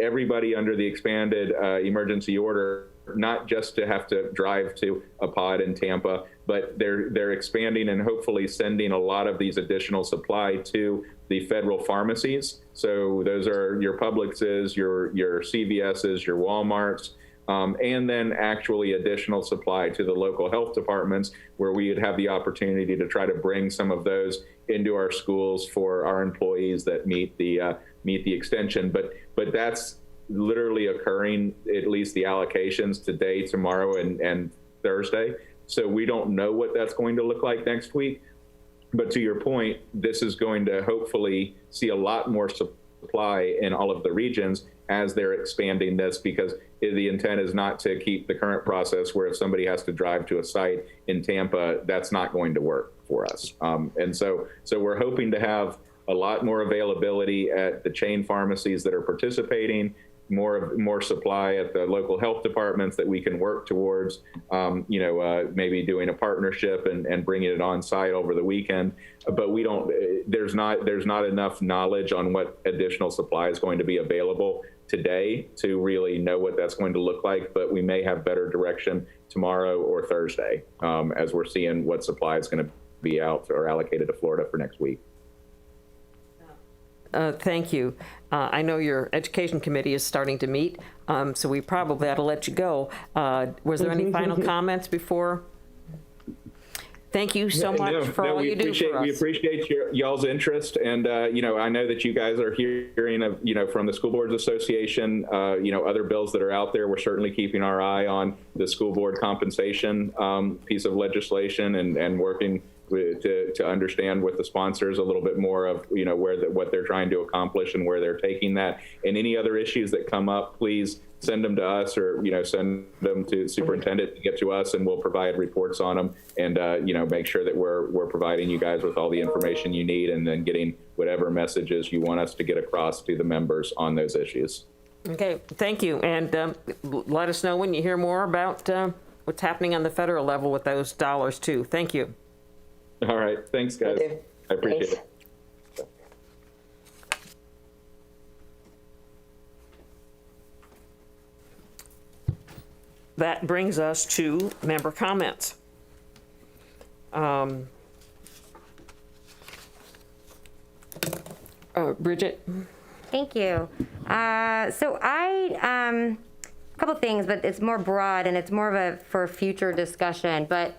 everybody under the expanded emergency order not just to have to drive to a pod in Tampa, but they're expanding and hopefully sending a lot of these additional supply to the federal pharmacies. So those are your Publixes, your CVS's, your Walmarts, and then actually additional supply to the local health departments, where we would have the opportunity to try to bring some of those into our schools for our employees that meet the extension. But that's literally occurring, at least the allocations today, tomorrow, and Thursday. So we don't know what that's going to look like next week. But to your point, this is going to hopefully see a lot more supply in all of the regions as they're expanding this, because the intent is not to keep the current process where if somebody has to drive to a site in Tampa, that's not going to work for us. And so we're hoping to have a lot more availability at the chain pharmacies that are participating, more supply at the local health departments that we can work towards, maybe doing a partnership and bringing it on site over the weekend. But there's not enough knowledge on what additional supply is going to be available today to really know what that's going to look like. But we may have better direction tomorrow or Thursday as we're seeing what supply is going to be out or allocated to Florida for next week. Thank you. I know your education committee is starting to meet, so we probably ought to let you go. Was there any final comments before? Thank you so much for all you do for us. We appreciate y'all's interest, and I know that you guys are hearing of from the School Boards Association, other bills that are out there. We're certainly keeping our eye on the school board compensation piece of legislation and working to understand with the sponsors a little bit more of what they're trying to accomplish and where they're taking that. And any other issues that come up, please send them to us, or send them to the superintendent to get to us, and we'll provide reports on them, and make sure that we're providing you guys with all the information you need, and then getting whatever messages you want us to get across to the members on those issues. Okay, thank you, and let us know when you hear more about what's happening on the federal level with those dollars too. Thank you. All right. Thanks, guys. I appreciate it. That brings us to member comments. Bridget? Thank you. So a couple things, but it's more broad and it's more of for future discussion. But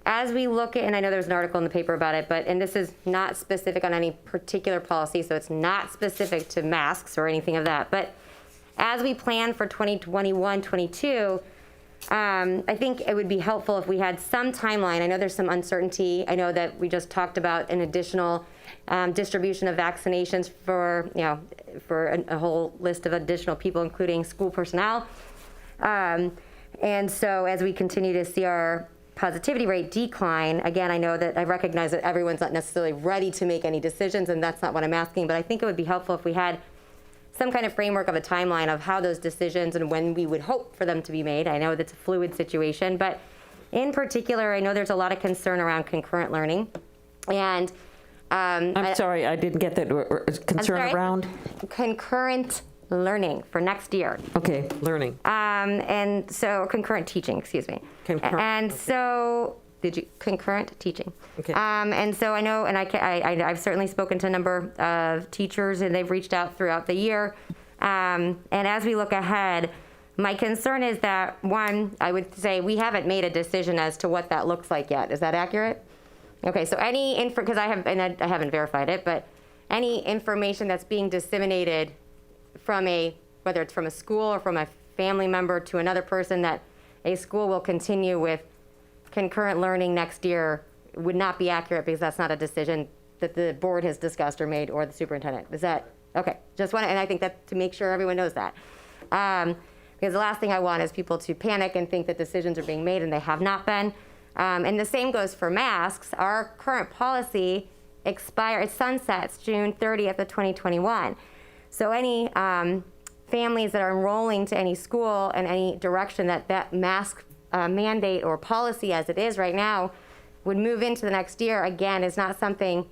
as we look at, and I know there's an article in the paper about it, and this is not specific on any particular policy, so it's not specific to masks or anything of that. But as we plan for 2021, 22, I think it would be helpful if we had some timeline. I know there's some uncertainty. I know that we just talked about an additional distribution of vaccinations for, for a whole list of additional people, including school personnel. And so as we continue to see our positivity rate decline, again, I know that I recognize that everyone's not necessarily ready to make any decisions, and that's not what I'm asking, but I think it would be helpful if we had some kind of framework of a timeline of how those decisions and when we would hope for them to be made. I know that's a fluid situation, but in particular, I know there's a lot of concern around concurrent learning. And I'm sorry, I didn't get that. Concern around? Concurrent learning for next year. Okay, learning. And so concurrent teaching, excuse me. Concurrent. And so, concurrent teaching. Okay. And so I know, and I've certainly spoken to a number of teachers, and they've reached out throughout the year. And as we look ahead, my concern is that, one, I would say we haven't made a decision as to what that looks like yet. Is that accurate? Okay, so any because I haven't verified it, but any information that's being disseminated from whether it's from a school or from a family member to another person, that a school will continue with concurrent learning next year would not be accurate, because that's not a decision that the board has discussed or made, or the superintendent. Is that okay? Just want to, and I think that to make sure everyone knows that, because the last thing I want is people to panic and think that decisions are being made and they have not been. And the same goes for masks. Our current policy it sunsets June 30th of 2021. So any families that are enrolling to any school in any direction that mask mandate or policy as it is right now would move into the next year, again, is not something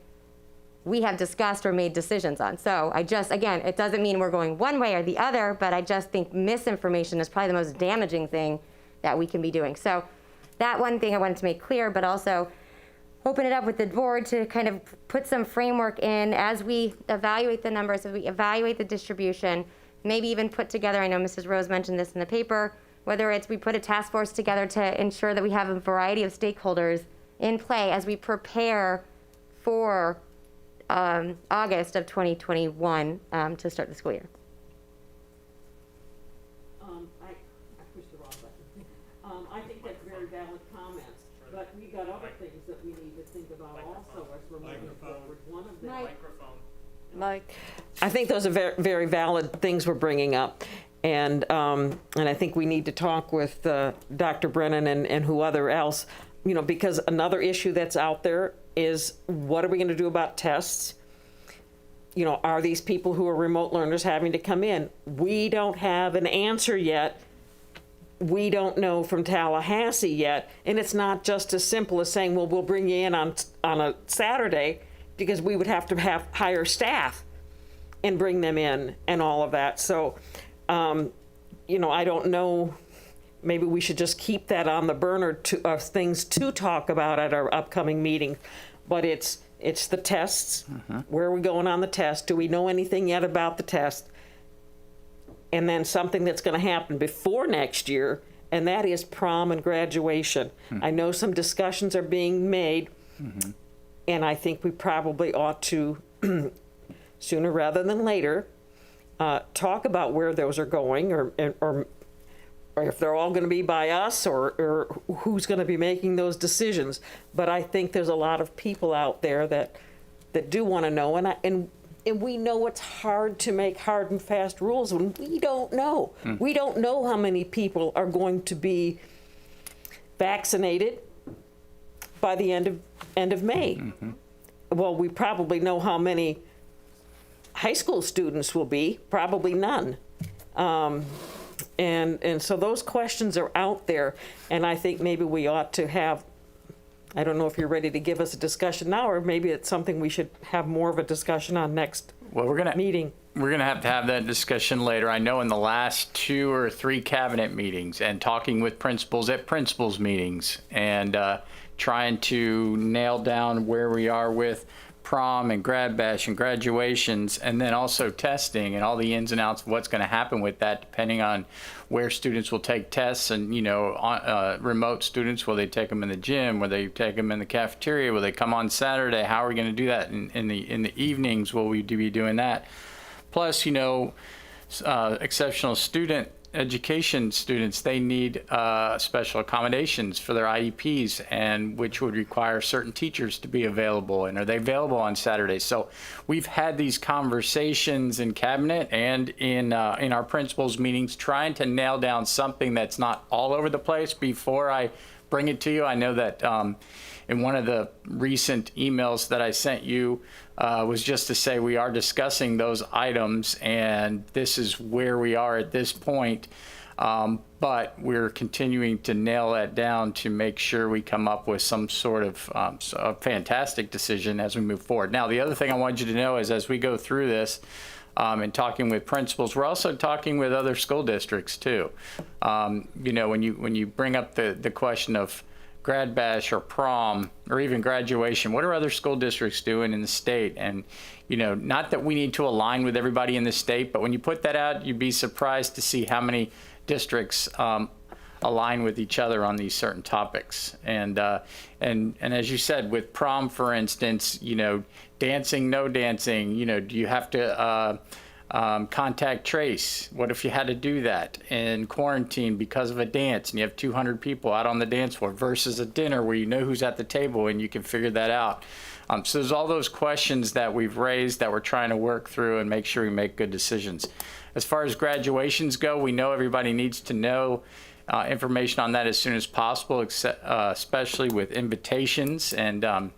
we have discussed or made decisions on. So again, it doesn't mean we're going one way or the other, but I just think misinformation is probably the most damaging thing that we can be doing. So that one thing I wanted to make clear, but also open it up with the board to kind of put some framework in as we evaluate the numbers, as we evaluate the distribution, maybe even put together, I know Mrs. Rose mentioned this in the paper, whether it's we put a task force together to ensure that we have a variety of stakeholders in play as we prepare for August of 2021 to start the school year. I pushed the wrong button. I think that's very valid comments, but we got other things that we need to think about also as we're moving forward. One of them. Mike. I think those are very, very valid things we're bringing up. And I think we need to talk with Dr. Brennan and whoever else, because another issue that's out there is, what are we going to do about tests? Are these people who are remote learners having to come in? We don't have an answer yet. We don't know from Tallahassee yet. And it's not just as simple as saying, well, we'll bring you in on a Saturday, because we would have to hire staff and bring them in and all of that. So, I don't know, maybe we should just keep that on the burner of things to talk about at our upcoming meeting. But it's the tests. Where are we going on the test? Do we know anything yet about the test? And then something that's going to happen before next year, and that is prom and graduation. I know some discussions are being made, and I think we probably ought to, sooner rather than later, talk about where those are going, or if they're all going to be by us, or who's going to be making those decisions. But I think there's a lot of people out there that do want to know, and we know it's hard to make hard and fast rules when we don't know. We don't know how many people are going to be vaccinated by the end of May. Well, we probably know how many high school students will be, probably none. And so those questions are out there, and I think maybe we ought to have, I don't know if you're ready to give us a discussion now, or maybe it's something we should have more of a discussion on next meeting. We're gonna have to have that discussion later. I know in the last 2 or 3 cabinet meetings and talking with principals at principals meetings and trying to nail down where we are with prom and grad bash and graduations, and then also testing and all the ins and outs of what's going to happen with that, depending on where students will take tests. And remote students, will they take them in the gym? Will they take them in the cafeteria? Will they come on Saturday? How are we going to do that in the evenings? Will we be doing that? Plus, exceptional student education students, they need special accommodations for their IEPs, and which would require certain teachers to be available. And are they available on Saturdays? So we've had these conversations in cabinet and in our principals meetings, trying to nail down something that's not all over the place before I bring it to you. I know that in one of the recent emails that I sent you was just to say we are discussing those items, and this is where we are at this point. But we're continuing to nail that down to make sure we come up with some sort of a fantastic decision as we move forward. Now, the other thing I want you to know is as we go through this and talking with principals, we're also talking with other school districts too. You know, when you bring up the question of grad bash or prom or even graduation, what are other school districts doing in the state? And, you know, not that we need to align with everybody in the state, but when you put that out, you'd be surprised to see how many districts align with each other on these certain topics. And as you said, with prom, for instance, you know, dancing, no dancing, you know, do you have to contact trace? What if you had to do that in quarantine because of a dance and you have 200 people out on the dance floor versus a dinner where you know who's at the table and you can figure that out? So there's all those questions that we've raised that we're trying to work through and make sure we make good decisions. As far as graduations go, we know everybody needs to know information on that as soon as possible, especially with invitations and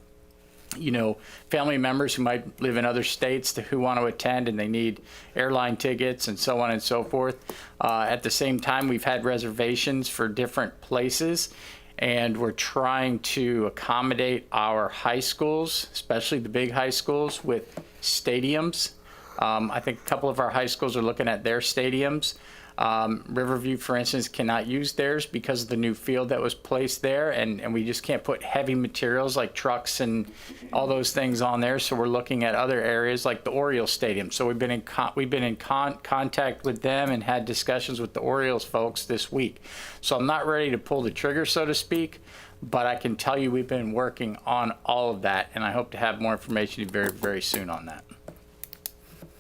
you know, family members who might live in other states who want to attend and they need airline tickets and so on and so forth. At the same time, we've had reservations for different places, and we're trying to accommodate our high schools, especially the big high schools, with stadiums. I think a couple of our high schools are looking at their stadiums. Riverview, for instance, cannot use theirs because of the new field that was placed there, and we just can't put heavy materials like trucks and all those things on there. So we're looking at other areas like the Orioles Stadium. So we've been in contact with them and had discussions with the Orioles folks this week. So I'm not ready to pull the trigger, so to speak, but I can tell you we've been working on all of that, and I hope to have more information very, very soon on that.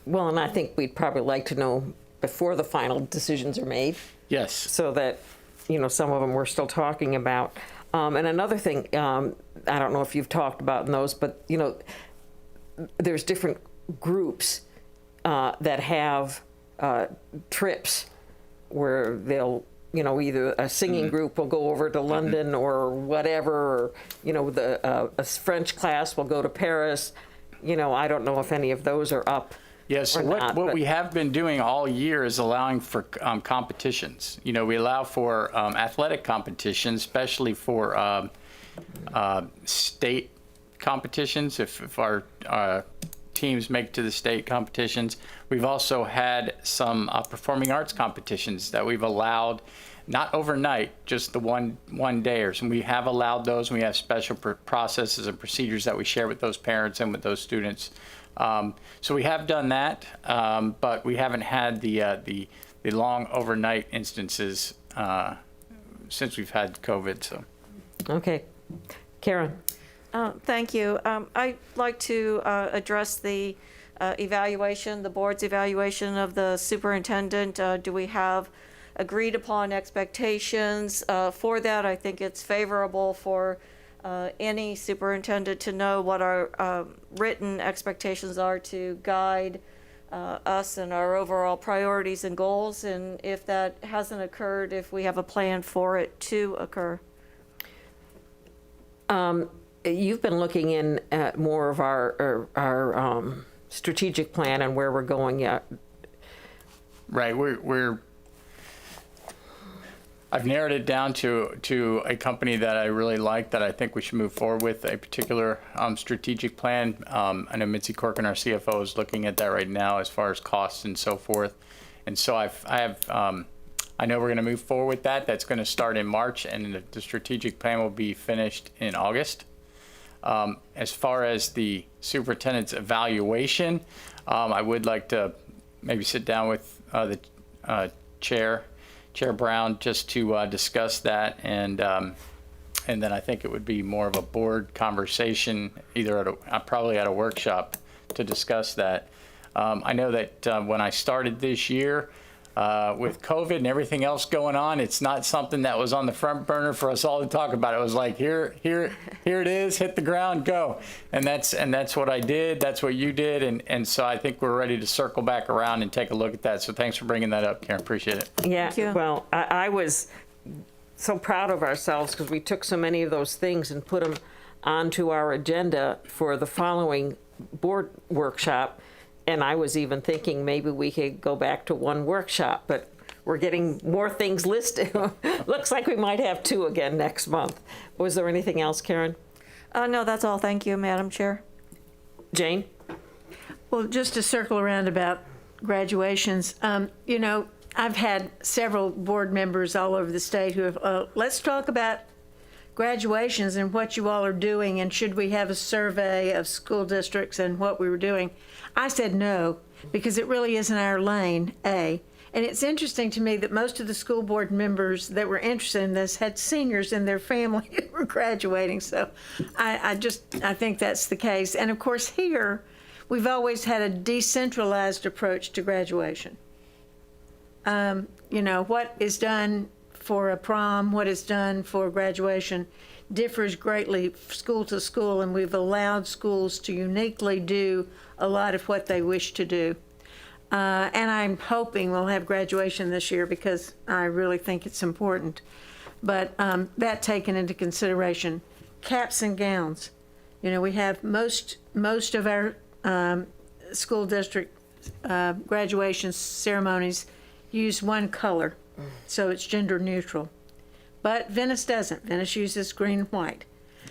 Well, and I think we'd probably like to know before the final decisions are made. Yes. So that, you know, some of them we're still talking about. And another thing, I don't know if you've talked about in those, but, you know, there's different groups that have trips where they'll, you know, either a singing group will go over to London or whatever, or, you know, a French class will go to Paris. You know, I don't know if any of those are up. Yes, so what we have been doing all year is allowing for competitions. You know, we allow for athletic competitions, especially for state competitions, if our teams make it to the state competitions. We've also had some performing arts competitions that we've allowed, not overnight, just the one dayers. And we have allowed those, and we have special processes and procedures that we share with those parents and with those students. So we have done that, but we haven't had the long overnight instances since we've had COVID. So, okay, Karen. Thank you. I'd like to address the evaluation, the board's evaluation of the superintendent. Do we have agreed upon expectations for that? I think it's favorable for any superintendent to know what our written expectations are to guide us and our overall priorities and goals, and if that hasn't occurred, if we have a plan for it to occur. You've been looking in at more of our strategic plan and where we're going yet. Right, I've narrowed it down to a company that I really like, that I think we should move forward with a particular strategic plan. I know Mitzi Corkin, our CFO, is looking at that right now as far as costs and so forth. And so I know we're going to move forward with that. That's going to start in March, and the strategic plan will be finished in August. As far as the superintendent's evaluation, I would like to maybe sit down with the Chair Brown, just to discuss that, and then I think it would be more of a board conversation, either probably at a workshop, to discuss that. I know that when I started this year, with COVID and everything else going on, it's not something that was on the front burner for us all to talk about. It was like, here it is, hit the ground, go. And that's what I did. That's what you did. And so I think we're ready to circle back around and take a look at that. So thanks for bringing that up, Karen. Appreciate it. Yeah, well, I was so proud of ourselves because we took so many of those things and put them onto our agenda for the following board workshop. And I was even thinking maybe we could go back to one workshop, but we're getting more things listed. Looks like we might have 2 again next month. Was there anything else, Karen? No, that's all. Thank you, Madam Chair. Jane? Well, just to circle around about graduations, you know, I've had several board members all over the state who have, let's talk about graduations and what you all are doing, and should we have a survey of school districts and what we were doing. I said no, because it really isn't our lane, A. And it's interesting to me that most of the school board members that were interested in this had seniors in their family who were graduating. So I think that's the case. And of course here, we've always had a decentralized approach to graduation. You know, what is done for a prom, what is done for graduation differs greatly school to school, and we've allowed schools to uniquely do a lot of what they wish to do. And I'm hoping we'll have graduation this year because I really think it's important. But that taken into consideration, caps and gowns. You know, we have most of our school district graduation ceremonies use one color, so it's gender neutral. But Venice doesn't. Venice uses green and white.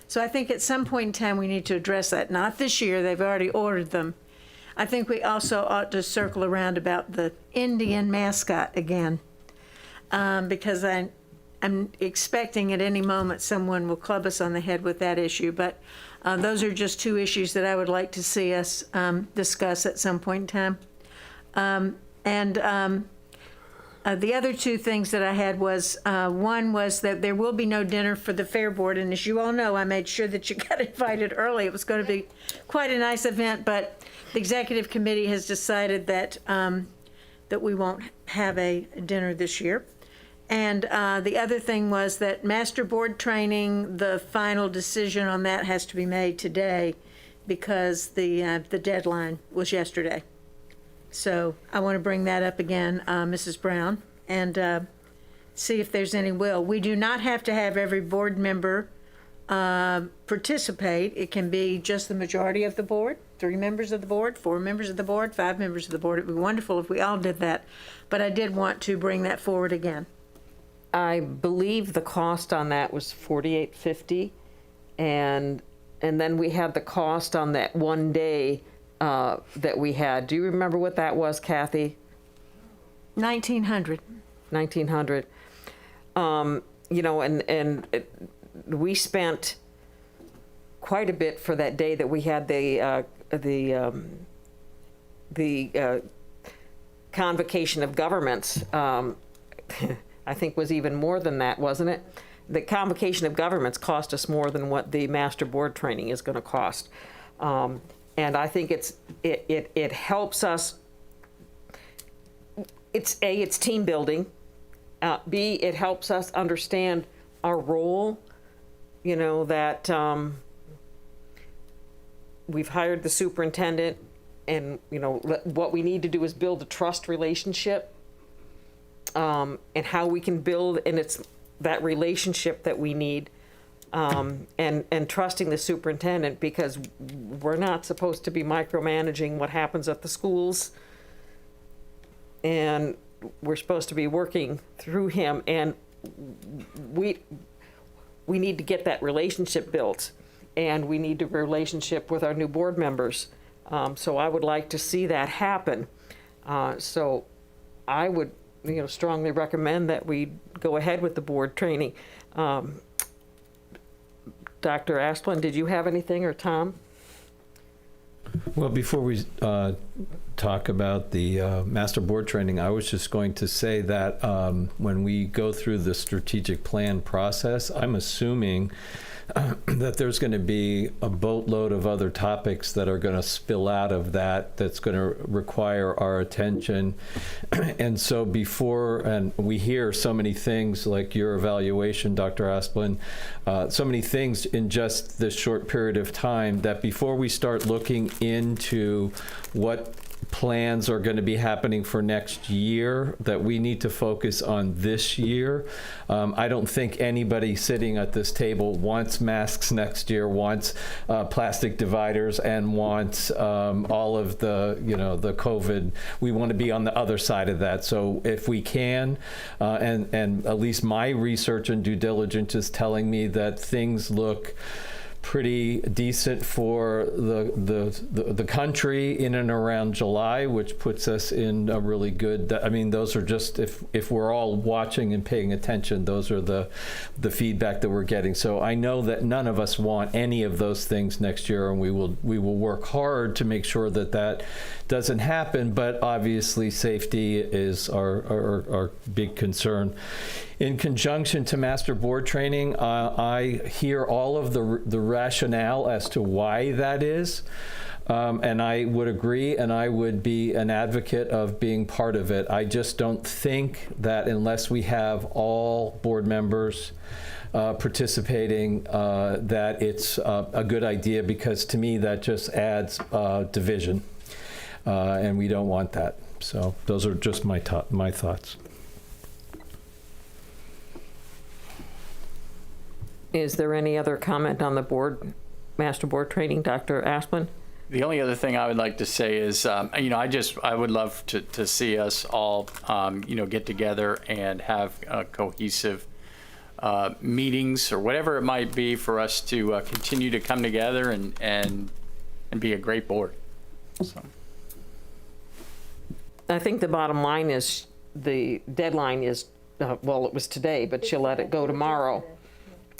So I think at some point in time we need to address that. Not this year, they've already ordered them. I think we also ought to circle around about the Indian mascot again, because I'm expecting at any moment someone will club us on the head with that issue. But those are just 2 issues that I would like to see us discuss at some point in time. The other 2 things that I had was, one was that there will be no dinner for the Fair Board, and as you all know, I made sure that you got invited early. It was going to be quite a nice event, but the Executive Committee has decided that that we won't have a dinner this year. And the other thing was that Master Board training, the final decision on that has to be made today because the deadline was yesterday. So I want to bring that up again, Mrs. Brown, and see if there's any will. We do not have to have every board member participate. It can be just the majority of the board, 3 members of the board, 4 members of the board, 5 members of the board. It would be wonderful if we all did that. But I did want to bring that forward again. I believe the cost on that was $48.50, and then we had the cost on that one day that we had. Do you remember what that was, Kathy? $1,900. $1,900. You know, and we spent quite a bit for that day that we had the convocation of governments. I think was even more than that, wasn't it? The convocation of governments cost us more than what the Master Board training is going to cost. And I think it helps us. It's A, it's team building. B, it helps us understand our role. You know, that we've hired the superintendent, and, you know, what we need to do is build a trust relationship, and how we can build, and it's that relationship that we need. And trusting the superintendent, because we're not supposed to be micromanaging what happens at the schools, and we're supposed to be working through him, and we need to get that relationship built, and we need a relationship with our new board members. So I would like to see that happen. So I would, you know, strongly recommend that we go ahead with the board training. Dr. Asplund, did you have anything, or Tom? Well, before we talk about the master board training. I was just going to say that when we go through the strategic plan process, I'm assuming that there's going to be a boatload of other topics that are going to spill out of that, that's going to require our attention. And so and we hear so many things like your evaluation, Dr. Asplin, so many things in just this short period of time, that before we start looking into what plans are going to be happening for next year, that we need to focus on this year. I don't think anybody sitting at this table wants masks next year, wants plastic dividers, and wants all of the COVID. We want to be on the other side of that. So if we can, and at least my research and due diligence is telling me that things look pretty decent for the country in and around July, which puts us in a really good, I mean, those are just, if we're all watching and paying attention, those are the feedback that we're getting. So I know that none of us want any of those things next year, and we will work hard to make sure that that doesn't happen, but obviously safety is our big concern. In conjunction to master board training, I hear all of the rationale as to why that is, and I would agree, and I would be an advocate of being part of it. I just don't think that unless we have all board members participating, that it's a good idea, because to me that just adds division, and we don't want that. So those are just my thoughts. Is there any other comment on the master board training, Dr. Asplin? The only other thing I would like to say is, I would love to see us all, get together and have cohesive meetings or whatever it might be for us to continue to come together and be a great board. So. I think the bottom line is the deadline is, it was today, but she'll let it go tomorrow.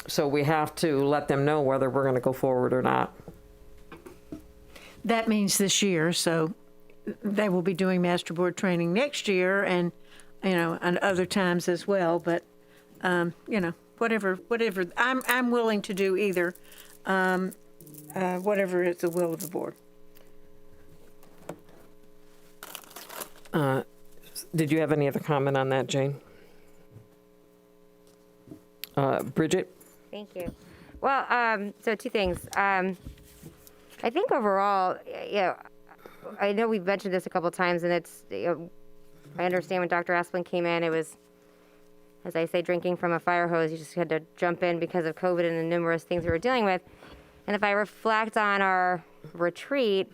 So we have to let them know whether we're going to go forward or not. That means this year, so they will be doing master board training next year, and and other times as well. But whatever. I'm willing to do either. Whatever is the will of the board. Did you have any other comment on that, Jane? Bridget? Thank you. Well, so two things. I think overall, I know we've mentioned this a couple of times, and it's, I understand when Dr. Asplin came in, it was, as I say, drinking from a fire hose. You just had to jump in because of COVID and the numerous things we were dealing with. And if I reflect on our retreat,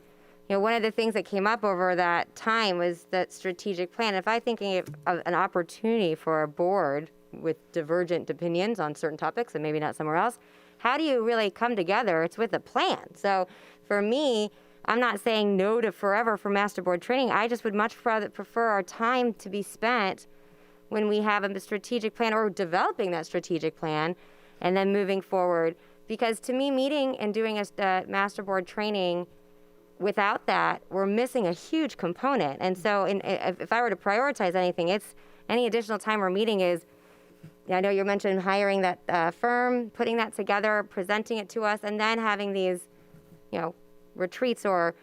one of the things that came up over that time was that strategic plan. If I'm thinking of an opportunity for a board with divergent opinions on certain topics and maybe not somewhere else, how do you really come together? It's with a plan. So for me, I'm not saying no to forever for master board training. I just would much prefer our time to be spent when we have a strategic plan or developing that strategic plan and then moving forward. Because to me, meeting and doing a master board training, without that, we're missing a huge component. And so if I were to prioritize anything, it's any additional time we're meeting is, I know you mentioned hiring that firm, putting that together, presenting it to us, and then having these, retreats or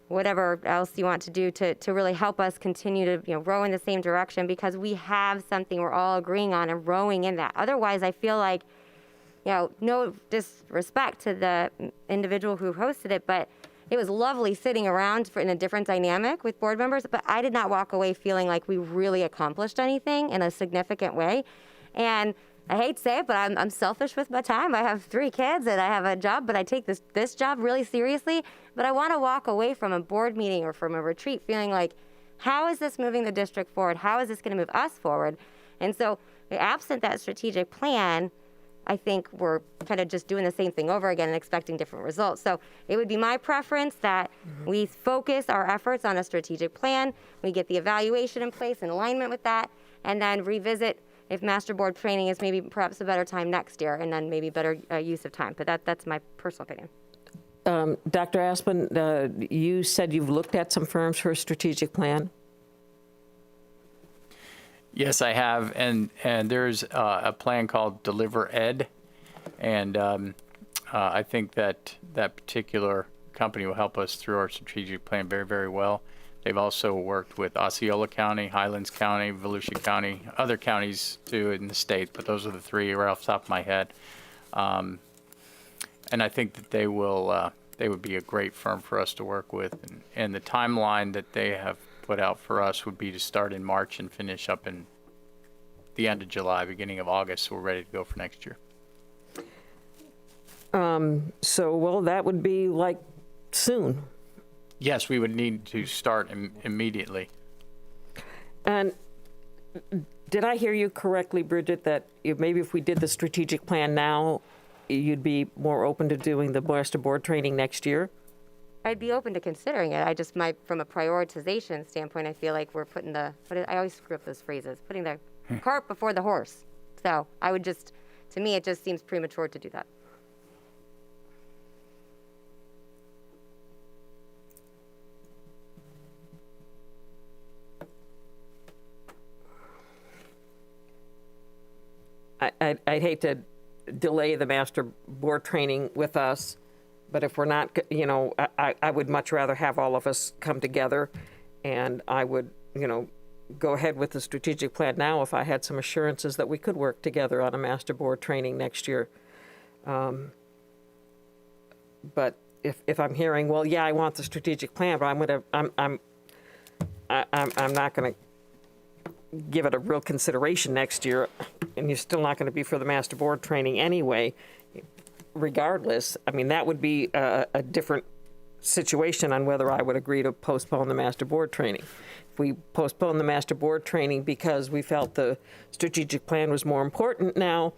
whatever else you want to do to really help us continue to, row in the same direction, because we have something we're all agreeing on and rowing in that. Otherwise, I feel like, no disrespect to the individual who hosted it, but it was lovely sitting around in a different dynamic with board members, but I did not walk away feeling like we really accomplished anything in a significant way. And I hate to say it, but I'm selfish with my time. I have 3 kids and I have a job, but I take this job really seriously. But I want to walk away from a board meeting or from a retreat feeling like, how is this moving the district forward? How is this going to move us forward? And so absent that strategic plan, I think we're kind of just doing the same thing over again and expecting different results. So it would be my preference that we focus our efforts on a strategic plan, we get the evaluation in place in alignment with that, and then revisit if master board training is maybe perhaps a better time next year, and then maybe better use of time. But that's my personal opinion. Dr. Aspen, you said you've looked at some firms for a strategic plan? Yes, I have, and there's a plan called Deliver Ed, and I think that particular company will help us through our strategic plan very, very well. They've also worked with Osceola County, Highlands County, Volusia County, other counties too in the state, but those are the three right off the top of my head. And I think that they would be a great firm for us to work with, and the timeline that they have put out for us would be to start in March and finish up in the end of July, beginning of August, so we're ready to go for next year. Well, that would be like soon. Yes, we would need to start immediately. And did I hear you correctly, Bridget, that maybe if we did the strategic plan now, you'd be more open to doing the master board training next year? I'd be open to considering it. I just might, from a prioritization standpoint, I feel like we're putting I always screw up those phrases, putting the cart before the horse. So I would just, to me, it just seems premature to do that. I'd hate to delay the master board training with us, but if we're not, I would much rather have all of us come together, and I would, go ahead with the strategic plan now if I had some assurances that we could work together on a master board training next year. But if I'm hearing, well, yeah, I want the strategic plan, but I'm not going to give it a real consideration next year, and you're still not going to be for the master board training anyway, regardless. I mean, that would be a different situation on whether I would agree to postpone the master board training. If we postpone the master board training because we felt the strategic plan was more important now,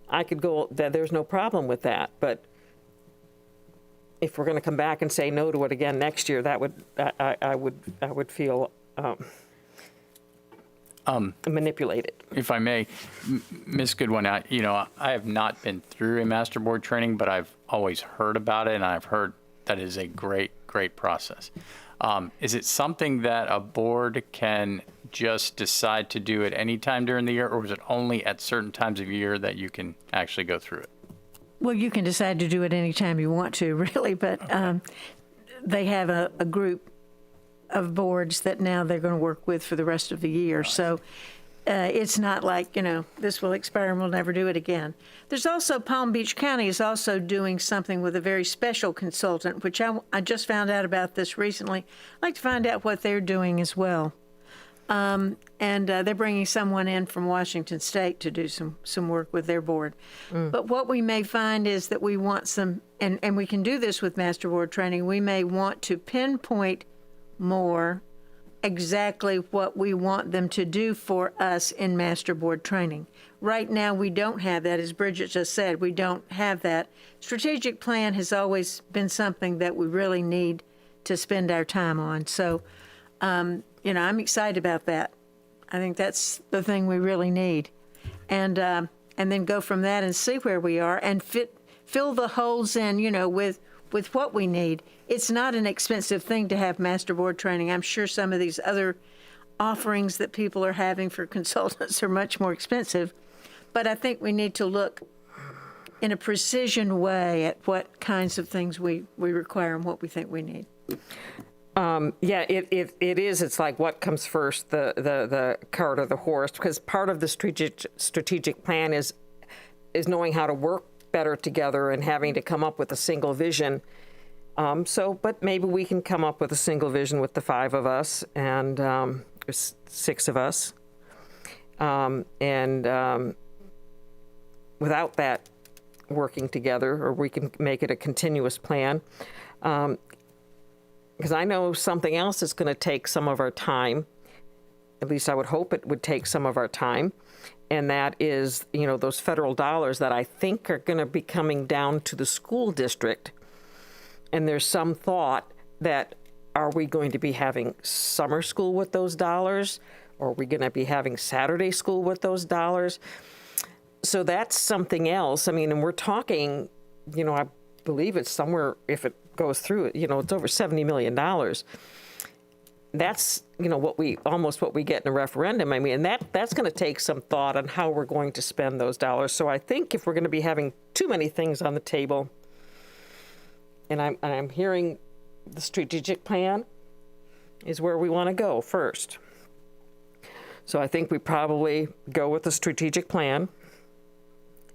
I could go, there's no problem with that. But if we're going to come back and say no to it again next year, that would, I would feel manipulated. If I may, Ms. Goodwin, I have not been through a master board training, but I've always heard about it, and I've heard that is a great, great process. Is it something that a board can just decide to do at any time during the year, or is it only at certain times of year that you can actually go through it? Well, you can decide to do it anytime you want to, really, but they have a group of boards that now they're going to work with for the rest of the year. So it's not like, this will expire and we'll never do it again. There's also Palm Beach County is also doing something with a very special consultant, which I just found out about this recently. I'd like to find out what they're doing as well. And they're bringing someone in from Washington State to do some work with their board. But what we may find is that we want some, and we can do this with master board training, we may want to pinpoint more exactly what we want them to do for us in master board training. Right now, we don't have that. As Bridget just said, we don't have that. Strategic plan has always been something that we really need to spend our time on. So, I'm excited about that. I think that's the thing we really need. And then go from that and see where we are and fill the holes in, with what we need. It's not an expensive thing to have master board training. I'm sure some of these other offerings that people are having for consultants are much more expensive, but I think we need to look in a precision way at what kinds of things we require and what we think we need. Yeah, it is. It's like what comes first, the cart or the horse, because part of the strategic plan is knowing how to work better together and having to come up with a single vision. But maybe we can come up with a single vision with the 5 of us and there's 6 of us. Without that working together, or we can make it a continuous plan. Because I know something else is going to take some of our time. At least I would hope it would take some of our time. And that is, those federal dollars that I think are going to be coming down to the school district. And there's some thought that, are we going to be having summer school with those dollars? Or are we going to be having Saturday school with those dollars? So that's something else. I mean, and we're talking, believe it's somewhere, if it goes through, you know, it's over $70 million. That's, you know, almost what we get in a referendum. I mean, and that's going to take some thought on how we're going to spend those dollars. So I think if we're going to be having too many things on the table, and I'm hearing the strategic plan is where we want to go first. So I think we probably go with the strategic plan,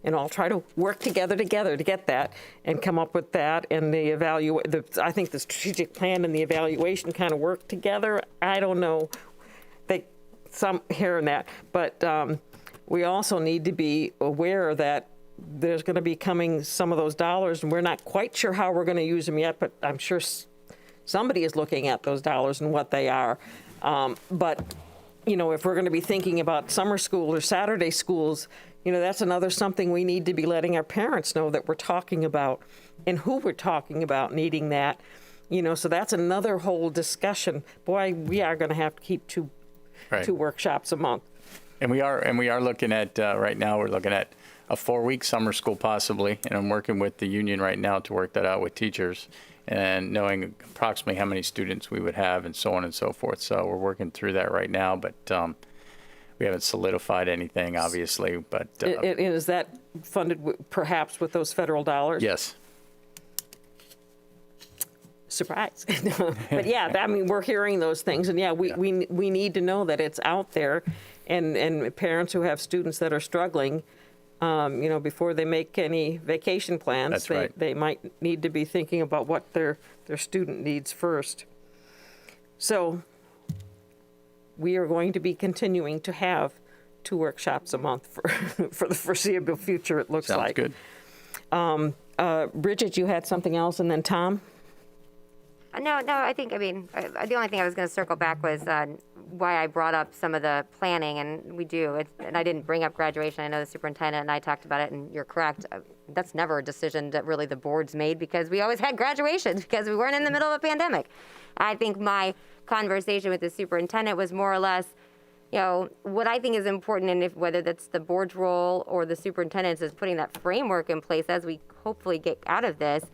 and I'll try to work together to get that and come up with that. And I think the strategic plan and the evaluation kind of work together. I don't know, some here and that, but we also need to be aware that there's going to be coming some of those dollars, and we're not quite sure how we're going to use them yet, but I'm sure somebody is looking at those dollars and what they are. But, you know, if we're going to be thinking about summer school or Saturday schools, you know, that's another something we need to be letting our parents know that we're talking about and who we're talking about needing that. You know, so that's another whole discussion. Boy, we are going to have to keep two workshops a month. And we are looking at, right now, we're looking at a 4-week summer school possibly. And I'm working with the union right now to work that out with teachers and knowing approximately how many students we would have and so on and so forth. So we're working through that right now, but we haven't solidified anything, obviously. But is that funded perhaps with those federal dollars? Yes. Surprise. But yeah, I mean, we're hearing those things, and we need to know that it's out there, and parents who have students that are struggling, you know, before they make any vacation plans, That's right. They might need to be thinking about what their student needs first. So we are going to be continuing to have 2 workshops a month for the foreseeable future, it looks like. Sounds good. Bridget, you had something else, and then Tom? No, the only thing I was going to circle back was why I brought up some of the planning, and we do. And I didn't bring up graduation. I know the superintendent and I talked about it, and you're correct. That's never a decision that really the board's made because we always had graduations because we weren't in the middle of a pandemic. I think my conversation with the superintendent was more or less, you know, what I think is important, and whether that's the board's role or the superintendent's, is putting that framework in place as we hopefully get out of this.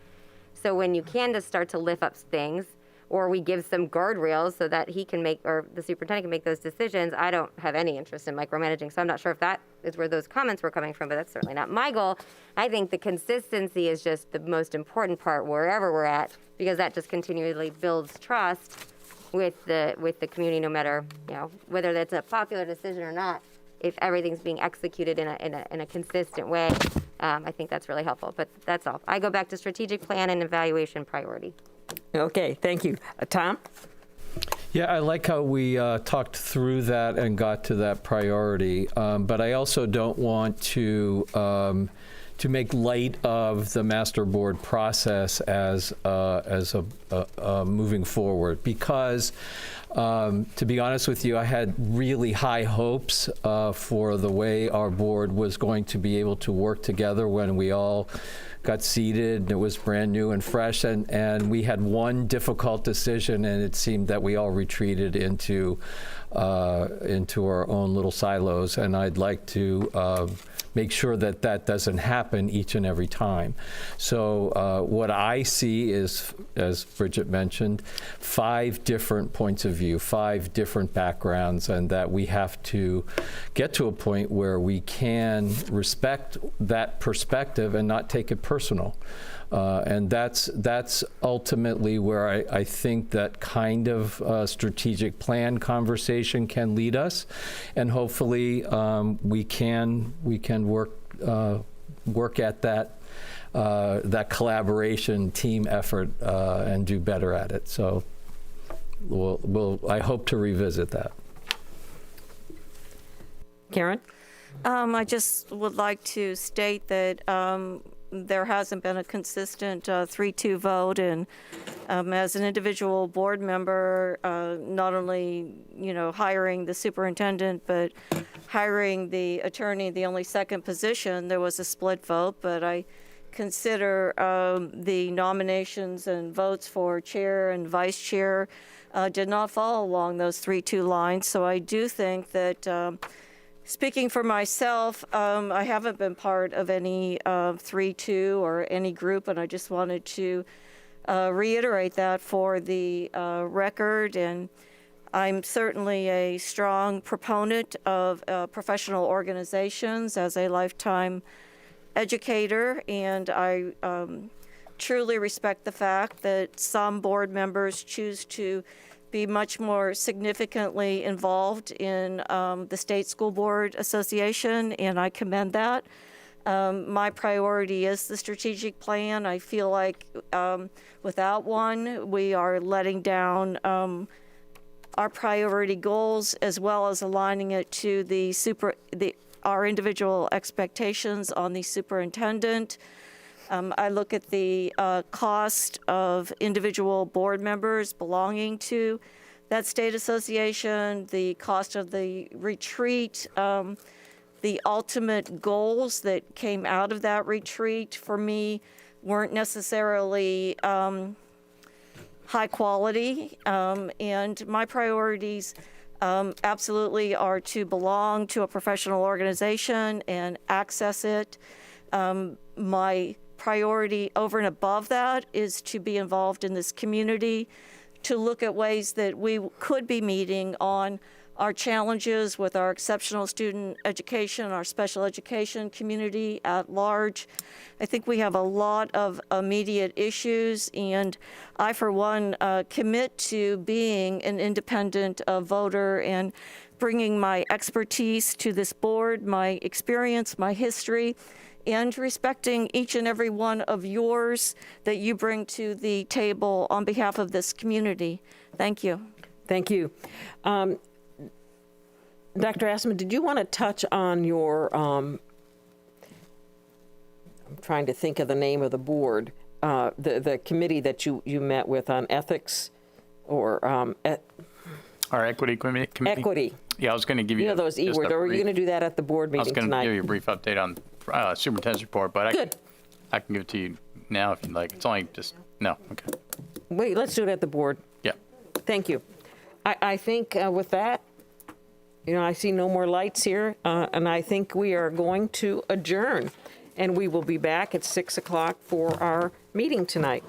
So when you can just start to lift up things, or we give some guardrails so that he can make, or the superintendent can make those decisions, I don't have any interest in micromanaging. So I'm not sure if that is where those comments were coming from, but that's certainly not my goal. I think the consistency is just the most important part wherever we're at, because that just continually builds trust with the community, no matter, you know, whether that's a popular decision or not. If everything's being executed in a consistent way, I think that's really helpful. But that's all. I go back to strategic plan and evaluation priority. Okay, thank you. Tom? Yeah, I like how we talked through that and got to that priority, but I also don't want to make light of the master board process as a moving forward, because to be honest with you, I had really high hopes for the way our board was going to be able to work together when we all got seated and it was brand new and fresh, and we had one difficult decision, and it seemed that we all retreated into our own little silos, and I'd like to make sure that that doesn't happen each and every time. So what I see is, as Bridget mentioned, 5 different points of view, 5 different backgrounds, and that we have to get to a point where we can respect that perspective and not take it personal. And that's ultimately where I think that kind of strategic plan conversation can lead us, and hopefully we can work at that collaboration, team effort, and do better at it. So I hope to revisit that. Karen? I just would like to state that there hasn't been a consistent 3-2 vote, and as an individual board member, not only, you know, hiring the superintendent, but hiring the attorney, the only second position, there was a split vote, but I consider the nominations and votes for chair and vice chair did not fall along those 3-2 lines. So I do think that speaking for myself, I haven't been part of any 3-2 or any group, and I just wanted to reiterate that for the record. And I'm certainly a strong proponent of professional organizations as a lifetime educator, and I truly respect the fact that some board members choose to be much more significantly involved in the State School Board Association, and I commend that. My priority is the strategic plan. I feel like without one, we are letting down our priority goals, as well as aligning it to our individual expectations on the superintendent. I look at the cost of individual board members belonging to that state association, the cost of the retreat, the ultimate goals that came out of that retreat for me weren't necessarily high quality, and my priorities absolutely are to belong to a professional organization and access it. My priority over and above that is to be involved in this community, to look at ways that we could be meeting on our challenges with our exceptional student education, our special education community at large. I think we have a lot of immediate issues, and I, for one, commit to being an independent voter and bringing my expertise to this board, my experience, my history, and respecting each and every one of yours that you bring to the table on behalf of this community. Thank you. Thank you. Dr. Assman, did you want to touch on your, I'm trying to think of the name of the board, the committee that you met with on ethics or Our equity committee? equity? Yeah, I was going to give you. Those E just words, a or are you brief- going to do that at the board I was meeting going to tonight? give you a brief update on superintendent's report, but I can give it to you now if you'd like. It's only just, no, okay. Wait, let's do it at the board. Yeah. Thank you. I think with that, I see no more lights here, and I think we are going to adjourn. And we will be back at 6 o'clock for our meeting tonight.